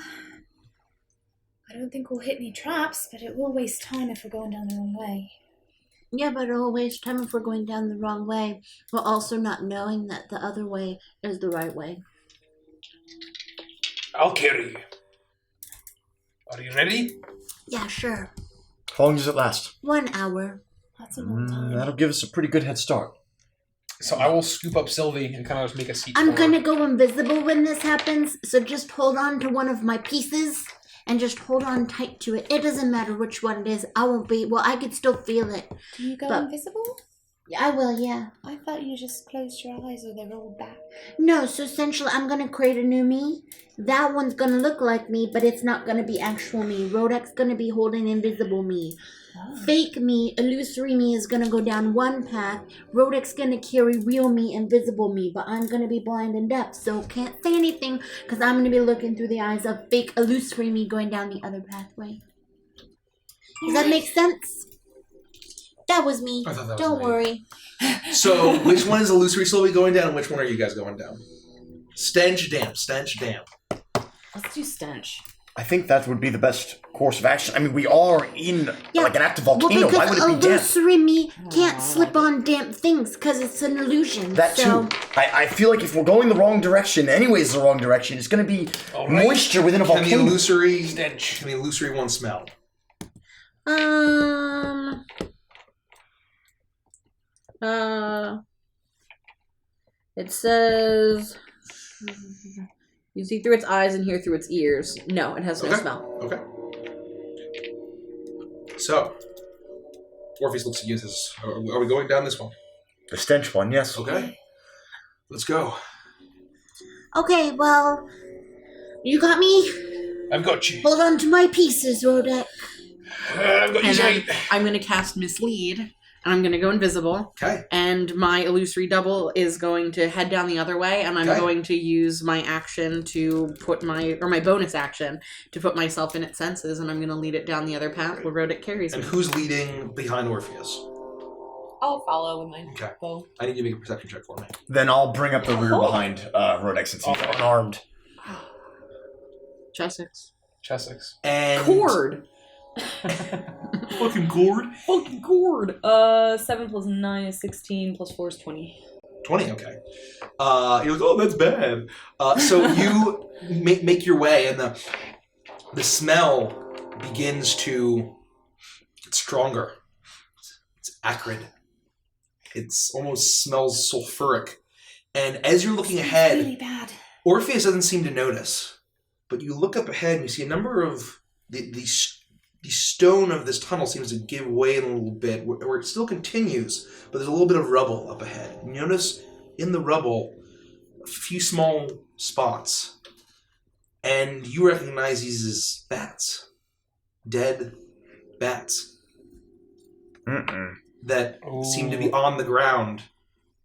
I don't think we'll hit any traps, but it will waste time if we're going down the wrong way.
Yeah, but it'll waste time if we're going down the wrong way, while also not knowing that the other way is the right way.
I'll carry you. Are you ready?
Yeah, sure.
How long does it last?
1 hour.
That's a long time.
That'll give us a pretty good head start.
So I will scoop up Sylvie and kind of just make a seat
I'm
for her.
gonna go invisible when this happens, so just hold on to one of my pieces and just hold on tight to it. It doesn't matter which one it is. I won't be. Well, I can still feel it.
Do you go
But-
invisible?
I will, yeah.
I thought you just closed your eyes or they rolled back.
No, so essentially I'm gonna create a new me. That one's gonna look like me, but it's not gonna be actual me. Rodek's gonna be holding invisible me. Fake me, illusory me is gonna go down one path. Rodek's gonna carry real me, invisible me, but I'm gonna be blind and deaf, so can't say anything because I'm gonna be looking through the eyes of fake illusory me going down the other pathway. Does that make sense? That was me.
I thought that was
Don't
me.
worry.
So, which one is illusory slowly going down, and which one are you guys going down? Stench, damp.
Let's do stench.
I think that would be the best course of action. I mean, we are in
Yeah.
like an active
Well,
volcano.
because
Why would it be damp?
illusory me can't slip on damp things because it's an illusion.
That
so.
too. I feel like if we're going the wrong direction, anyways, the wrong direction, it's going to be moisture within a
Can the
volcano.
illusory stench? Can the illusory one smell?
It says you see through its eyes and hear through its ears. No, it has no
Okay.
smell.
Okay. So, Orpheus looks at you and says, "Are we going down this one?"
The stench one, yes.
Okay. Let's go.
Okay, well, you got me.
I've got you.
Hold on to my pieces, Rodek.
I've got you.
And then
Jade.
I'm going to cast Mislead, and I'm going to go invisible.
Okay.
And my illusory double is going to head down the other way, and I'm
Okay.
going to use my action to put my bonus action to put myself in its senses, and I'm going to lead it down the other path where Rodic carries
And
me.
who's leading behind Orpheus?
I'll follow with my
Okay.
bow.
I need you to make a perception check for me.
Then I'll bring up the rear behind Rodex since he's unarmed.
Chessex.
Chessex.
And
Cord.
fucking gourd.
Fucking cord. 7 plus 9 is 16, plus 4 is 20.
20, okay. You're like, oh, that's bad. So you make your way, and the smell begins to get stronger. It's acrid. It's almost smells sulfuric. And as you're looking ahead,
Really bad.
Orpheus doesn't seem to notice. But you look up ahead and you see a number of the stone of this tunnel seems to give way a little bit, where it still continues, but there's a little bit of rubble up ahead. You notice in the rubble a few small spots, and you recognize these as bats, dead bats that seem to be on the ground.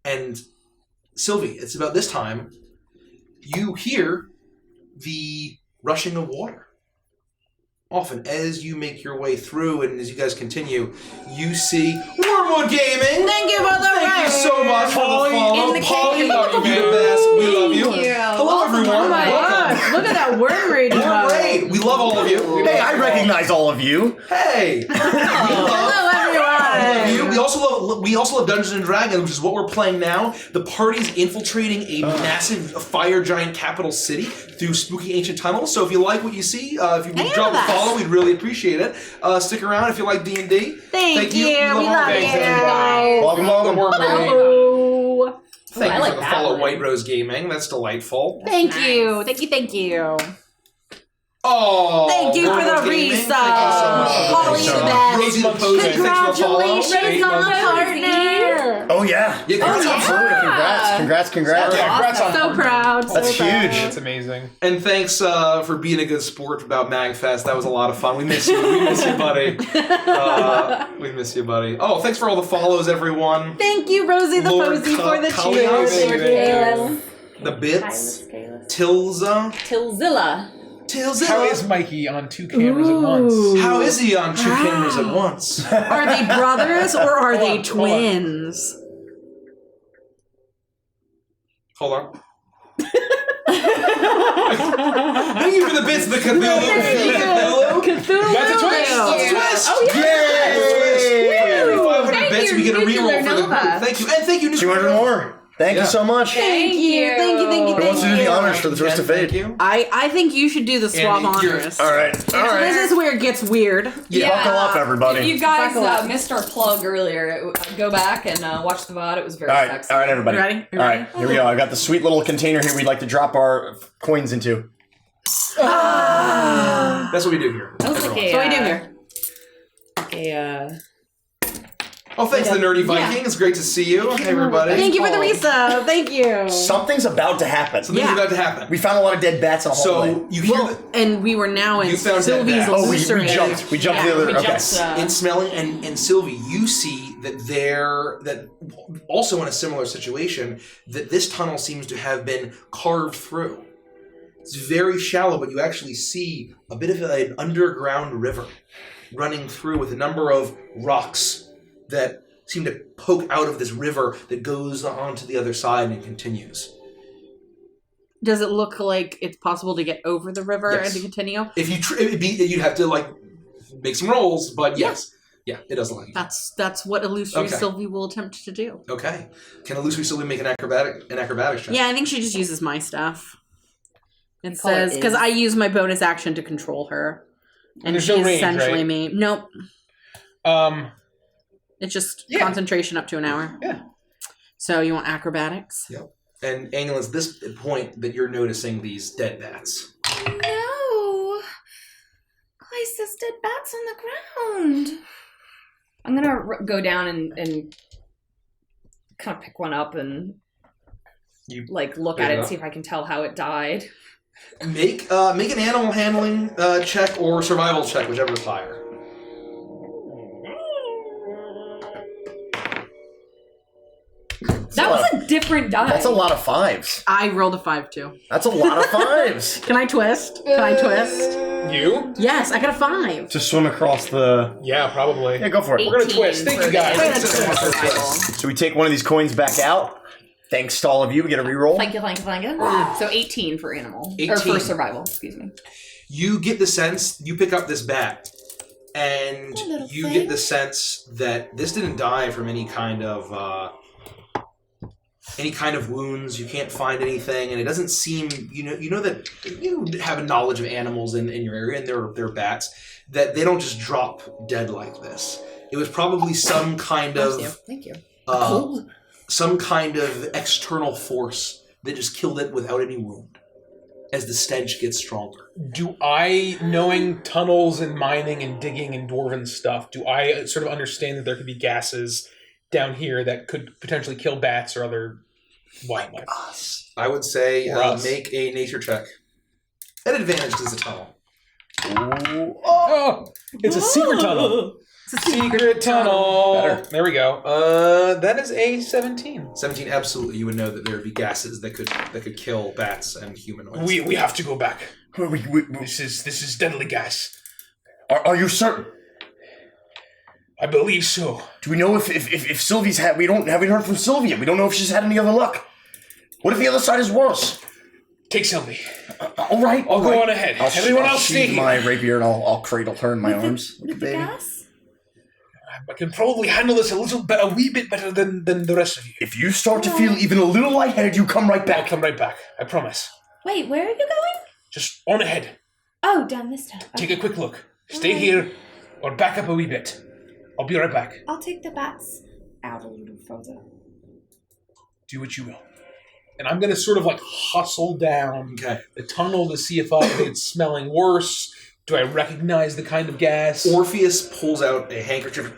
And Sylvie, it's about this time you hear the rushing of water. Often, as you make your way through and as you guys continue, you see Wormwood Gaming!
Thank you for the
Thank you so much for the follow.
in the
Polly,
cave.
you're the best. We love you.
Thank you.
Hello, everyone.
Oh my
Welcome.
gosh, look at that worm raid.
Worm Raid. We love all of you.
Hey, I recognize all of you.
Hey.
Hello, everyone.
We also love Dungeons and Dragons, which is what we're playing now. The party's infiltrating a massive fire giant capital city through spooky ancient tunnels. So if you like what you see, if you would drop a follow, we'd really appreciate it. Stick around if you like D&D.
Thank you. We love
Thanks,
you.
everybody.
Welcome, welcome.
Hello.
Thank
I
you
like
for the
that
follow,
one.
White Rose Gaming. That's delightful.
Thank you. Thank you.
Oh,
Thank you for
White
the
Rose Gaming.
resub.
Thank you so much.
Holly
Thank you so
the
much.
best.
Rosie the Poser, thanks for the follow.
Congratulations on the partner.
Oh, yeah.
Yeah,
Congrats,
yeah.
absolutely. Congrats.
Yeah,
congrats on
So proud.
That's
so proud.
huge.
That's amazing.
And thanks for being a good sport about MagFest. That was a lot of fun. We miss you. We miss you, buddy. We miss you, buddy. Oh, thanks for all the follows, everyone.
Thank you, Rosie the
Lord
Posy, for the
Cully,
cheers.
thank you. The Bits. Tilza.
Tilzilla.
Tilza.
How is Mikey on 2 cameras at once?
How is he on 2 cameras at once?
Are they brothers or are they
Hold on.
twins?
Hold on. Thank you for the bits, the Cthulhu.
Cthulhu.
That's a twist.
That's a twist.
Oh, yeah.
Yay! For every 500
Thank
bits,
you,
we get a
Nuclear
reroll for the
Nova.
group. Thank you. And thank you,
200 more. Thank you so much.
Thank you.
Who wants to do the honors for the Twist of Fate?
Thank you.
I think you should do the swab
And you're-
honors.
All right.
So this is where it gets weird.
Yeah.
Buckle up, everybody.
If you guys
Buckle up.
missed our plug earlier, go back and watch the VOD. It was very sexy.
All right, everybody.
You ready? You
All
ready?
right, here we go. I got the sweet little container here we'd like to drop our coins into.
That's what we do here.
That was like a,
So what do we do here?
Oh, thanks, the Nerdy Viking. It's great to see you. Hey, everybody.
Thank you for the resub. Thank you.
Something's about to happen.
Something's about to happen.
We found a lot of dead bats in a hallway.
So you hear
Well, and we were now in
You found
Sylvie's
that back.
Oh, we
illusory.
jumped. We jumped the other.
we
Okay.
jumped,
in smelling and Sylvie, you see that also in a similar situation, that this tunnel seems to have been carved through. It's very shallow, but you actually see a bit of an underground river running through with a number of rocks that seem to poke out of this river that goes on to the other side and continues.
Does it look like it's possible to get over the river and to continue?
If you you'd have to like make some rolls, but yes. Yeah, it does look like
That's what Illusory Sylvie will attempt to do.
Okay. Can Illusory Sylvie make an acrobatics check?
Yeah, I think she just uses my stuff. It says, because I use my bonus action to control her. And
there's
she's
no range,
essentially
right?
me. Nope. It's just concentration up to an hour.
Yeah.
So you want acrobatics?
Yep. And Angel, it's this point that you're noticing these dead bats.
No. Guys, there's dead bats on the ground. I'm gonna go down and kind of pick one up and look at it and see if I can tell how it died.
Make an animal handling check or survival check, whichever is higher.
That was a different die.
That's a lot of 5s.
I rolled a 5 too.
That's a lot of 5s.
Can I twist? Can I twist?
You?
Yes, I got a 5.
To swim across the...
Yeah, probably.
Yeah, go for it.
We're going to twist. Thank you, guys.
So we take one of these coins back out. Thanks to all of you. We get a reroll.
Thank you. So 18 for animal.
18.
Or for survival, excuse me.
You get the sense, you pick up this bat, and you get the sense that this didn't die from any kind of wounds. You can't find anything, and it doesn't seem, you know that you have a knowledge of animals in your area, and they're bats, that they don't just drop dead like this. It was probably some kind of...
Thank you.
Some kind of external force that just killed it without any wound as the stench gets stronger.
Do I, knowing tunnels and mining and digging and dwarven stuff, do I sort of understand that there could be gases down here that could potentially kill bats or other wildlife?
I would say make a nature check. At advantage because it's a tunnel.
Oh, it's a secret tunnel. It's a secret tunnel.
Better.
There we go. That is a 17.
17, absolutely. You would know that there would be gases that could kill bats and humanoids.
We have to go back.
We
This is deadly gas.
Are you certain?
I believe so.
Do we know if Sylvie's had... We haven't heard from Sylvia. We don't know if she's had any other luck. What if the other side is worse?
Take Sylvie.
All right.
I'll go on ahead. Everyone else stay
sheathe
here.
my rapier and I'll cradle her in my arms.
With the gas?
I can probably handle this a wee bit better than the rest of you.
If you start to feel even a little lightheaded, you come right
I'll
back.
come right back. I promise.
Wait, where are you going?
Just on ahead.
Oh, down this time.
Take a quick look. Stay here or back up a wee bit. I'll be right back.
I'll take the bats out a little further.
Do what you will. And I'm going to sort of hustle down
Okay.
the tunnel to see if it's smelling worse. Do I recognize the kind of gas?
Orpheus pulls out a handkerchief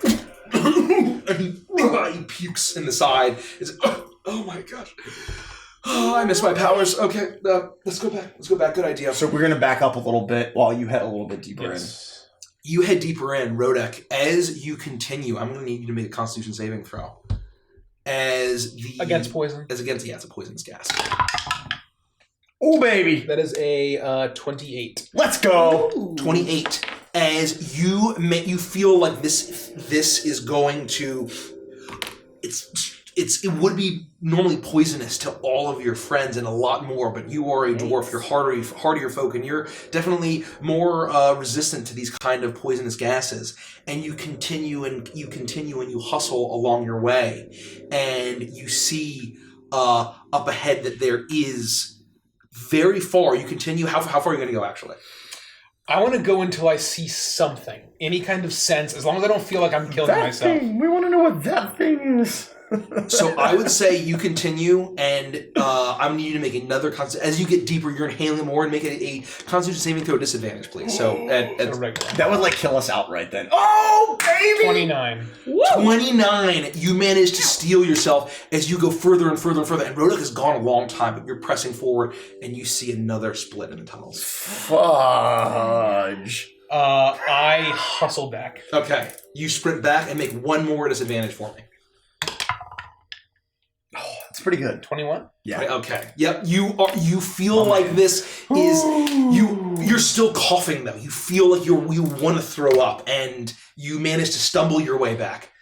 and he pukes in the side. It's, oh my gosh. Oh, I miss my powers. Okay, let's go back. Let's go back. Good idea.
So we're going to back up a little bit while you head a little bit deeper in.
You head deeper in, Rodek. As you continue, I'm going to need you to make a Constitution saving throw.
Against poison?
It's a poisonous gas.
Oh, baby.
That is a 28.
Let's go.
28. As you feel like this is going to... It would be normally poisonous to all of your friends and a lot more, but you are a dwarf, you're hardier folk, and you're definitely more resistant to these kind of poisonous gases. And you continue and you hustle along your way, and you see up ahead that there is very far. You continue. How far are you going to go, actually?
I want to go until I see something, any kind of sense, as long as I don't feel like I'm killing myself.
We want to know what that thing is.
So I would say you continue, and I'm going to need you to make another as you get deeper, you're inhaling more, and make it a Constitution saving throw disadvantage, please. So
that would kill us outright then. Oh, baby!
29.
29. You manage to steal yourself as you go further and further and further, and Rodek has gone a long time, but you're pressing forward, and you see another split in the tunnels.
Fudge.
I hustle back.
Okay, you sprint back and make one more disadvantage for me.
It's pretty good.
21?
Yeah. Okay. Yep. You feel like this is you're still coughing though. You feel like you want to throw up, and you manage to stumble your way back.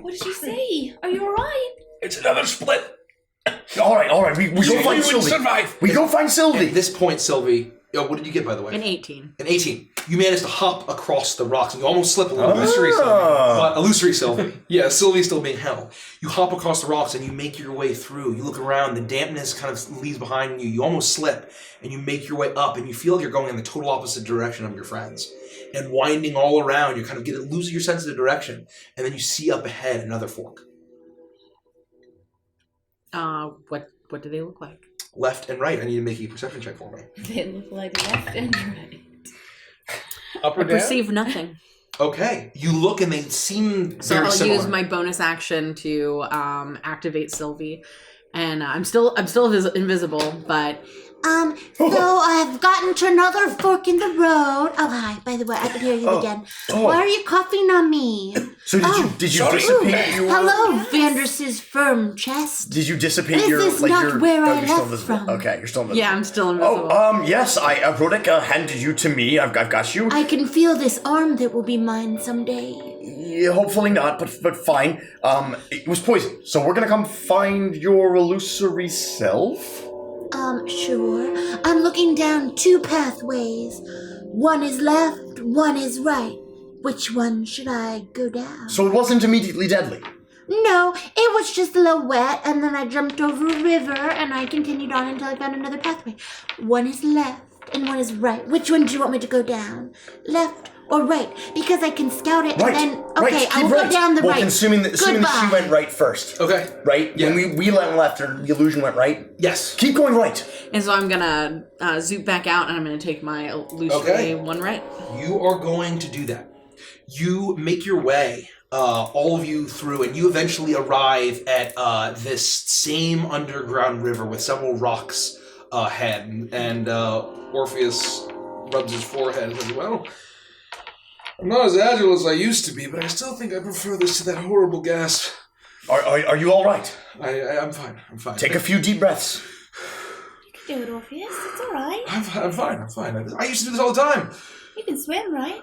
What did she say? Are you alright?
It's another split. All right. We go find Sylvie.
Survive.
We go find Sylvie.
At this point, Sylvie, what did you get, by the way?
An 18.
An 18. You managed to hop across the rocks, and you almost slip a little bit.
Illusory Sylvie.
But illusory Sylvie. Yeah, Sylvie's still being held. You hop across the rocks, and you make your way through. You look around, the dampness kind of leaves behind you. You almost slip, and you make your way up, and you feel like you're going in the total opposite direction of your friends. And winding all around, you kind of lose your sense of the direction, and then you see up ahead another fork.
What do they look like?
Left and right. I need to make a perception check for me.
They look like left and right.
Up or
I
down?
perceive nothing.
Okay. You look, and they seem
So
very
I'll
similar.
use my bonus action to activate Sylvie, and I'm still invisible, but
So I've gotten to another fork in the road. Oh, hi. By the way, I can hear you again. Why are you coughing on me?
So did you dissipate your?
Hello, Vanders's firm chest.
Did you dissipate
This
your?
is
Like
not
your?
where I
you're still
left
invisible.
from.
Okay, you're still invisible.
yeah, I'm still invisible.
Yes. Rodic handed you to me. I've got you.
I can feel this arm that will be mine someday.
Yeah, hopefully not, but fine. It was poison, so we're gonna come find your illusory self.
Sure. I'm looking down 2 pathways. One is left, one is right. Which one should I go down?
So it wasn't immediately deadly.
No, it was just a little wet, and then I jumped over a river, and I continued on until I found another pathway. One is left, and one is right. Which one do you want me to go down? Left or right? Because I can scout it,
Right.
and then...
right.
Okay,
Keep
I'll
right.
go down the
well,
right.
Assuming that she
Goodbye.
went right first.
Okay.
Right?
Yeah.
When we went left, or the illusion went right.
Yes.
Keep going right.
And so I'm gonna zoom back out, and I'm gonna take my illusory
Okay.
one right.
You are going to do that. You make your way, all of you through, and you eventually arrive at this same underground river with several rocks ahead. And Orpheus rubs his forehead and says, well, I'm not as agile as I used to be, but I still think I prefer this to that horrible gas.
Are you all right?
I'm fine. I'm fine.
Take a few deep breaths.
You can do it, Orpheus. It's alright.
I'm fine. I used to do this all the time.
You can swim, right?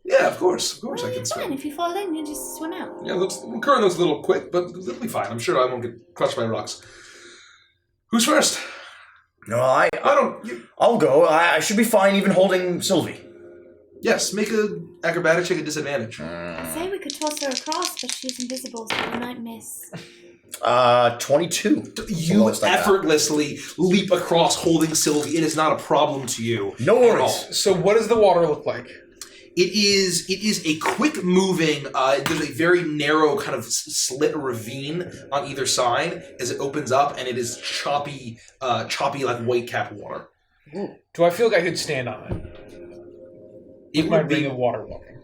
Yeah, of course I
Well,
can
you're
swim.
fine. If you fall in, you just swim out.
Yeah, the current looks a little quick, but it'll be fine. I'm sure I won't get crushed by rocks. Who's first?
No,
I'll
go. I should be fine even holding Sylvie.
Yes, make a acrobatic check at disadvantage.
I say we could toss her across, but she's invisible, so we might miss.
22.
You
Lowest I got.
effortlessly leap across holding Sylvie. It is not a problem to you.
No
at all.
worries.
So what does the water look like?
It is a quick moving, there's a very narrow kind of slit ravine on either side as it opens up, and it is choppy like white cap water.
Do I feel like I could stand on it?
It
My
would
ring
be,
of water walking.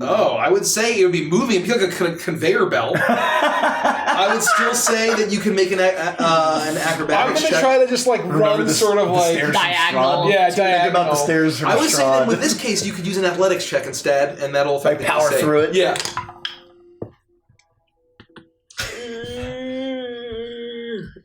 oh, I would say it would be moving. It'd be like a conveyor belt. I would still say that you can make an
I'm
acrobatics
gonna
check.
try to just like run
the
sort of
the
like
stairs from
diagonal.
Strahd.
Yeah,
Think about
diagonal.
the stairs from
I would say that
Strahd.
with this case, you could use an athletics check instead, and that'll affect the
power
DC.
through it?
Yeah.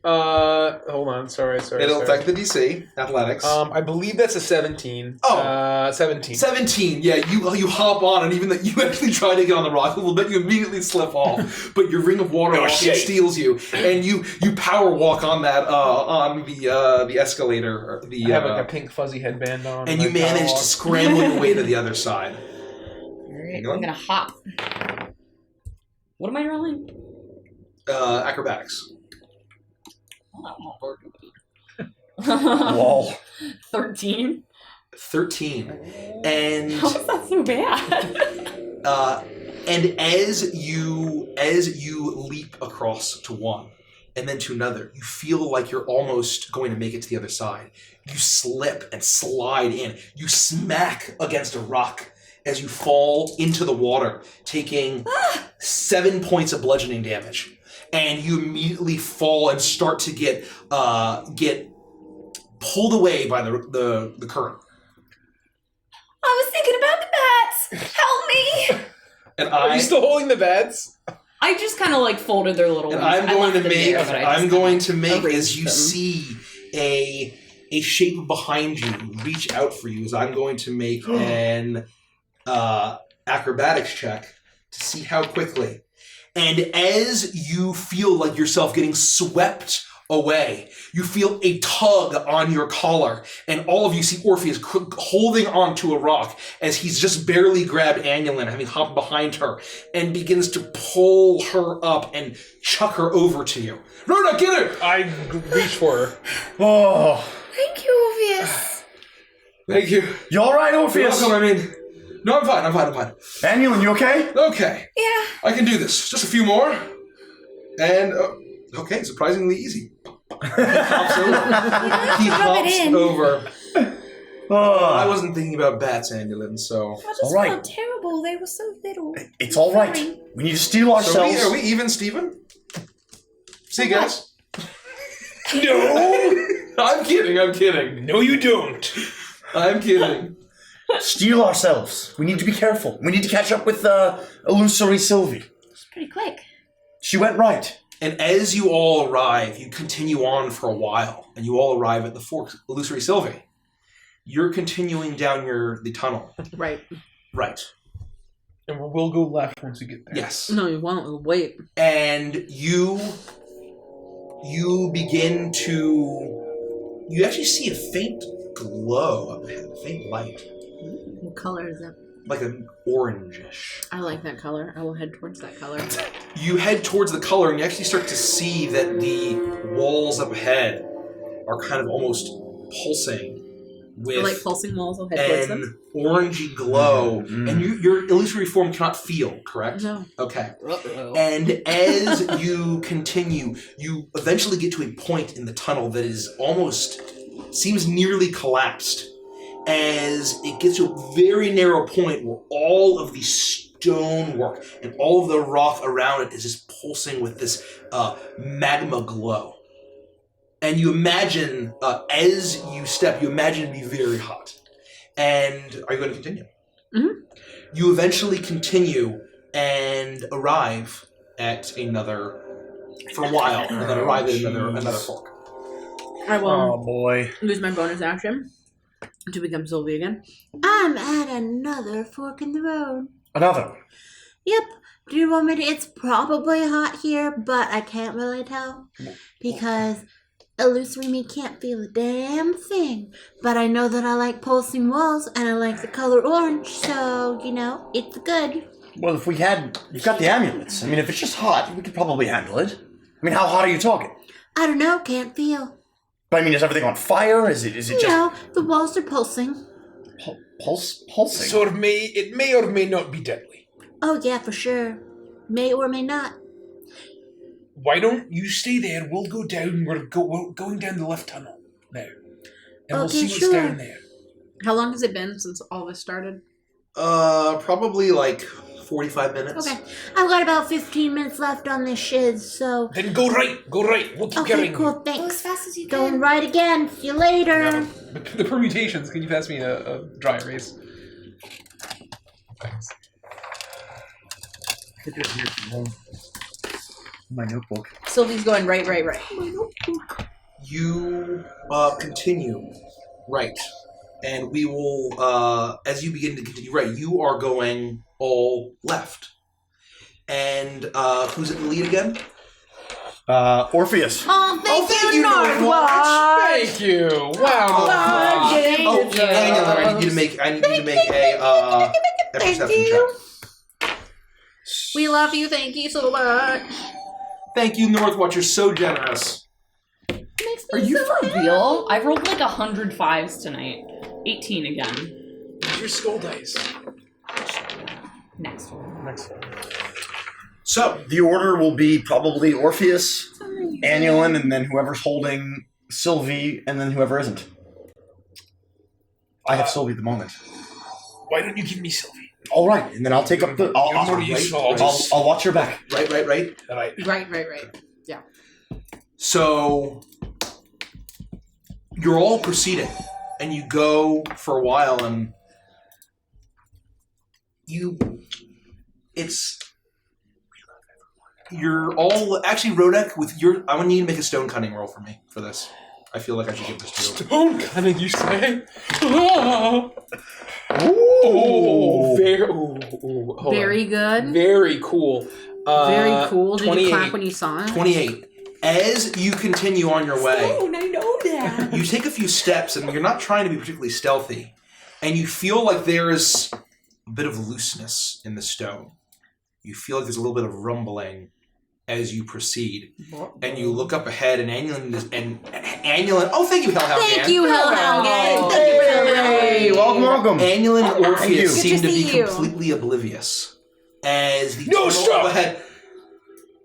Hold on. Sorry.
It'll affect the DC. Athletics.
I believe that's a 17.
Oh.
17.
17. Yeah, you hop on, and even though you actually try to get on the rock a little bit, you immediately slip off. But your ring of water walking steals you, and you power walk on that on the escalator. Or
I
the
have like a pink fuzzy headband on.
and you manage to scramble your way to the other side.
Alright, I'm gonna hop. What am I rolling?
Acrobatics.
Wall.
13.
13. And
How is that so bad?
and as you leap across to one and then to another, you feel like you're almost going to make it to the other side. You slip and slide in. You smack against a rock as you fall into the water, taking 7 points of bludgeoning damage. And you immediately fall and start to get pulled away by the current.
I was thinking about the bats. Help me!
And
Are you still holding the beds?
I just kind of like folded their little
And
wings.
I'm
I
going
left
to
them
make.
there, but I just
I'm going to
kinda
make as
arranged
you
them.
see a shape behind you reach out for you. As I'm going to make an acrobatics check to see how quickly. And as you feel like yourself getting swept away, you feel a tug on your collar, and all of you see Orpheus holding onto a rock as he's just barely grabbed Annulin, having hopped behind her, and begins to pull her up and chuck her over to you. Rhoda, get her!
I reach for her.
Oh,
Thank you, Orpheus.
Thank you.
you all right, Orpheus?
You're welcome, I mean, no, I'm fine.
Annulin, you okay?
Okay,
Yeah.
I can do this. Just a few more. And, okay, surprisingly easy. He hops over. He
Rub it
hops
in.
over. I
Oh,
wasn't thinking about bats, Annulin, so...
I just
All right.
felt terrible. They were so little.
it's all right.
Sorry.
We need to steal
So
ourselves.
are we even, Steven? See you guys.
No!
I'm kidding.
No, you don't.
I'm kidding.
Steal ourselves. We need to be careful. We need to catch up with Illusory Sylvie.
It's pretty quick.
She went right.
And as you all arrive, you continue on for a while, and you all arrive at the fork, Illusory Sylvie. You're continuing down the tunnel.
Right.
Right.
And we'll go left once we get there.
Yes.
No, you won't. We'll wait.
And you begin to... You actually see a faint glow up ahead, a faint light.
What color is it?
Like an orangish.
I like that color. I will head towards that color.
You head towards the color, and you actually start to see that the walls up ahead are kind of almost pulsing with
Like pulsing walls, I'll head towards them.
an orangey glow. And your illusory form cannot feel, correct?
No.
Okay.
Uh-oh.
And as you continue, you eventually get to a point in the tunnel that is seems nearly collapsed, as it gets to a very narrow point where all of the stonework and all of the rock around it is just pulsing with this magma glow. And you imagine, as you step, you imagine it to be very hot. And are you going to continue?
Mm-hmm.
You eventually continue and arrive at another, for a while, and then arrive at another fork.
I will
Oh boy.
use my bonus action to become Sylvie again.
I'm at another fork in the road.
Another one.
Yep. Do you want me to? It's probably hot here, but I can't really tell because illusory me can't feel a damn thing. But I know that I like pulsing walls and I like the color orange, so it's good.
Well, you've got the amulets. I mean, if it's just hot, we could probably handle it. I mean, how hot are you talking?
I don't know. Can't feel.
But I mean, is everything on fire? Is it just
The walls are pulsing.
pulsing?
So it may or may not be deadly.
Oh yeah, for sure. May or may not.
Why don't you stay there? We'll go down. We're going down the left tunnel now. And we'll see what's
sure.
down there.
How long has it been since all this started?
Probably like 45 minutes.
Okay. I've got about 15 minutes left on this shiz, so...
Then go right. We'll keep
Okay,
going.
cool,
Go as
thanks.
fast as you
Going
can.
right again. See you later.
Now, the permutations. Can you pass me a dry erase? Thanks.
My notebook.
Sylvie's going right.
You continue right, and we will, as you begin to continue right, you are going all left. And who's at the lead again?
Orpheus.
Oh, thank you,
Northwatch.
Thank you. Wow.
Oh, hang on. I need you to make a perception check.
We love you. Thank you so much.
Thank you, Northwatch. You're so generous.
Are you for real? I rolled like 100 5s tonight. 18 again.
Your skull dice.
Next one.
So,
The order will be probably Orpheus, Annulin, and then whoever's holding Sylvie, and then whoever isn't. I have Sylvie at the moment.
Why don't you give me Sylvie?
All right, and then I'll take up the.
You're more useful.
I'll watch your back.
right.
Right. Yeah.
So, you're all proceeding, and you go for a while, and you're all, actually, Rodek, I want you to make a stone cunning roll for me for this. I feel like I should give this to you.
Stone cunning, you say?
Ooh.
Very, hold
Very
on.
good.
Very cool.
Very cool. Did you
28.
clap when you saw it?
28. As you continue on your way,
Stone, I know that.
you take a few steps, and you're not trying to be particularly stealthy, and you feel like there's a bit of looseness in the stone. You feel like there's a little bit of rumbling as you proceed, and you look up ahead, and Annulin. Oh, thank you, Hellhound.
Thank you, Hellhound Gang.
Hey,
Thank you for the
hey, welcome, welcome.
Annulin and
Thank you.
Orpheus seem
Good
to
to
be
see you.
completely oblivious as the
No,
tunnel
stop!
up ahead.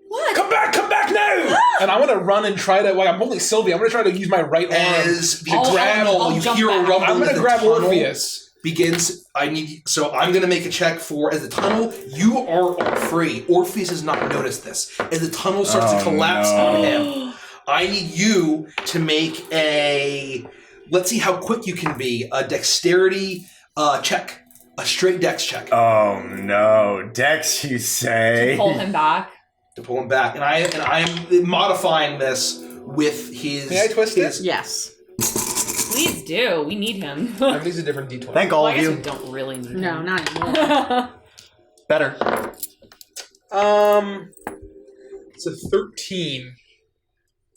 What?
Come back now! And I want to run and try to. Like, I'm holding Sylvie. I'm going to try to use my right arm
As the
I'll
tunnel, you
jump
hear a
back.
rumble.
I'm going
as
to
the
grab
tunnel
Orpheus.
begins. So I'm going to make a check for, as the tunnel, you are free. Orpheus has not noticed this. As the tunnel starts to collapse on him, I need you to make let's see how quick you can be, a dexterity check. A straight dex check
Oh no, Dex, you say?
Pull him back.
to pull him back. And I'm modifying this with his...
May I twist it?
Yes.
Please do. We need him.
I think it's a different D20.
Thank all
Well, I
of
guess
you.
we don't really need
No,
him.
not anymore.
Better.
It's a 13.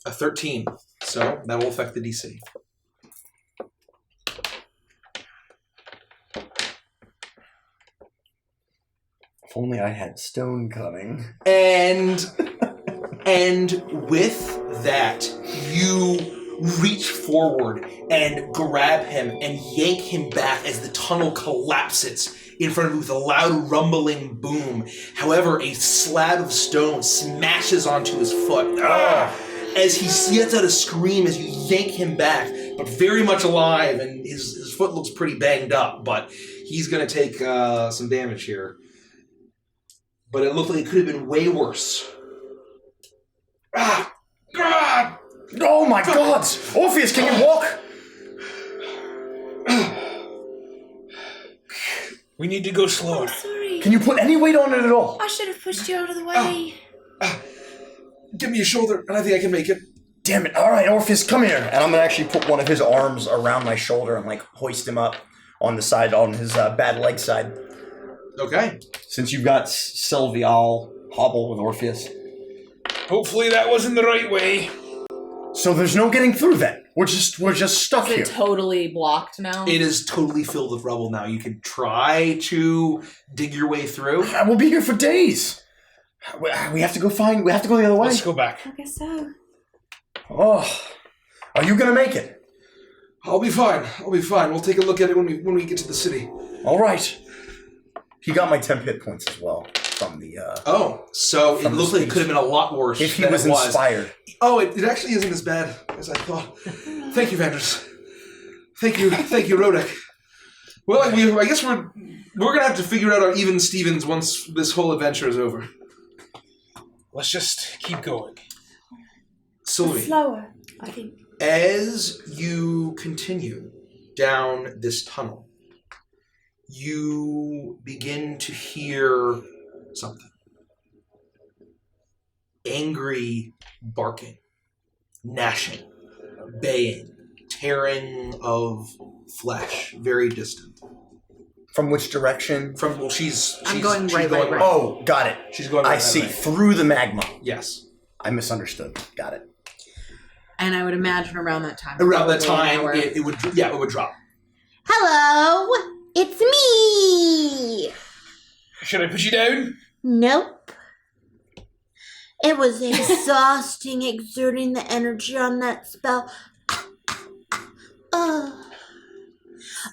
A 13. So that will affect the DC.
If only I had stone cutting.
And with that, you reach forward and grab him and yank him back as the tunnel collapses in front of you with a loud rumbling boom. However, a slab of stone smashes onto his foot. As he lets out a scream as you yank him back, but very much alive, and his foot looks pretty banged up, but he's going to take some damage here. But it looked like it could have been way worse.
Oh my God! Orpheus, can you walk?
We need to go slower.
Sorry.
Can you put any weight on it at all?
I should have pushed you out of the way.
Give me a shoulder, and I think I can make it.
Damn it! All right, Orpheus, come here. And I'm gonna actually put one of his arms around my shoulder and like hoist him up on the side, on his bad leg side.
Okay.
Since you've got Sylvie, I'll hobble with Orpheus.
Hopefully that wasn't the right way.
So there's no getting through then. We're just stuck
Is
here.
it totally blocked now?
It is totally filled with rubble now. You can try to dig your way through.
We'll be here for days. We have to go the other way.
Let's go back.
I guess so.
Oh, are you gonna make it?
I'll be fine. We'll take a look at it when we get to the city.
All right. He got my 10 hit points as well from the.
So it
From the
looks like it
speech.
could have been a lot worse
If he
than
was
it was.
inspired.
Oh, it actually isn't as bad as I thought. Thank you, Vanders. Thank you, Rodek. Well, I guess we're gonna have to figure out our even Stevens once this whole adventure is over.
Let's just keep going.
Sylvie,
Slower, I think.
as you continue down this tunnel, you begin to hear something. Angry barking, gnashing, baying, tearing of flesh, very distant.
From which direction?
She's
I'm going
she's
right.
Oh, got it.
She's going right
I see.
that way.
Through the magma.
Yes.
I misunderstood. Got it.
And I would imagine around that time.
Around that
probably an
time,
hour.
it would drop.
Hello, it's me.
Should I put you down?
Nope. It was exhausting exerting the energy on that spell.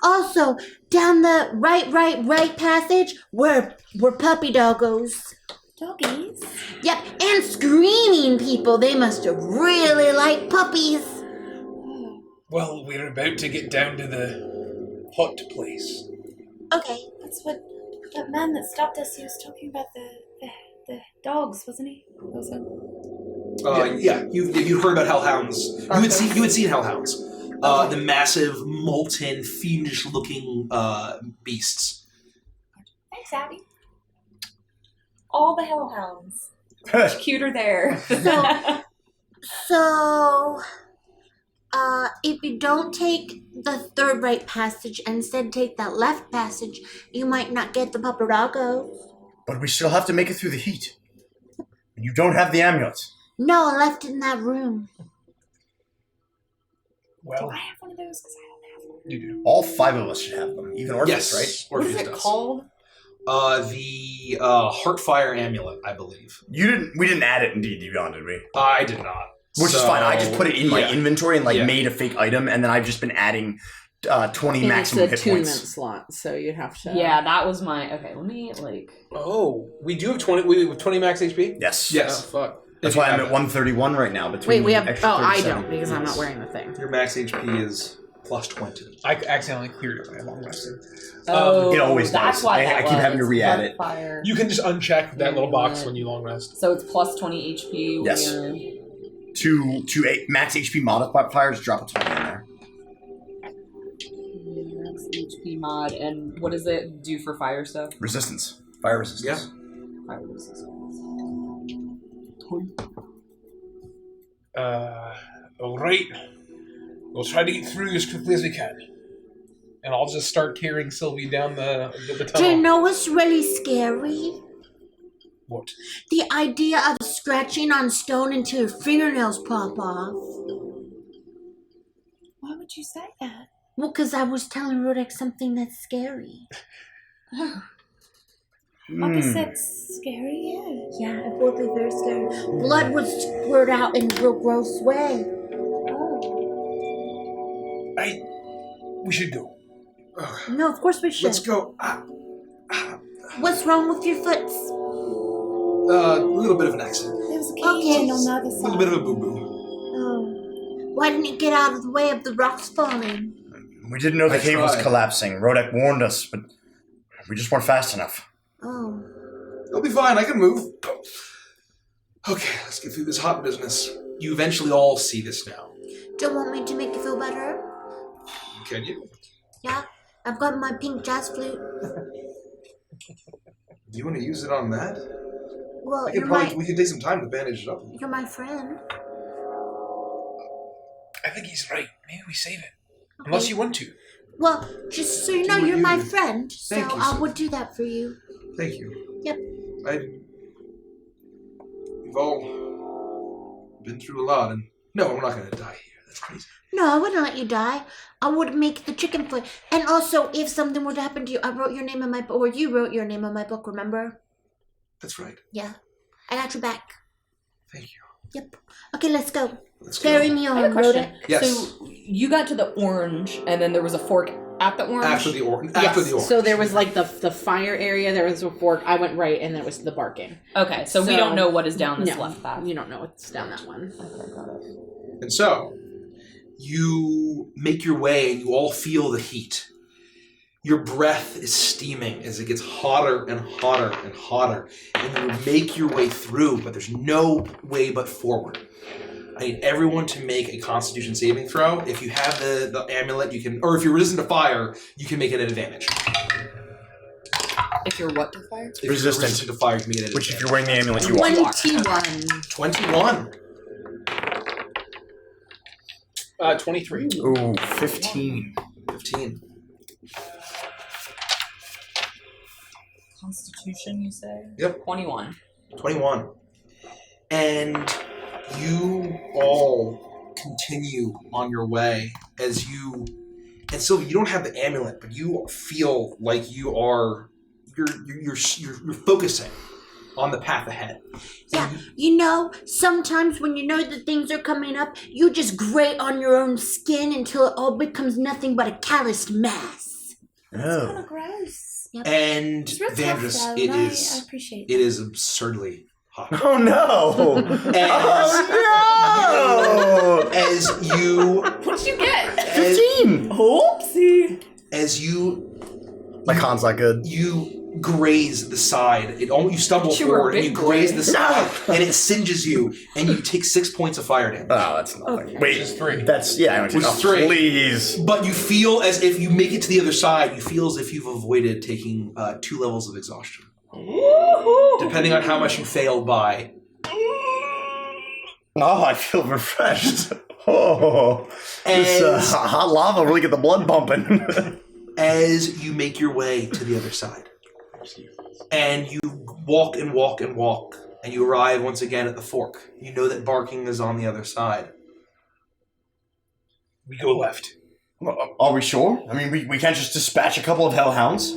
Also, down the right passage were puppy doggos.
Doggies?
Yep, and screaming people. They must have really liked puppies.
Well, we're about to get down to the hot place.
Okay.
That's what that man that stopped us, he was talking about the dogs, wasn't he? Was it?
Yeah, you heard about hellhounds. You had seen hellhounds. The massive, molten, fiendish-looking beasts.
Thanks, Abby. All the hellhounds. Much cuter there.
So, if you don't take the third right passage and instead take that left passage, you might not get the paparazos.
But we still have to make it through the heat. You don't have the amulet.
No, I left it in that room.
Well,
I have one of those because I don't have one.
you do.
All 5 of us should have them, even Orpheus,
Yes,
right?
What is
Orpheus
it
does.
called?
The Heartfire Amulet, I believe.
We didn't add it in D&D Beyond, did we?
I did not.
Which is fine. I just put it in my
yeah.
inventory and
Yeah.
made a fake item, and then I've just been adding 20
And
maximum
it's a
hit
attunement
points.
slot, so you'd have to.
Yeah, that was my. Okay, let me like.
Oh, we do have 20. We have 20 max HP.
Yes.
Yes.
Oh, fuck.
That's
If you
why I'm
have
at
it.
131 right now.
Wait,
Between
we have.
extra
Oh, I
37.
don't because I'm not
Yes.
wearing the thing.
Your max HP is plus 20.
I accidentally cleared it when I long rested.
Oh,
It always
that's
does.
why
I
that
keep having to
was.
re-add it.
Fire.
You can just uncheck that little box when you long rest.
So it's plus 20 HP. When
Yes.
You're...
Two max HP modifiers, drop a 20 in there.
Max HP mod, and what does it do for fire stuff?
Resistance. Fire resistance.
Yeah.
Fire resistance.
All right. We'll try to get through as quickly as we can. And I'll just start carrying Sylvie down the
Do
tunnel.
you know what's really scary?
What?
The idea of scratching on stone until your fingernails pop off.
Why would you say that?
Well, because I was telling Rodek something that's scary.
I guess that's scary, yeah.
Yeah, it would be very scary. Blood would squirt out in a real gross way.
Oh.
We should go.
No, of course we should.
Let's go.
What's wrong with your foot?
A little bit of an accident.
There was a cage
Okay.
on the other
A
side.
little bit of a boo-boo.
Oh. Why didn't you get out of the way of the rocks falling?
We didn't know the
I
cave was
tried.
collapsing. Rodek warned us, but we just weren't fast enough.
Oh.
It'll be fine. I can move. Okay, let's get through this hot business. You eventually all see this now.
Do you want me to make you feel better?
Can you?
Yeah. I've got my pink jazz flute.
Do you want to use it on that?
Well,
We could take some time to bandage it up.
you're my friend.
I think he's right. Maybe we save it. Unless you want to.
Well, just so you know,
what
you're
you
my
do.
friend, so
Thank you,
I
Sophie.
would do that for you.
Thank you.
Yep.
We've all been through a lot, and no, I'm not going to die here. That's crazy.
No, I wouldn't let you die. I would make the chicken foot. And also, if something were to happen to you, I wrote your name in my book, or you wrote your name in my book, remember?
That's right.
Yeah. I got your back.
Thank you.
Yep. Okay, let's go.
Let's
Carry
go.
me
I have a
on,
question.
Rhoda.
Yes.
So you got to the orange, and then there was a fork at the orange.
After the orange.
Yes. So there was like the fire area. There was a fork. I went right, and there was the barking.
Okay, so we don't know what is down this
No,
left path.
you don't know what's down that one.
Okay, got it.
And so, you make your way and you all feel the heat. Your breath is steaming as it gets hotter and hotter and hotter. And you make your way through, but there's no way but forward. I need everyone to make a Constitution saving throw. If you have the amulet, you can, or if you're resistant to fire, you can make it an advantage.
If you're what to fire?
If you're
Resistant.
resistant to fire, you can make it an
Which, if
advantage.
you're wearing the amulet, you are.
21.
21.
23.
Ooh, 15.
15.
Constitution, you say?
Yep.
21.
21. And you all continue on your way as you, and Sylvia, you don't have the amulet, but you feel like you are, you're focusing on the path ahead.
Yeah, you know, sometimes when you know that things are coming up, you just grate on your own skin until it all becomes nothing but a calloused mass.
Kind
Oh.
of gross.
And
It's real tough,
Vandrus,
though,
it
and I
is,
appreciate
it is absurdly hot.
Oh no! Oh no!
As you,
What'd you get?
15!
Oopsie.
as you
My con's not good.
you graze the side. You stumble
You were a
forward and you
big
graze
boy.
the side, and it singes you, and you take 6 points of fire damage.
Oh, that's nothing. Wait,
Which is 3.
that's, yeah, I went to
Which is 3.
Please.
But you feel as if you make it to the other side, you feel as if you've avoided taking 2 levels of exhaustion. Depending on how much you failed by.
Oh, I feel refreshed. Oh, this
As,
hot lava really get the blood pumping.
as you make your way to the other side. And you walk and walk and walk and you arrive once again at the fork. You know that barking is on the other side.
We go left.
Are we sure? I mean, we can't just dispatch a couple of hellhounds.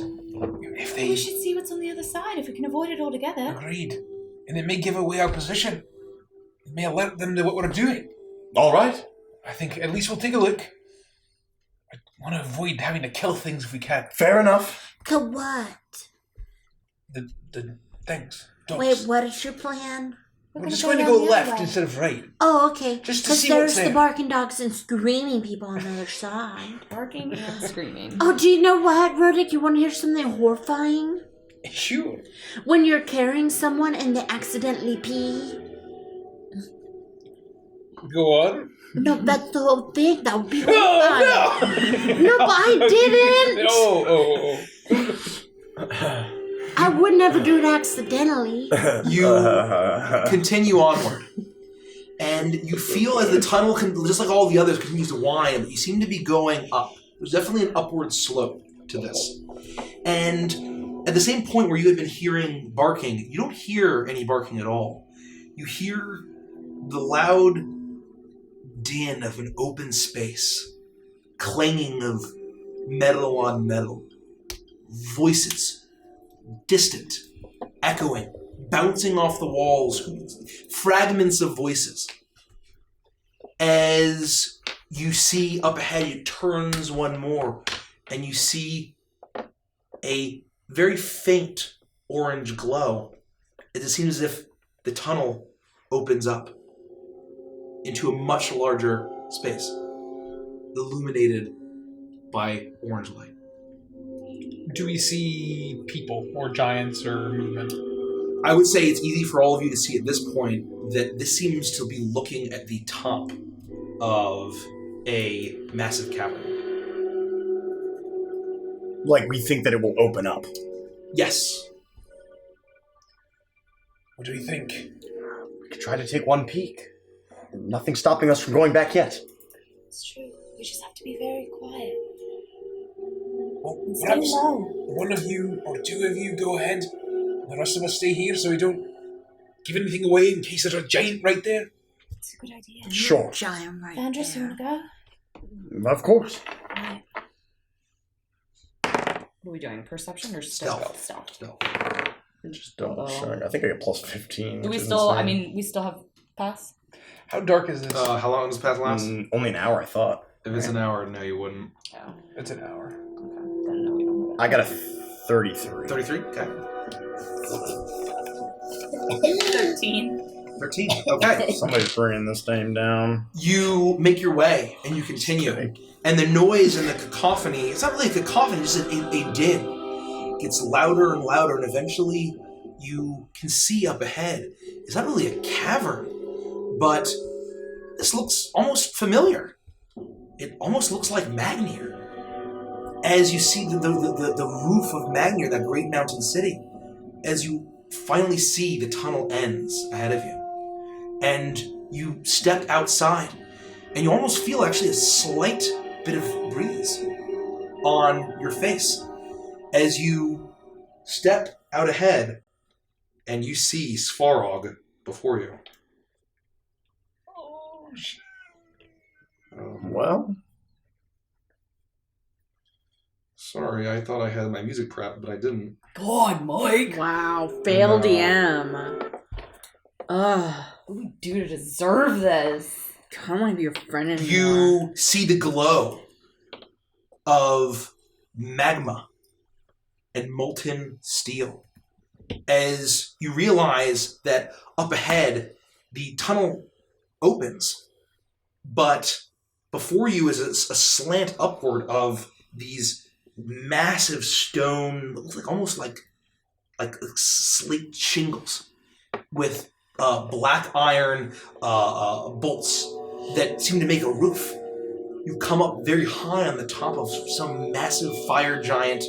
If
We
they
should see what's on the other side if we can avoid it altogether.
agreed, and it may give away our position. It may alert them to what we're doing.
All right.
I think at least we'll take a look. I want to avoid having to kill things if we can.
Fair enough.
To what?
The things. Dogs.
Wait, what is your plan?
We're just going to go left instead of right.
Oh, okay.
Just to
Because
see
there's
what's
the
there.
barking dogs and screaming people on the other side.
Barking and screaming.
Oh, do you know what, Rodick? You want to hear something horrifying?
Sure.
When you're carrying someone and they accidentally pee.
Go on.
No, that's the whole thing. That would be
Oh,
horrifying.
no!
No, but I didn't.
Oh.
I would never do it accidentally.
You continue onward, and you feel as the tunnel, just like all the others, continues to wind, that you seem to be going up. There's definitely an upward slope to this. And at the same point where you had been hearing barking, you don't hear any barking at all. You hear the loud din of an open space, clanging of metal on metal, voices, distant, echoing, bouncing off the walls, fragments of voices. As you see up ahead, it turns one more, and you see a very faint orange glow. It seems as if the tunnel opens up into a much larger space, illuminated by orange light.
Do we see people or giants or movement?
I would say it's easy for all of you to see at this point that this seems to be looking at the top of a massive cavern.
Like we think that it will open up.
Yes.
What do you think?
We could try to take one peek. Nothing's stopping us from going back yet.
It's true. We just have to be very quiet.
Well,
Stay
perhaps
low.
one of you or two of you go ahead. The rest of us stay here so we don't give anything away in case there's a giant right there.
It's a good idea.
Sure.
Giant right
Vandris, you
there.
want to go?
Of course.
Alright.
What are we doing? Perception or stealth?
Stealth.
Just double check. I think I get plus 15.
Do we
which is
still? I
insane.
mean, we still have pass.
How dark is this?
How long does pass last?
Only an hour, I thought.
If it's an hour, no, you wouldn't.
Oh,
It's an hour.
okay. Then no, we don't have it.
I got a 33.
33? Okay.
13.
13. Okay.
Somebody's bringing this name down.
You make your way, and you continue. And the noise and the cacophony, it's not really a cacophony, it's just a din. It gets louder and louder, and eventually you can see up ahead. It's not really a cavern, but this looks almost familiar. It almost looks like Magnir. As you see the roof of Magnir, that great mountain city, as you finally see the tunnel ends ahead of you. And you step outside, and you almost feel actually a slight bit of breeze on your face as you step out ahead and you see Svarog before you.
Oh, shit.
Well,
Sorry, I thought I had my music prepped, but I didn't.
God, Mike.
Wow, fail
No.
DM. Ugh,
What do we do to deserve this?
I don't want to be your friend anymore.
You see the glow of magma and molten steel as you realize that up ahead the tunnel opens, but before you is a slant upward of these massive stone, looks like almost like slate shingles with black iron bolts that seem to make a roof. You come up very high on the top of some massive fire giant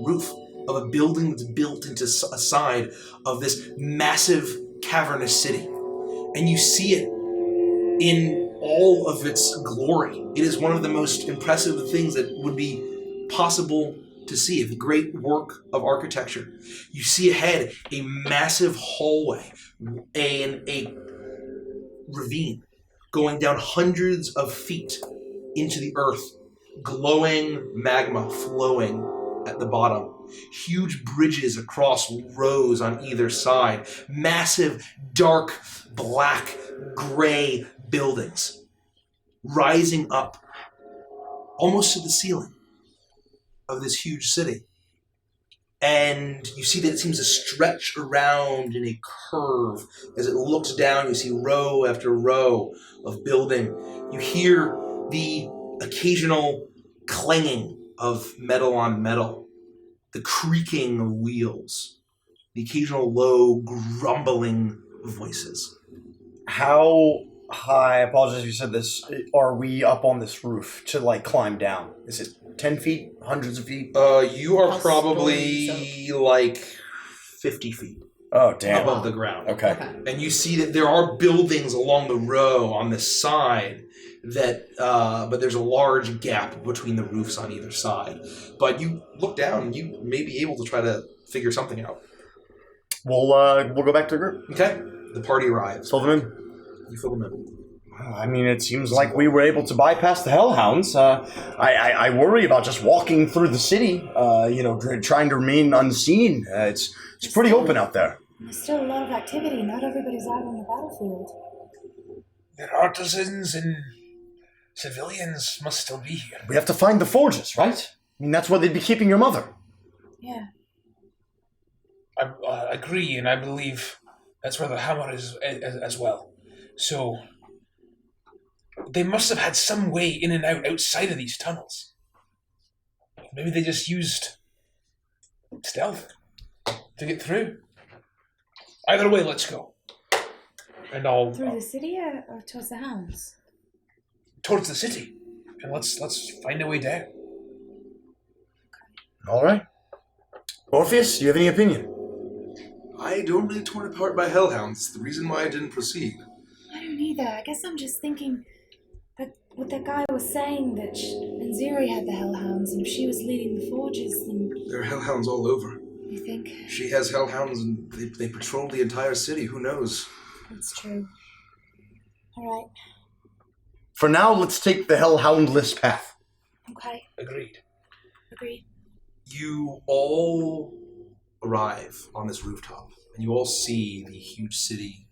roof of a building that's built into a side of this massive cavernous city. And you see it in all of its glory. It is one of the most impressive things that would be possible to see, of the great work of architecture. You see ahead a massive hallway and a ravine going down hundreds of feet into the earth, glowing magma flowing at the bottom. Huge bridges across rows on either side. Massive, dark, black, gray buildings rising up almost to the ceiling of this huge city. And you see that it seems to stretch around in a curve. As it looks down, you see row after row of building. You hear the occasional clanging of metal on metal, the creaking of wheels, the occasional low grumbling voices.
How high, I apologize if you said this, are we up on this roof to, like, climb down? Is it 10 feet? Hundreds of feet?
You are probably like 50 feet
Oh, damn.
above the ground.
Okay.
And you see that there are buildings along the row on this side that, but there's a large gap between the roofs on either side. But you look down and you may be able to try to figure something out.
We'll go back to the group.
Okay. The party arrives.
Fill them in.
You fill them in.
Well, I mean, it seems like we were able to bypass the Hellhounds. I worry about just walking through the city, trying to remain unseen. It's pretty open out there.
There's still a lot of activity. Not everybody's out on the battlefield.
Their artisans and civilians must still be here.
We have to find the forges, right? I mean, that's where they'd be keeping your mother.
Yeah.
I agree, and I believe that's where the hammer is as well. So, they must have had some way in and out outside of these tunnels. Maybe they just used stealth to get through. Either way, let's go. And I'll
Through the city or towards the hounds?
towards the city, and let's find a way down.
All right. Orpheus, do you have any opinion?
I don't really torn apart by hellhounds. The reason why I didn't proceed.
I don't either. I guess I'm just thinking that what that guy was saying, that Anziri had the hellhounds, and if she was leading the forges, then...
There are hellhounds all over.
You think?
She has hellhounds and they patrol the entire city. Who knows?
That's true. Alright.
For now, let's take the Hellhoundless path.
Okay.
Agreed.
Agreed.
You all arrive on this rooftop, and you all see the huge city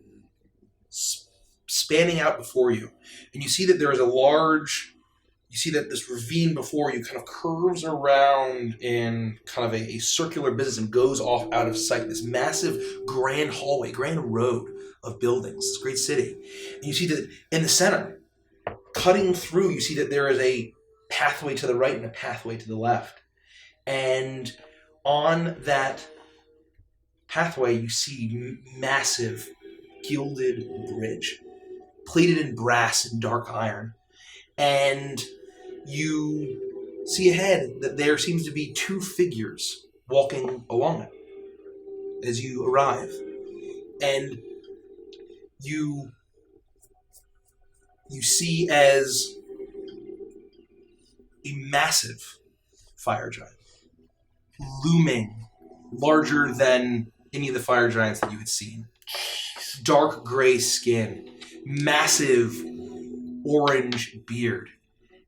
spanning out before you. And you see that there is you see that this ravine before you kind of curves around in kind of a circular business and goes off out of sight. This massive grand hallway, grand road of buildings, this great city. And you see that in the center, cutting through, you see that there is a pathway to the right and a pathway to the left. And on that pathway, you see massive gilded bridge, plated in brass and dark iron. And you see ahead that there seems to be two figures walking along it as you arrive. And you see as a massive fire giant, looming larger than any of the fire giants that you had seen. Dark gray skin, massive orange beard,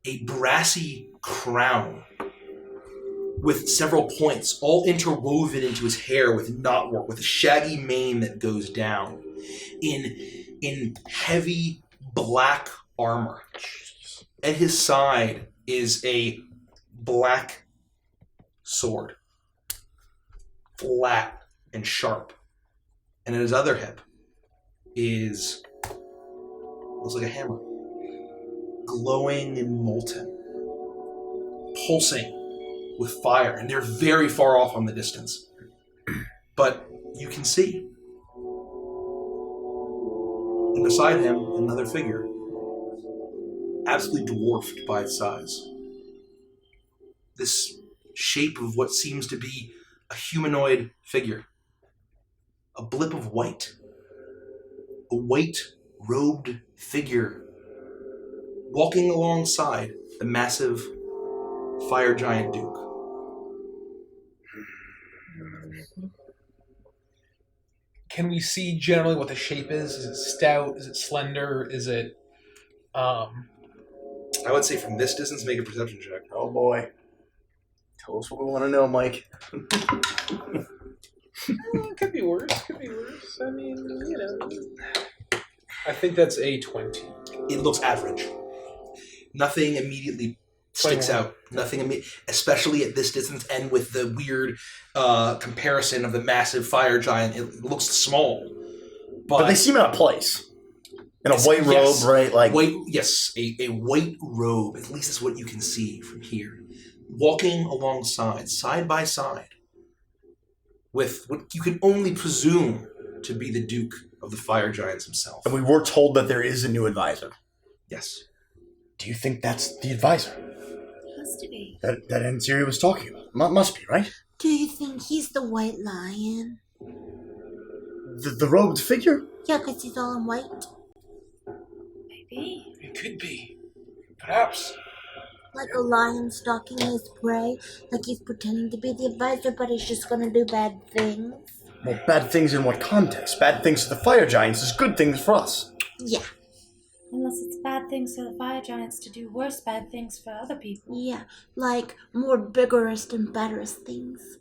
a brassy crown with several points all interwoven into his hair with knotwork, with a shaggy mane that goes down, in heavy black armor. At his side is a black sword, flat and sharp, and at his other hip looks like a hammer, glowing and molten, pulsing with fire, and they're very far off on the distance, but you can see. And beside him, another figure, absolutely dwarfed by its size. This shape of what seems to be a humanoid figure. A blip of white. A white-robed figure walking alongside the massive fire giant Duke.
Can we see generally what the shape is? Is it stout? Is it slender? Is it
I would say from this distance, make a perception check.
Oh boy. Tell us what we want to know, Mike.
It could be worse. Could be worse. I mean, you know. I think that's a 20.
It looks average. Nothing immediately sticks
21.
out. Nothing, especially at this distance, and with the weird comparison of the massive fire giant. It looks small,
But they seem out of place. In a white robe,
yes.
right? Like
White, yes, a white robe. At least that's what you can see from here. Walking alongside, side by side, with what you can only presume to be the Duke of the Fire Giants himself.
And we were told that there is a new advisor.
Yes.
Do you think that's the advisor?
Has to be.
That Ansiri was talking about. Must be, right?
Do you think he's the White Lion?
The robed figure?
Yeah, 'cause he's all in white.
Maybe.
It could be. Perhaps.
Like a lion stalking his prey. Like he's pretending to be the advisor, but he's just gonna do bad things.
Well, bad things in what context? Bad things to the fire giants is good things for us.
Yeah,
Unless it's bad things for the fire giants to do worse bad things for other people.
yeah. Like more vigorous and betterest things.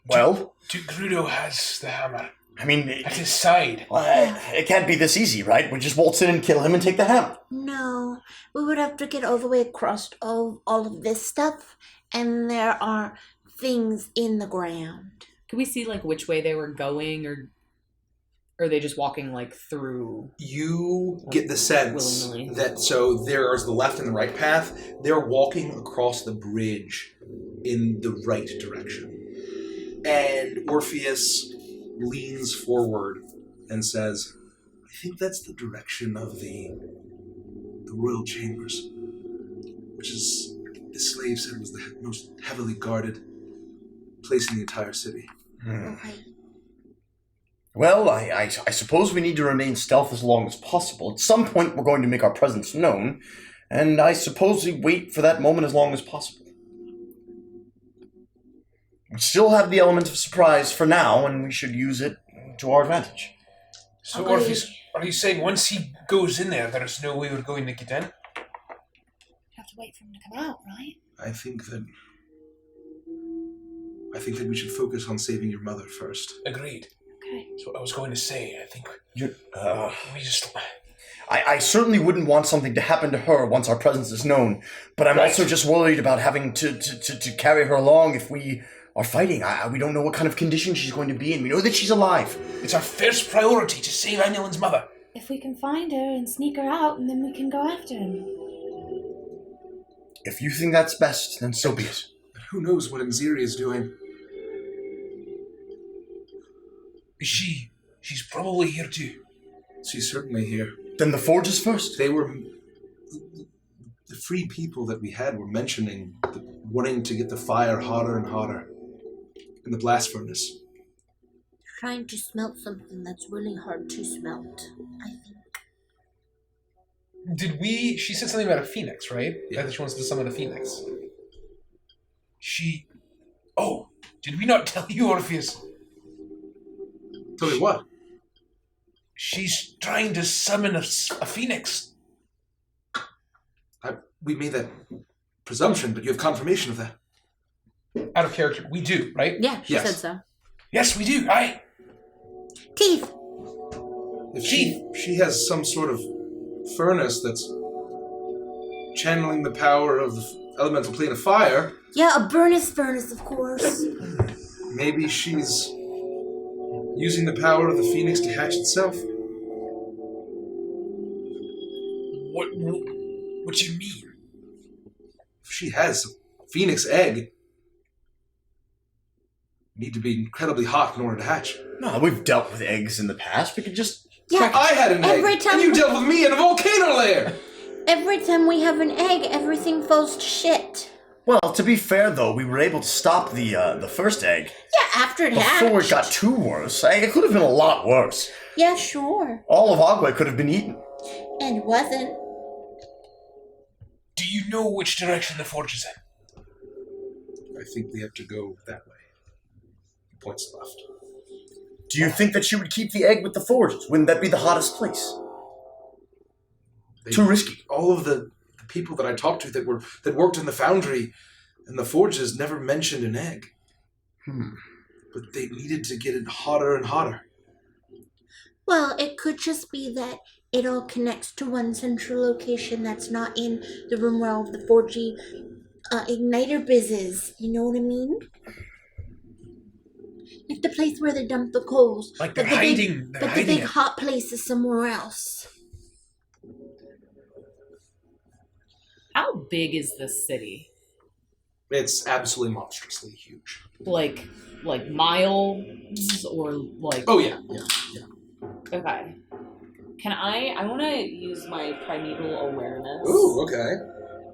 Well,
Duke Grudo has the hammer
I mean,
at his side.
it can't be this easy, right? We just waltz in and kill him and take the hammer.
No, we would have to get all the way across all of this stuff, and there are things in the ground.
Could we see like which way they were going, or are they just walking like through?
You get the sense
Willy-nilly.
that so there's the left and the right path. They're walking across the bridge in the right direction. And Orpheus leans forward and says, I think that's the direction of the royal chambers, which is, the slave said, was the most heavily guarded place in the entire city.
Okay.
Well, I suppose we need to remain stealth as long as possible. At some point, we're going to make our presence known, and I suppose we wait for that moment as long as possible. We still have the element of surprise for now, and we should use it to our advantage.
So,
Okay.
Orpheus, are you saying once he goes in there, there's no way we're going to get in?
Have to wait for him to come out, right?
I think that we should focus on saving your mother first.
Agreed.
Okay.
So I was going to say, I think
You,
we just...
I certainly wouldn't want something to happen to her once our presence is known, but I'm
Right.
also just worried about having to carry her along if we are fighting. We don't know what kind of condition she's going to be in. We know that she's alive.
It's our first priority to save Annulin's mother.
If we can find her and sneak her out, and then we can go after him.
If you think that's best, then so be it.
But who knows what Nziri is doing?
She's probably here too.
She's certainly here.
Then the forge is first.
They were... The free people that we had were mentioning wanting to get the fire hotter and hotter in the blast furnace.
Trying to smelt something that's really hard to smelt, I think.
She said something about a phoenix, right?
Yeah.
That she wants to summon a phoenix. Oh, did we not tell you, Orpheus?
Tell me what?
She's trying to summon a phoenix.
We made that presumption, but you have confirmation of that.
Out of character. We do, right?
Yeah, she
Yes.
said so.
Yes, we do. Aye.
Teeth!
If she has some sort of furnace that's channeling the power of the elemental plane of fire,
Yeah, a furnace, of course.
maybe she's using the power of the phoenix to hatch itself.
What do you mean?
If she has a phoenix egg, need to be incredibly hot in order to hatch.
No, we've dealt with eggs in the past. We could just...
Yeah,
I had an egg,
every time
and you
we-
dealt with me in a volcano lair!
every time we have an egg, everything falls to shit.
Well, to be fair, though, we were able to stop the first egg
Yeah, after it hatched.
before it got too worse. It could have been a lot worse.
Yeah, sure.
All of Agua could have been eaten.
And wasn't.
Do you know which direction the forge is in?
I think we have to go that way. Points left.
Do you think that she would keep the egg with the forges? Wouldn't that be the hottest place? Too risky.
All of the people that I talked to that worked in the foundry and the forges never mentioned an egg. But they needed to get it hotter and hotter.
Well, it could just be that it all connects to one central location that's not in the room where all of the 4G igniter biz is. You know what I mean? Like the place where they dump the coals.
Like they're hiding.
But the big hot place is somewhere else.
How big is this city?
It's absolutely monstrously huge.
Like miles or like?
Oh yeah.
Okay. Can I want to use my primeval awareness.
Ooh, okay.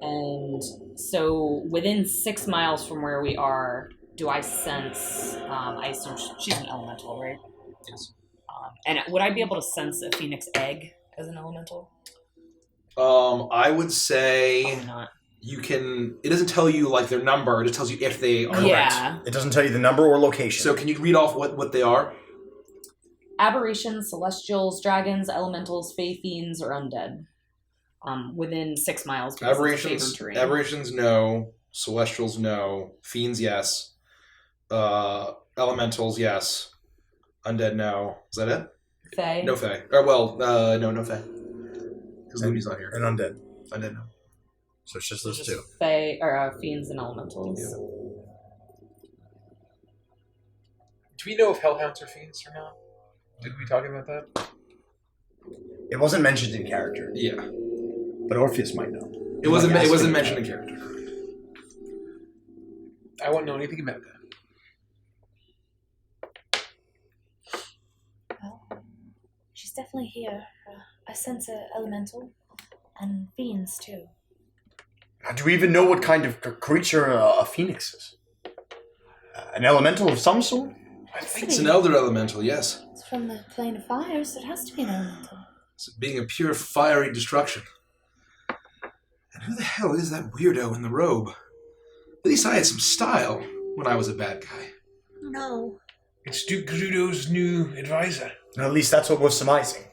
And so within 6 miles from where we are, do I sense, I assume she's an elemental, right?
Yes.
And would I be able to sense a phoenix egg as an elemental?
I would say
Probably not.
you can. It doesn't tell you like their number. It just tells you if they are.
Yeah.
It doesn't tell you the number or location.
So can you read off what they are?
Aberrations, celestials, dragons, elementals, fae fiends, or undead. Within 6 miles. because it's favored terrain.
Aberrations, no. Celestials, no. Fiends, yes. Elementals, yes. Undead, no. Is that it?
Fae?
No Fae. No Fae. Because Looney's not here.
And undead.
Undead, no.
So it's just those two.
Fae, or fiends and elementals.
Yeah.
Do we know if hellhounds are fiends or not? Did we talk about that?
It wasn't mentioned in character,
Yeah.
but Orpheus might know.
It wasn't
Like, ask
mentioned
him.
in character.
I won't know anything about that.
Well, she's definitely here. I sense a elemental and fiends too.
Do we even know what kind of creature a phoenix is? An elemental of some sort?
I think it's an elder elemental, yes.
It's from the plane of fire, so it has to be an elemental.
It's being a pure fiery destruction. And who the hell is that weirdo in the robe? At least I had some style when I was a bad guy.
No.
It's Duke Gerudo's new advisor.
At least that's what we're surmising.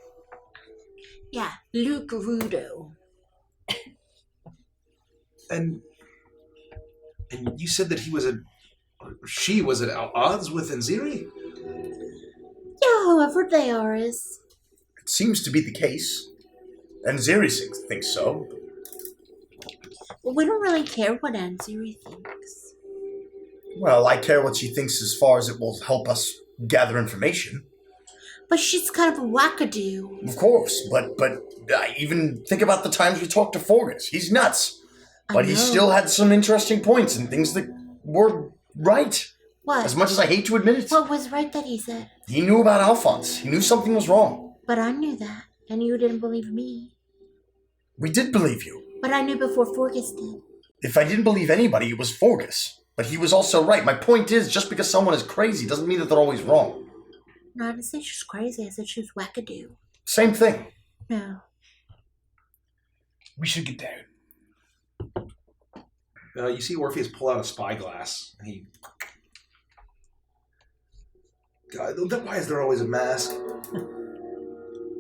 Yeah, Luke Rudo.
And you said that she was at odds with Enziri?
Yeah, whoever they are is.
It seems to be the case. And Ziri thinks so.
Well, we don't really care what Anziri thinks.
Well, I care what she thinks as far as it will help us gather information.
But she's kind of a wackadoo.
Of course, but even think about the times we talked to Forgus. He's nuts. But he still had some interesting points and things that were right.
What?
As much as I hate to admit it.
What was right that he said?
He knew about Alphonse. He knew something was wrong.
But I knew that, and you didn't believe me.
We did believe you.
But I knew before Forgus did.
If I didn't believe anybody, it was Forgus. But he was also right. My point is, just because someone is crazy doesn't mean that they're always wrong.
No, I didn't say she was crazy. I said she was wackadoo.
Same thing.
No.
We should get down.
You see Orpheus pull out a spyglass, and he... God, why is there always a mask?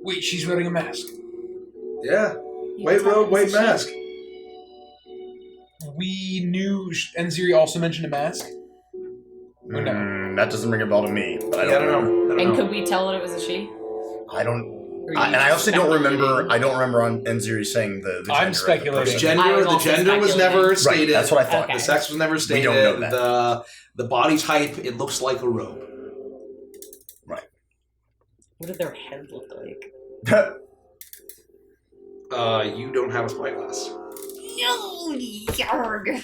Wait, she's wearing a mask.
Yeah. White robe, white mask.
We knew Enziri also mentioned a mask. Or no?
That doesn't ring a bell to me. But I
Yeah,
don't know.
And could we tell that it was a she?
I don't...
Or
and
you
I also don't remember.
speculating?
I don't remember on Enziri saying the gender.
I'm
of the
speculating.
person.
I was
The
also
gender was
speculating.
never
Right,
stated.
that's what I thought.
Okay.
The sex was never stated.
don't know that.
The body type, it looks like a robe.
What did their head look like?
You don't have a spyglass.
No, yarg.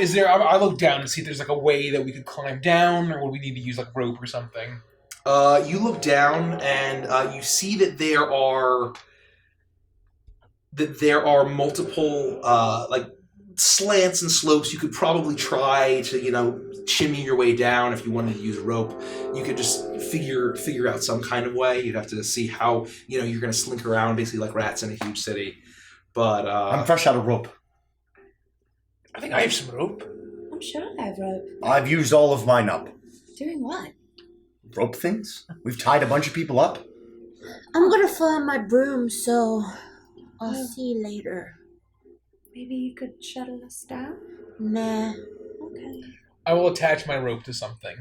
Is there? I look down to see if there's like a way that we could climb down, or would we need to use like rope or something?
You look down and you see that there are multiple like slants and slopes. You could probably try to shimmy your way down if you wanted to use rope. You could just figure out some kind of way. You'd have to see how you're going to slink around basically like rats in a huge city. But
I'm fresh out of rope.
I think I have some rope.
I'm sure I have rope.
I've used all of mine up.
Doing what?
Rope things? We've tied a bunch of people up.
I'm gonna find my broom, so I'll see you later.
Maybe you could shuttle us down?
Nah.
Okay.
I will attach my rope to something.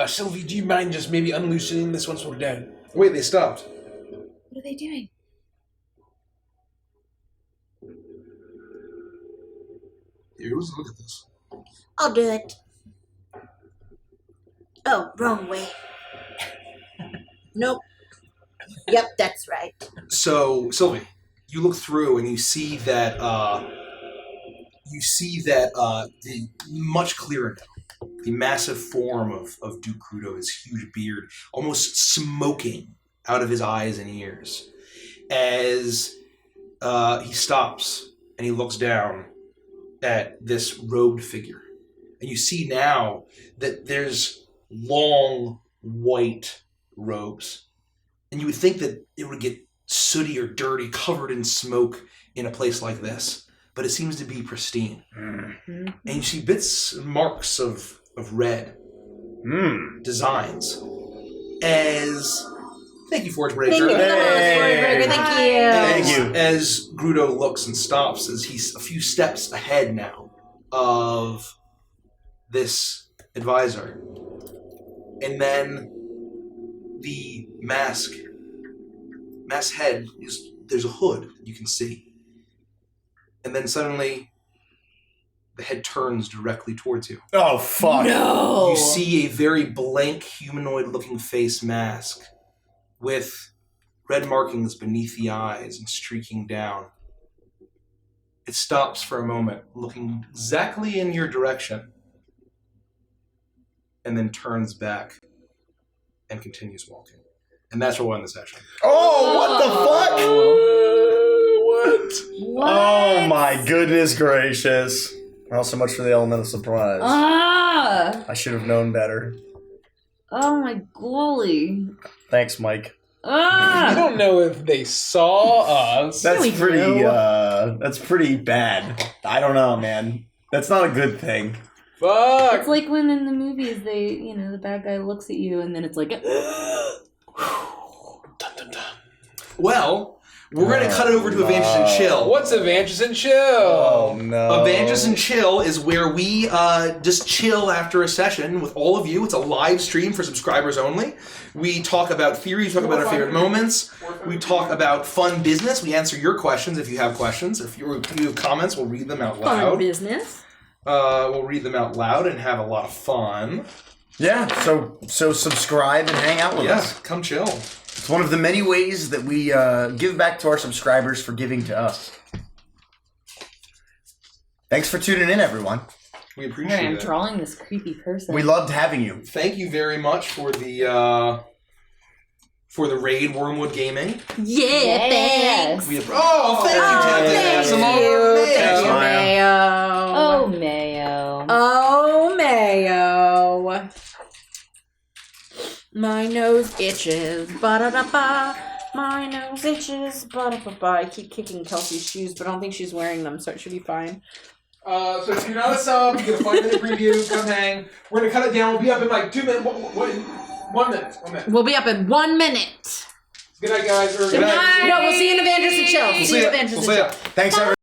Sylvie, do you mind just maybe unloosening this once we're done? Wait, they stopped.
What are they doing?
Here, let's look at this.
I'll do it. Oh, wrong way. Nope. Yep, that's right.
So, Sylvie, you look through and you see that the much clearer now. The massive form of Duke Crudo, his huge beard, almost smoking out of his eyes and ears, as he stops and he looks down at this robed figure. And you see now that there's long white robes. And you would think that it would get sooty or dirty, covered in smoke in a place like this. But it seems to be pristine.
Mm.
And you see bits and marks of red designs. As thank you, Forge Breaker.
Thank you for the host, Forge Breaker. Thank you.
Thank you.
As Grudo looks and stops, as he's a few steps ahead now of this advisor. And then the mask head, there's a hood you can see. And then suddenly, the head turns directly towards you.
Oh, fuck.
No.
You see a very blank, humanoid-looking face mask with red markings beneath the eyes and streaking down. It stops for a moment, looking exactly in your direction, and then turns back and continues walking. And that's where we'll end the session.
Oh, what the fuck?
What?
Oh my goodness gracious. Well, so much for the element of surprise.
Ah!
I should have known better.
Oh my golly.
Thanks, Mike.
You
Ah!
don't know if they saw us.
That's
we
pretty,
do.
that's pretty bad. I don't know, man. That's not a good thing.
Fuck.
It's like when in the movies the bad guy looks at you and then it's like,
Dun, dun, dun.
Well, we're going to cut it over to Evangelist and Chill.
What's Evangelist and Chill?
Oh, no.
Evangelist and Chill is where we just chill after a session with all of you. It's a live stream for subscribers only. We talk about theories, we talk about our favorite moments. We talk about fun business. We answer your questions if you have questions. If you have comments, we'll read them out
Fun
loud.
business.
We'll read them out loud and have a lot of fun.
Yeah, so subscribe and hang out with us.
Come chill.
It's one of the many ways that we give back to our subscribers for giving to us. Thanks for tuning in, everyone.
We
Alright,
appreciate
I'm
it.
drawing this creepy person.
We loved having you.
Thank you very much for the raid, Wormwood Gaming.
Yeah, thanks.
Thank you, Captain.
Thank you,
Mayo.
Oh, Mayo.
Oh, Mayo. My nose itches. Ba-da-da-ba. My nose itches. Ba-da-ba-ba. I keep kicking Kelsey's shoes, but I don't think she's wearing them, so it should be fine.
So if you're not a sub, you get a 5-minute preview. Come hang. We're gonna cut it down. We'll be up in like 2 minutes. 1 minute. 1 minute.
We'll be up in 1 minute.
Good night, guys. Or
Good night. No, we'll see you in Evangelist and Chill.
We'll see ya.
Evangelist and Chill.
Thanks, everyone.